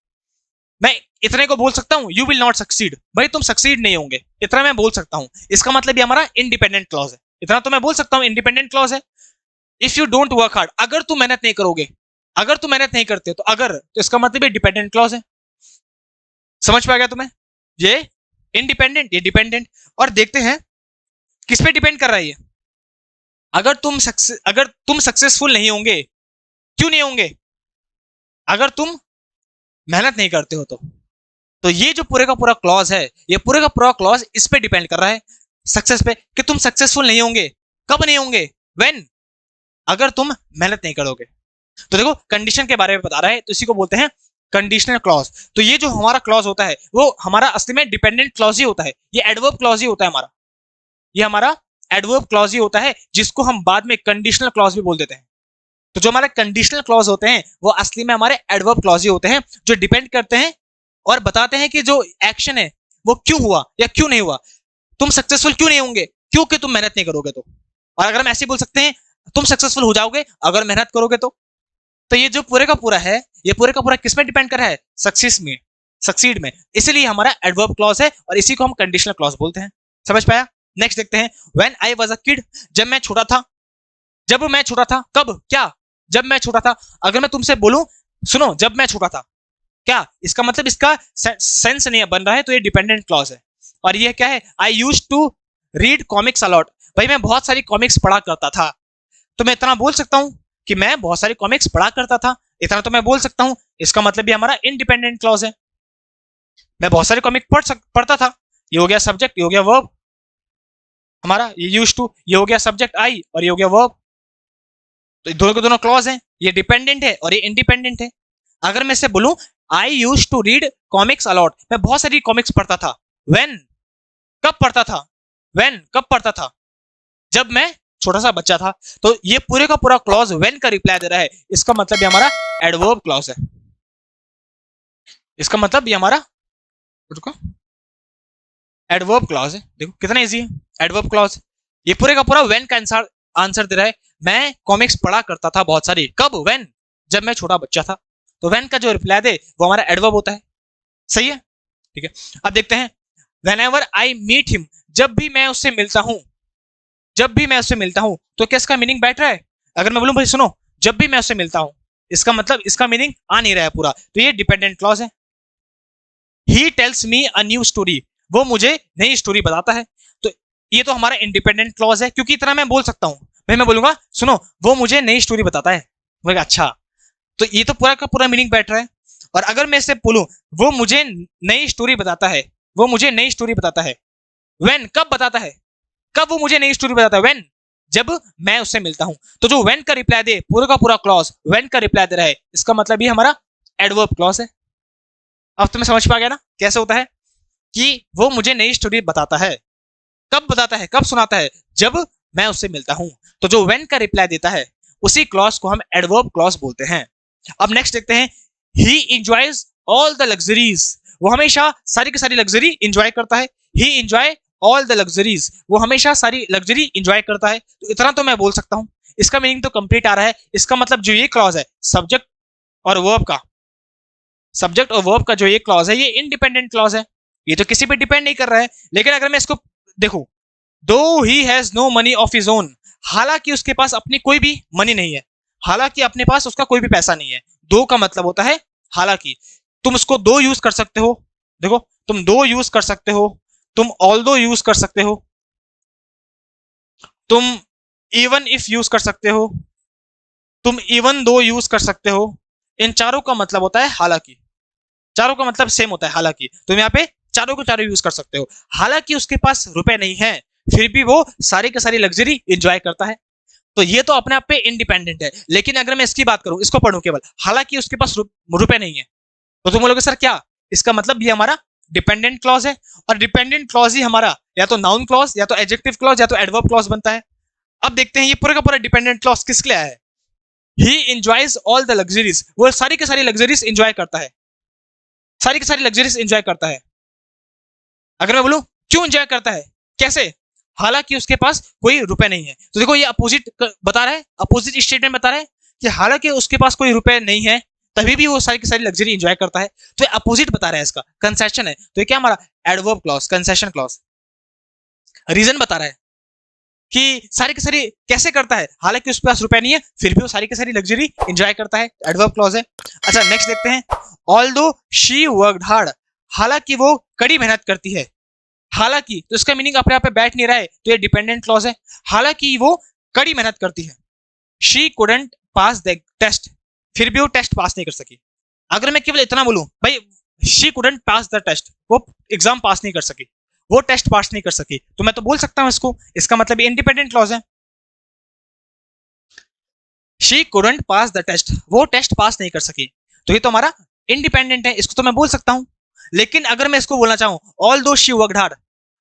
मैं इतने को बोल सकता हूं, यू विल नॉट सक्सीड, भाई तुम सक्सीड नहीं होंगे, इतना मैं बोल सकता हूं। इसका मतलब ये हमारा इंडिपेंडेंट क्लॉज है, इतना तो मैं बोल सकता हूं, इंडिपेंडेंट क्लॉज है। If you don't work hard, अगर तुम मेहनत नहीं करोगे, अगर तुम मेहनत नहीं करते तो अगर, तो इसका मतलब ये डिपेंडेंट क्लॉज है। समझ पा गया तुम्हें? ये इंडिपेंडेंट, ये डिपेंडेंट। और देखते हैं किस पे डिपेंड कर रहा है ये। अगर तुम सक्सेसफुल नहीं होंगे, क्यों नहीं होंगे? अगर तुम मेहनत नहीं करते हो तो ये जो पूरे का पूरा क्लॉज है, ये पूरे का पूरा क्लॉज इस पे डिपेंड कर रहा है, सक्सेस पे, कि तुम सक्सेसफुल नहीं होंगे। कब नहीं होंगे? व्हेन, अगर तुम मेहनत नहीं करोगे। तो देखो कंडीशन के बारे में बता रहा है, तो इसी को बोलते हैं कंडीशनल क्लॉज। तो ये जो हमारा क्लॉज होता है, वो हमारा असली में डिपेंडेंट क्लॉज ही होता है, ये एडवर्ब क्लॉज ही होता है हमारा, ये हमारा एडवर्ब क्लॉज ही होता है, जिसको हम बाद में कंडीशनल क्लॉज भी बोल देते हैं। तो जो हमारे कंडीशनल क्लॉज होते हैं, वो असली में हमारे एडवर्ब क्लॉज ही होते हैं, जो डिपेंड करते हैं और बताते हैं कि जो एक्शन है वो क्यों हुआ या क्यों नहीं हुआ। तुम सक्सेसफुल क्यों नहीं होंगे? क्योंकि तुम मेहनत नहीं करोगे तो। और अगर हम ऐसे बोल सकते हैं, तुम सक्सेसफुल हो जाओगे अगर मेहनत करोगे तो ये जो पूरे का पूरा है, ये पूरे का पूरा किस में डिपेंड कर रहा है? सक्सेस में, सक्सीड में। इसलिए हमारा एडवर्ब क्लॉज है और इसी को हम कंडीशनल क्लॉज बोलते हैं। समझ पाया? नेक्स्ट देखते हैं, when I was a kid, जब मैं छोटा था। जब मैं छोटा था, कब, क्या? जब मैं छोटा था। अगर मैं तुमसे बोलूं, सुनो, जब मैं छोटा था, क्या इसका मतलब, इसका सेंस नहीं बन रहा है, तो ये डिपेंडेंट क्लॉज है। और ये क्या है? I used to read comics a lot, भाई मैं बहुत सारी कॉमिक्स पढ़ा करता था। तो मैं इतना बोल सकता हूं कि मैं बहुत सारी कॉमिक्स पढ़ा करता था, इतना तो मैं बोल सकता हूं। इसका मतलब ये हमारा इंडिपेंडेंट क्लॉज है, मैं बहुत सारी कॉमिक पढ़ता था। ये हो गया सब्जेक्ट, ये हो गया वर्ब हमारा, ये यूज्ड टू, ये हो गया सब्जेक्ट आई, और ये हो गया वर्ब। तो दोनों के दोनों क्लॉज हैं, ये डिपेंडेंट है और ये इंडिपेंडेंट है। अगर मैं इससे बोलूं, I use to read comics a lot, मैं बहुत सारी कॉमिक्स पढ़ता था। व्हेन, कब पढ़ता था? व्हेन, कब पढ़ता था? जब मैं छोटा सा बच्चा था। तो ये पूरे का पूरा क्लॉज व्हेन का रिप्लाई दे रहा है, इसका मतलब ये हमारा एडवर्ब क्लॉज है। इसका मतलब ये हमारा, रुको, एडवर्ब क्लॉज है। देखो कितना इजी है एडवर्ब क्लॉज। ये पूरे का पूरा व्हेन का आंसर दे रहा है। मैं कॉमिक्स पढ़ा करता था बहुत सारी, कब? व्हेन, जब मैं छोटा बच्चा था। तो व्हेन का जो रिप्लाई दे वो हमारा एडवर्ब होता है। सही है? ठीक है। अब देखते हैं, व्हेनेवर आई मीट हिम, जब भी मैं उससे मिलता हूं, जब भी मैं उससे मिलता हूं, तो क्या इसका मीनिंग बैठ रहा है? अगर मैं बोलूं भाई सुनो, जब भी मैं उससे मिलता हूं, इसका मतलब इसका मीनिंग आ नहीं रहा है पूरा, तो ये डिपेंडेंट क्लॉज है। He tells me a new story, वो मुझे नई स्टोरी बताता है। तो ये तो हमारा इंडिपेंडेंट क्लॉज है, क्योंकि इतना मैं बोल सकता हूं भाई, मैं बोलूंगा सुनो वो मुझे नई स्टोरी बताता है, मैं अच्छा, तो ये तो पूरा का पूरा मीनिंग बैठ रहा है। और अगर मैं इससे बोलूं वो मुझे नई स्टोरी बताता है, वो मुझे नई स्टोरी बताता है, व्हेन कब बताता है, कब वो मुझे नई स्टोरी बताता है, व्हेन जब मैं उससे मिलता हूं। तो जो व्हेन का रिप्लाई दे, पूरा का पूरा क्लॉज व्हेन का रिप्लाई दे रहा है, इसका मतलब ये हमारा एडवर्ब क्लॉज है। अब तुम्हें समझ पा गया ना कैसे होता है कि वो मुझे नई स्टोरी बताता है, कब बताता है, कब सुनाता है, जब मैं उससे मिलता हूं। तो जो व्हेन का रिप्लाई देता है उसी क्लॉज को हम एडवर्ब क्लॉज बोलते हैं। अब नेक्स्ट देखते हैं, ही एंजॉयज ऑल द लग्जरीज, वो हमेशा सारी की सारी लग्जरी एंजॉय करता है। ही एंजॉय ऑल द लग्जरीज, वो हमेशा सारी लग्जरी एंजॉय करता है। तो इतना तो मैं बोल सकता हूं, इसका मीनिंग तो कंप्लीट आ रहा है। इसका मतलब जो ये क्लॉज है सब्जेक्ट और वर्ब का, सब्जेक्ट और वर्ब का जो ये क्लॉज है ये इंडिपेंडेंट क्लॉज है, ये तो किसी पे डिपेंड नहीं कर रहा है। लेकिन अगर मैं इसको देखूं, though he has no money of his own, हालांकि उसके पास अपनी कोई भी मनी नहीं है, हालांकि अपने पास उसका कोई भी पैसा नहीं है। दो का मतलब होता है हालांकि, तुम उसको दो यूज कर सकते हो, देखो तुम दो यूज कर सकते हो, तुम ऑल्दो यूज कर सकते हो, तुम इवन इफ यूज कर सकते हो, तुम इवन दो यूज कर सकते हो। इन चारों का मतलब होता है हालांकि, चारों का मतलब सेम होता है हालांकि, तुम यहाँ पे चारों को चारों यूज कर सकते हो। हालांकि उसके पास रुपए नहीं है, फिर भी वो सारी की सारी लग्जरी एंजॉय करता है। तो ये तो अपने आप पे इंडिपेंडेंट है। लेकिन अगर मैं इसकी बात करूं, इसको पढ़ूं केवल, हालांकि उसके पास रुपए नहीं है, तो तुम बोलोगे सर क्या, इसका मतलब ये हमारा डिपेंडेंट क्लॉज है। और डिपेंडेंट क्लॉज ही हमारा या तो नाउन क्लॉज, या तो एडजेक्टिव क्लॉज, या तो एडवर्ब क्लॉज बनता है। अब देखते हैं ये पूरा का पूरा डिपेंडेंट क्लॉज किसके लिए आया है। ही एंजॉयज ऑल द लग्जरीज, वो सारी की सारी लग्जरीज एंजॉय करता है, सारी की सारी लग्जरीज एंजॉय करता है। अगर मैं बोलूं क्यों एंजॉय करता है, कैसे, हालांकि उसके पास कोई रुपए नहीं है। तो देखो ये अपोजिट बता रहा है, अपोजिट स्टेटमेंट बता रहा है कि हालांकि उसके पास कोई रुपए नहीं है तभी भी वो सारी की सारी लग्जरी एंजॉय करता है। तो ये अपोजिट बता रहा है, इसका कंसेशन है। तो ये क्या हमारा adverb clause, concession clause. Reason बता रहा है कि सारी की सारी कैसे करता है, हालांकि उसके पास रुपए नहीं है फिर भी वो सारी की सारी लग्जरी एंजॉय करता है, एडवर्ब क्लॉज है। अच्छा नेक्स्ट देखते हैं, ऑल्दो शी वर्कड हार्ड, हालांकि वो कड़ी मेहनत करती है। हालांकि तो इसका मीनिंग अपने आप पे बैठ नहीं रहा है, तो ये डिपेंडेंट क्लॉज है। हालांकि वो कड़ी मेहनत करती है। She couldn't pass the test, फिर भी वो टेस्ट पास नहीं कर सकी। अगर मैं केवल इतना बोलूं भाई she couldn't pass the test, वो एग्जाम पास नहीं कर सकी, वो टेस्ट पास नहीं कर सकी, तो मैं तो बोल सकता हूं इसको, इसका मतलब इंडिपेंडेंट क्लॉज है। She couldn't pass the test, वो टेस्ट पास नहीं कर सकी, तो ये तो हमारा इंडिपेंडेंट है, इसको तो मैं बोल सकता हूं। लेकिन अगर मैं इसको बोलना चाहूं ऑल दो शी वर्कड हार्ड,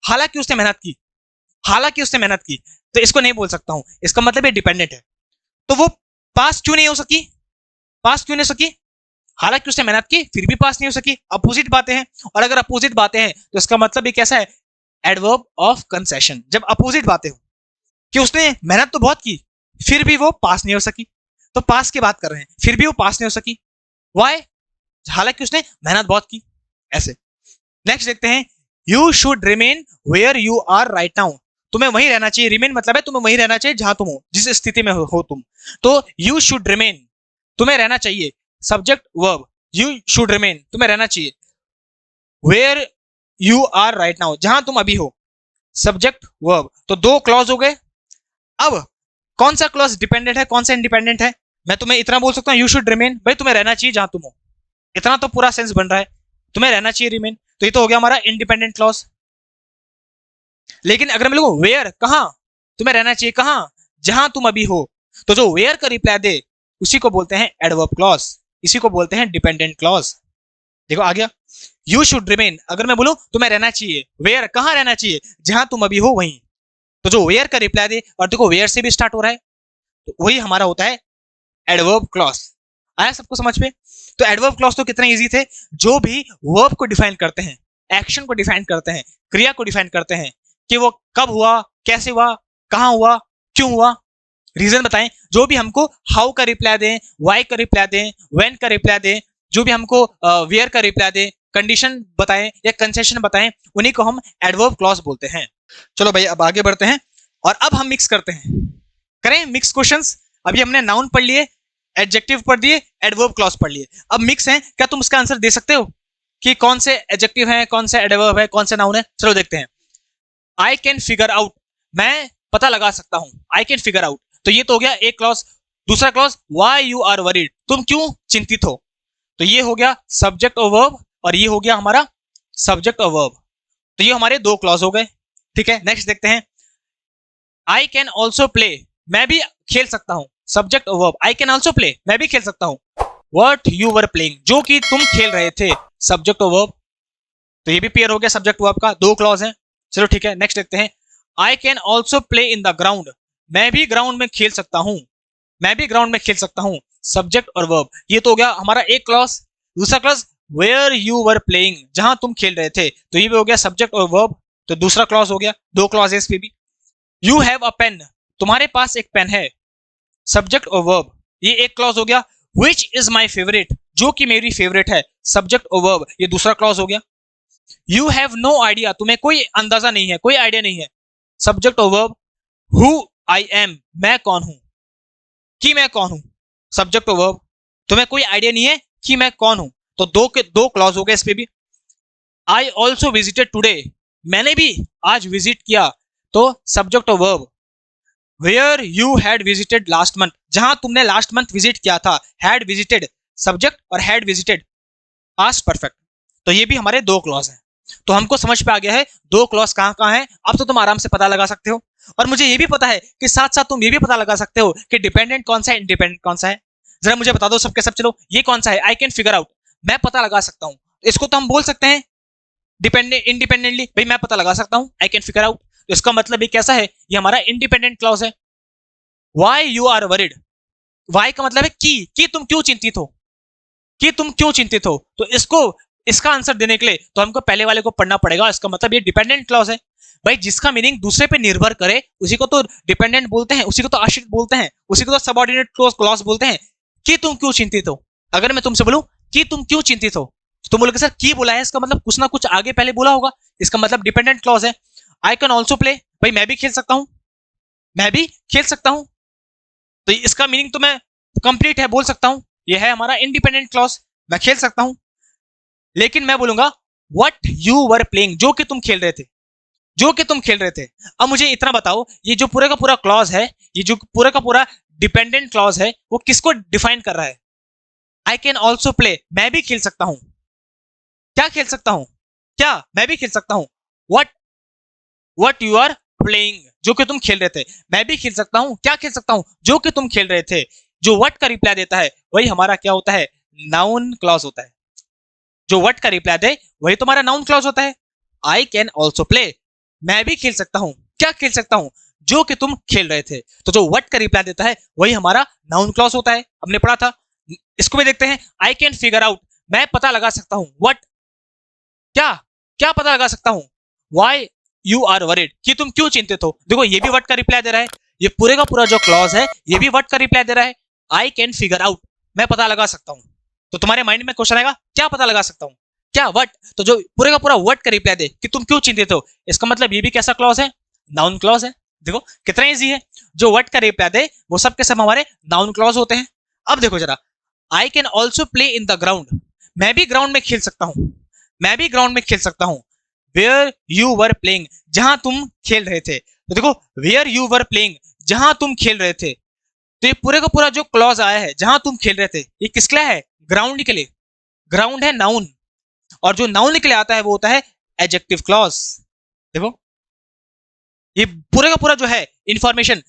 हालांकि उसने मेहनत की, हालांकि उसने मेहनत की, तो इसको नहीं बोल सकता हूं, इसका मतलब ये डिपेंडेंट है। तो वो पास क्यों नहीं हो सकी, पास क्यों नहीं हो सकी, हालांकि उसने मेहनत की फिर भी पास नहीं हो सकी, अपोजिट बातें हैं। और अगर अपोजिट बातें हैं तो इसका मतलब ये कैसा है, एडवर्ब ऑफ कंसेशन। जब अपोजिट बातें हो कि उसने मेहनत तो बहुत की फिर भी वो पास नहीं हो सकी, तो पास की बात कर रहे हैं, फिर भी वो पास नहीं हो सकी, वाई, हालांकि उसने मेहनत बहुत की, ऐसे। नेक्स्ट देखते हैं, you should remain where you are right now, तुम्हें वहीं रहना चाहिए। रिमेन मतलब है तुम्हें वहीं रहना चाहिए जहां तुम हो, जिस स्थिति में हो तुम। तो यू शुड रिमेन, तुम्हें रहना चाहिए, subject verb, you should remain, तुम्हें रहना चाहिए, where you are right now, जहां तुम अभी हो, सब्जेक्ट वर्ब। तो दो क्लॉज हो गए। अब कौन सा क्लॉज डिपेंडेंट है, कौन सा इंडिपेंडेंट है, मैं तुम्हें इतना बोल सकता हूं, यू शुड रिमेन, भाई तुम्हें रहना चाहिए जहां तुम हो, इतना तो पूरा सेंस बन रहा है, तुम्हें रहना चाहिए रिमेन, तो ये तो हो गया हमारा इंडिपेंडेंट क्लॉज। लेकिन अगर मैं लिखूं वेयर, कहां, तुम्हें रहना चाहिए कहां, जहां तुम अभी हो, तो जो वेयर का रिप्लाई दे उसी को बोलते हैं एडवर्ब क्लॉज, इसी को बोलते हैं डिपेंडेंट क्लॉज। देखो आ गया, यू शुड रिमेन, अगर मैं बोलूं तुम्हें रहना चाहिए, वेयर कहां रहना चाहिए, जहां तुम अभी हो वहीं, तो जो वेयर का रिप्लाई दे, और देखो वेयर से भी स्टार्ट हो रहा है, तो वही हमारा होता है एडवर्ब क्लॉज। आया सबको समझ में। तो एडवर्ब क्लॉज तो कितने इजी थे, जो भी वर्ब को डिफाइन करते हैं, एक्शन को डिफाइन करते हैं, क्रिया को डिफाइन करते हैं कि वो कब हुआ, कैसे हुआ, कहां हुआ, क्यों हुआ, रीजन बताएं, जो भी हमको हाउ का रिप्लाई दें, वाई का रिप्लाई दें, व्हेन का रिप्लाई दें, जो भी हमको वेयर का रिप्लाई दें, कंडीशन बताएं या कंसेशन बताएं, उन्हीं को हम एडवर्ब क्लॉज बोलते हैं। चलो भाई अब आगे बढ़ते हैं और अब हम मिक्स करते हैं, करें मिक्स क्वेश्चंस। अभी हमने नाउन पढ़ लिए, एडजेक्टिव पढ़ दिए, एडवर्ब क्लॉज पढ़ लिए, अब मिक्स है, क्या तुम इसका आंसर दे सकते हो कि कौन से एडजेक्टिव है, कौन से एडवर्ब है, कौन से नाउन है। चलो देखते हैं। आई कैन फिगर आउट, मैं पता लगा सकता हूं, आई कैन फिगर आउट। तो ये तो हो गया एक क्लॉज। दूसरा clause, why you are worried, तुम क्यों चिंतित हो। तो ये हो गया सब्जेक्ट और वर्ब, और ये हो गया हमारा सब्जेक्ट और वर्ब। तो ये हमारे दो क्लॉज हो गए। ठीक है, नेक्स्ट देखते हैं। आई कैन ऑल्सो प्ले, मैं भी खेल सकता हूं, सब्जेक्ट और verb. I can also play, मैं भी खेल सकता हूं। व्हाट यू वर प्लेइंग, जो कि तुम खेल रहे थे, सब्जेक्ट और वर्ब। तो ये भी पेयर हो गया सब्जेक्ट वर्ब का, दो क्लॉज हैं। चलो ठीक है, नेक्स्ट देखते हैं। I can also play in the ground, मैं भी ग्राउंड में खेल सकता हूं, मैं भी ग्राउंड में खेल सकता हूं, सब्जेक्ट और वर्ब। ये तो हो गया हमारा एक क्लॉज। दूसरा clause, where you were playing, जहां तुम खेल रहे थे। तो ये भी हो गया सब्जेक्ट और वर्ब, तो दूसरा क्लॉज हो गया। दो क्लॉज है इस पे भी। यू हैव अ पेन, तुम्हारे पास एक पेन है, सब्जेक्ट और वर्ब। ये एक क्लॉज हो गया। विच इज माई फेवरेट, जो कि मेरी फेवरेट है, सब्जेक्ट और वर्ब। ये दूसरा क्लॉज हो गया। यू हैव नो आइडिया, तुम्हें कोई अंदाजा नहीं है, कोई आइडिया नहीं है, सब्जेक्ट और वर्ब। हु आई एम, मैं कौन हूं, कि मैं कौन हूं, सब्जेक्ट और वर्ब। तुम्हें कोई आइडिया नहीं है कि मैं कौन हूं, तो दो के दो क्लॉज हो गए इस पे भी। आई ऑल्सो विजिटेड टूडे, मैंने भी आज विजिट किया, तो सब्जेक्ट और verb. Where you had visited last month, जहां तुमने लास्ट मंथ विजिट किया था, हैड विजिटेड सब्जेक्ट और हैड विजिटेड पास्ट परफेक्ट। तो ये भी हमारे दो क्लॉज हैं। तो हमको समझ पे आ गया है दो क्लॉज कहां कहां है। अब तो तुम आराम से पता लगा सकते हो। और मुझे ये भी पता है कि साथ साथ तुम ये भी पता लगा सकते हो कि डिपेंडेंट कौन सा है, इंडिपेंडेंट कौन सा है। जरा मुझे बता दो सबके सब, चलो ये कौन सा है, आई कैन फिगर आउट, मैं पता लगा सकता हूं। इसको तो हम बोल सकते हैं डिपेंडेंट इंडिपेंडेंटली, भाई मैं पता लगा सकता हूं, आई कैन फिगर आउट। तो इसका मतलब ये कैसा है, ये हमारा इंडिपेंडेंट क्लॉज है। Why you are worried, why का मतलब है कि तुम क्यों चिंतित हो, कि तुम क्यों चिंतित हो। तो इसको इसका आंसर देने के लिए तो हमको पहले वाले को पढ़ना पड़ेगा। इसका मतलब ये डिपेंडेंट क्लॉज है। भाई जिसका मीनिंग दूसरे पे निर्भर करे उसी को तो डिपेंडेंट बोलते हैं, उसी को तो आश्रित बोलते हैं, उसी को तो सबऑर्डिनेट क्लॉज बोलते हैं। कि तुम क्यों चिंतित हो, अगर मैं तुमसे बोलूं कि तुम क्यों चिंतित हो, तो तुम बोलोगे सर की बोला है, इसका मतलब कुछ ना कुछ आगे पहले बोला होगा, इसका मतलब डिपेंडेंट क्लॉज है। आई कैन ऑल्सो प्ले, भाई मैं भी खेल सकता हूं, मैं भी खेल सकता हूं। तो इसका मीनिंग तो मैं कंप्लीट है, बोल सकता हूं, ये है हमारा इंडिपेंडेंट क्लॉज, मैं खेल सकता हूं। लेकिन मैं बोलूंगा व्हाट यू वर प्लेइंग, जो कि तुम खेल रहे थे, जो कि तुम खेल रहे थे। अब मुझे इतना बताओ, ये जो पूरे का पूरा क्लॉज है, ये जो पूरा का पूरा डिपेंडेंट क्लॉज है, वो किसको डिफाइन कर रहा है। आई कैन ऑल्सो प्ले, मैं भी खेल सकता हूं, क्या खेल सकता हूं, क्या मैं भी खेल सकता हूं। What what you are playing, जो कि तुम खेल रहे थे, मैं भी खेल सकता हूं, क्या खेल सकता हूं, जो कि तुम खेल रहे थे। जो व्हाट का रिप्लाई देता है वही हमारा क्या होता है, नाउन क्लॉज होता है। जो व्हाट का रिप्लाई दे वही तुम्हारा नाउन क्लॉज होता है। आई कैन ऑल्सो प्ले, मैं भी खेल सकता हूं, क्या खेल सकता हूं, जो कि तुम खेल रहे थे। तो जो व्हाट का रिप्लाई देता है वही हमारा नाउन क्लॉज होता है, हमने पढ़ा था। इसको भी देखते हैं। आई कैन फिगर आउट, मैं पता लगा सकता हूं, व्हाट, क्या क्या पता लगा सकता हूं। वाई यू आर वरिड, कि तुम क्यों चिंतित हो। देखो ये भी व्हाट का रिप्लाई दे रहा है, ये पूरे का पूरा जो क्लॉज है ये भी व्हाट का रिप्लाई दे रहा है। आई कैन फिगर आउट, मैं पता लगा सकता हूं। तो तुम्हारे माइंड में क्वेश्चन आएगा, क्या पता लगा सकता हूं, क्या व्हाट। तो जो पूरे का पूरा व्हाट का रिप्लाई दे कि तुम क्यों चिंतित हो, इसका मतलब ये भी कैसा क्लॉज है, नाउन क्लॉज है। देखो कितना इजी है, जो व्हाट का रिप्लाई दे वो सब के सब हमारे नाउन क्लॉज होते हैं। अब देखो जरा, I can also play in the ground, मैं भी ग्राउंड में खेल सकता हूं, मैं भी ग्राउंड में खेल सकता हूं। वेयर यू वर प्लेइंग, जहां तुम खेल रहे थे। तो देखो वेयर यू वर प्लेइंग, जहां तुम खेल रहे थे। तो ये पूरे का पूरा जो क्लॉज आया है जहां तुम खेल रहे थे, ये किसके लिए है, ग्राउंड के लिए। ग्राउंड है नाउन, और जो नाउन निकले आता है वो होता है एडजेक्टिव क्लॉज। देखो ये पूरे का पूरा जो है information,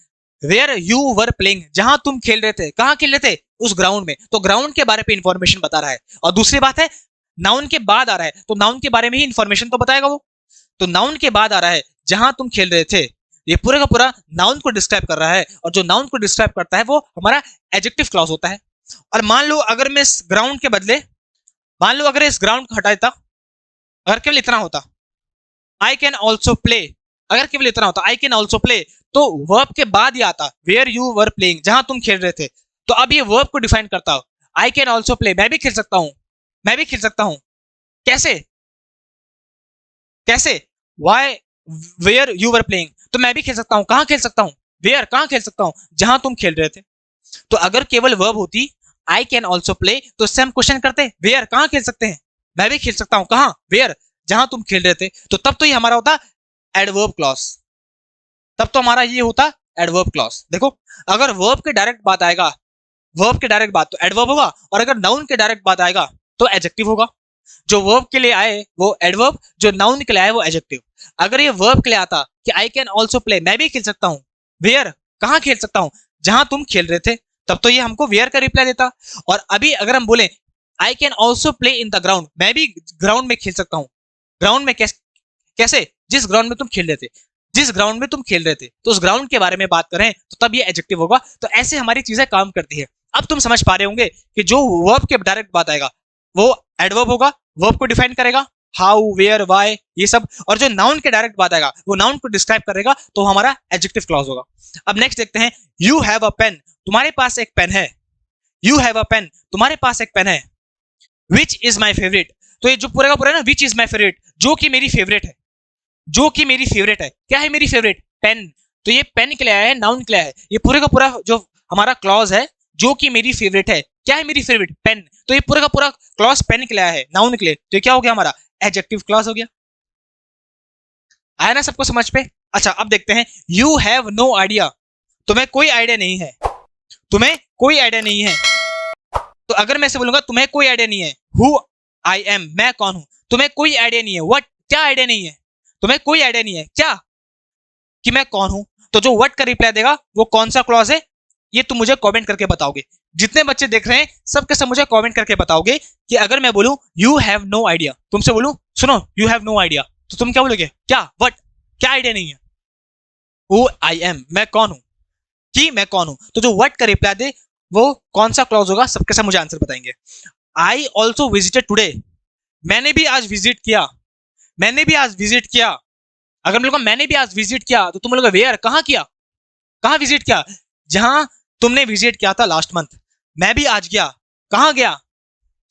where you were playing, जहां तुम खेल रहे थे, कहां खेल रहे थे, उस ग्राउंड में। तो ग्राउंड के बारे में इंफॉर्मेशन बता रहा है। और दूसरी बात है, नाउन के बाद आ रहा है, तो नाउन के बारे में ही इंफॉर्मेशन तो बताएगा वो। तो नाउन के बाद आ रहा है जहां तुम खेल रहे थे, ये पूरे का पूरा नाउन को डिस्क्राइब कर रहा है। और जो नाउन को डिस्क्राइब करता है वो हमारा एडजेक्टिव क्लॉज होता है। और मान लो अगर मैं इस ग्राउंड के बदले, मान लो अगर इस ग्राउंड को हटा देता, अगर केवल इतना होता आई कैन ऑल्सो प्ले, अगर केवल इतना होता आई कैन ऑल्सो प्ले, तो वर्ब के बाद ही आता वेयर यू वर प्लेइंग, जहां तुम खेल रहे थे। तो अब ये वर्ब को डिफाइन करता हो, आई कैन ऑल्सो प्ले, मैं भी खेल सकता हूं, मैं भी खेल सकता हूं। कैसे, कैसे, why where you were playing, तो मैं भी खेल सकता हूं, कहां खेल सकता हूं, वेयर कहां खेल सकता हूं, जहां तुम खेल रहे थे। तो अगर केवल वर्ब होती आई कैन ऑल्सो प्ले, तो इससे हम क्वेश्चन करते वेयर कहां खेल सकते हैं, मैं भी खेल सकता हूं, कहां, वेयर, जहां तुम खेल रहे थे। तो तब तो ये हमारा होता एडवर्ब क्लॉज, तब तो हमारा ये होता एडवर्ब क्लॉज। देखो अगर वर्ब के डायरेक्ट बात आएगा, वर्ब के डायरेक्ट बात तो एडवर्ब होगा, और अगर नाउन के डायरेक्ट बात आएगा तो एडजेक्टिव होगा। जो वर्ब के लिए आए वो एडवर्ब, जो नाउन के लिए आए वो एडजेक्टिव। अगर ये वर्ब के लिए आता कि आई कैन ऑल्सो प्ले, मैं भी खेल सकता हूँ, वेयर, कहाँ खेल सकता हूँ, जहां तुम खेल रहे थे, तब तो ये हमको वेयर का रिप्लाई देता। और अभी अगर हम बोले I can also play in the ground, मैं भी ग्राउंड में खेल सकता हूँ, ग्राउंड में कैसे, जिस ग्राउंड में तुम खेल रहे थे, जिस ग्राउंड में तुम खेल रहे थे, तो उस ग्राउंड के बारे में बात करें तो तब ये एडजेक्टिव होगा। तो ऐसे हमारी चीजें काम करती है। अब तुम समझ पा रहे होंगे कि जो वर्ब के डायरेक्ट बात आएगा वो एडवर्ब होगा, वर्ब को डिफाइन करेगा, हाउ, वेयर, व्हाई, ये सब, और जो नाउन के डायरेक्ट बात आएगा वो नाउन को डिस्क्राइब करेगा, तो हमारा एडजेक्टिव क्लॉज होगा। अब नेक्स्ट देखते हैं, यू हैव अ पेन, तुम्हारे पास एक पेन है, यू हैव अ पेन, तुम्हारे पास एक पेन है, विच इज माई फेवरेट, तो ये जो पूरा का पूरा है ना, विच इज माई फेवरेट, जो कि मेरी फेवरेट है, जो कि मेरी फेवरेट है, क्या है मेरी फेवरेट, पेन, तो ये पेन के लिए आया है, नाउन के लिए है, ये पूरे का पूरा जो हमारा क्लॉज है, जो कि मेरी फेवरेट है, क्या है मेरी फेवरेट, पेन, तो ये पूरा का पूरा क्लॉज पेन के लिए आया है, नाउन के लिए, तो ये क्या हो गया हमारा एडजेक्टिव क्लॉज हो गया। आया ना सबको समझ पे। अच्छा अब देखते हैं, यू हैव नो आइडिया, तुम्हें कोई आइडिया नहीं है, तुम्हें कोई आइडिया नहीं है, तो अगर मैं से बोलूंगा तुम्हें कोई आइडिया नहीं है, हु आई एम, मैं कौन हूं, तुम्हें कोई आइडिया नहीं है, व्हाट, क्या आइडिया नहीं है, तुम्हें कोई आइडिया नहीं है क्या, कि मैं कौन हूं, तो जो व्हाट का रिप्लाई देगा वो कौन सा क्लॉज है, ये तुम मुझे कमेंट करके बताओगे। जितने बच्चे देख रहे हैं सब के सब मुझे कमेंट करके बताओगे कि अगर मैं बोलूं यू हैव नो आइडिया, तुमसे बोलूं सुनो यू हैव नो आइडिया, तो तुम क्या बोलोगे, क्या, व्हाट, क्या आइडिया नहीं है, हु आई एम, मैं कौन हूं, कि मैं कौन हूं, तो जो व्हाट का रिप्लाई दे वो कौन सा क्लॉज होगा, सबके सब मुझे आंसर बताएंगे। आई ऑल्सो विजिटेड टुडे, मैंने भी आज विजिट किया, मैंने भी आज विजिट किया, अगर मैं मैंने भी आज विजिट किया तो तुम लोग वेयर, कहां किया, कहां विजिट किया, जहां तुमने विजिट किया था लास्ट मंथ, मैं भी आज गया, कहां गया,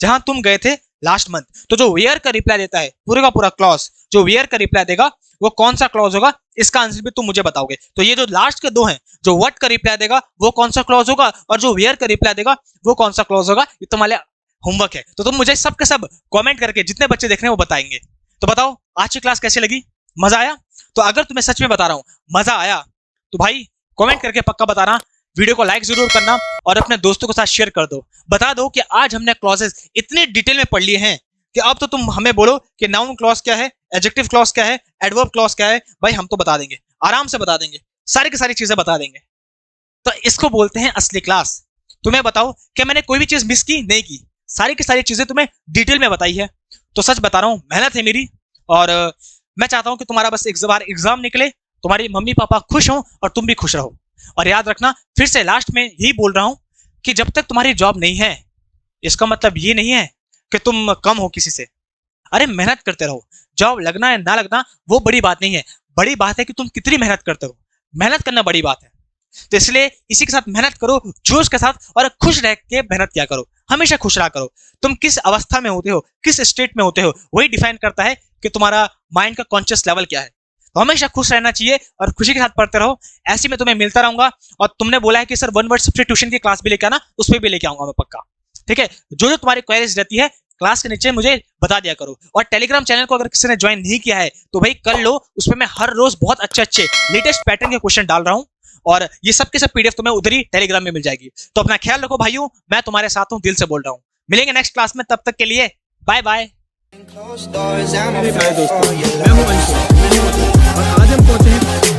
जहां तुम गए थे लास्ट मंथ, तो जो वेयर का रिप्लाई देता है पूरे का पूरा क्लॉज, जो वेयर का रिप्लाई देगा वो कौन सा क्लॉज होगा, इसका आंसर भी तुम मुझे बताओगे। तो ये जो लास्ट के दो हैं, जो व्हाट का रिप्लाई देगा वो कौन सा क्लॉज होगा, और जो वेयर का रिप्लाई देगा वो कौन सा क्लॉज होगा, ये तुम्हारे होमवर्क है। तो तुम मुझे सब के सब कमेंट करके जितने बच्चे देख रहे हैं वो बताएंगे। तो बताओ आज की क्लास कैसी लगी, मजा आया, तो अगर तुम्हें सच में बता रहा हूं मजा आया तो भाई कमेंट करके पक्का बताना, वीडियो को लाइक जरूर करना और अपने दोस्तों के साथ शेयर कर दो। बता दो कि आज हमने क्लॉजेस इतने डिटेल में पढ़ लिए हैं कि अब तो तुम हमें बोलो कि नाउन क्लॉज क्या है, एडजेक्टिव क्लॉज क्या है, एडवर्ब क्लॉज क्या है, भाई हम तो बता देंगे, आराम से बता देंगे, सारी की सारी चीजें बता देंगे। तो इसको बोलते हैं असली क्लास। तुम्हें बताओ कि मैंने कोई भी चीज मिस की नहीं की, सारी की सारी चीजें तुम्हें डिटेल में बताई है। तो सच बता रहा हूँ, मेहनत है मेरी, और मैं चाहता हूं कि तुम्हारा बस एक बार एग्जाम निकले, तुम्हारी मम्मी पापा खुश हों और तुम भी खुश रहो। और याद रखना, फिर से लास्ट में यही बोल रहा हूं कि जब तक तुम्हारी जॉब नहीं है, इसका मतलब ये नहीं है कि तुम कम हो किसी से। अरे मेहनत करते रहो, जॉब लगना है ना लगना वो बड़ी बात नहीं है, बड़ी बात है कि तुम कितनी मेहनत करते हो, मेहनत करना बड़ी बात है। तो इसलिए इसी के साथ मेहनत करो, जोश के साथ, और खुश रह के मेहनत किया करो, हमेशा खुश रहा करो। तुम किस अवस्था में होते हो, किस स्टेट में होते हो, वही डिफाइन करता है कि तुम्हारा माइंड का कॉन्शियस लेवल क्या है। तो हमेशा खुश रहना चाहिए और खुशी के साथ पढ़ते रहो। ऐसे में तुम्हें मिलता रहूंगा। और तुमने बोला है कि सर वन वर्ड सब्स्टिट्यूशन की क्लास भी लेके आना, उस पर भी लेके आऊंगा मैं पक्का, ठीक है। जो जो तुम्हारी क्वेरीज रहती है क्लास के नीचे मुझे बता दिया करो। और टेलीग्राम चैनल को अगर किसी ने ज्वाइन नहीं किया है तो भाई कर लो, उसमें मैं हर रोज बहुत अच्छे अच्छे लेटेस्ट पैटर्न के क्वेश्चन डाल रहा हूँ, और ये सब के सब पीडीएफ तुम्हें उधर ही टेलीग्राम में मिल जाएगी। तो अपना ख्याल रखो भाइयों, मैं तुम्हारे साथ हूँ, दिल से बोल रहा हूँ। मिलेंगे नेक्स्ट क्लास में, तब तक के लिए बाय बाय। मेरे प्यारे दोस्तों, मैं हूं अंशु और आज हम पहुंचे हैं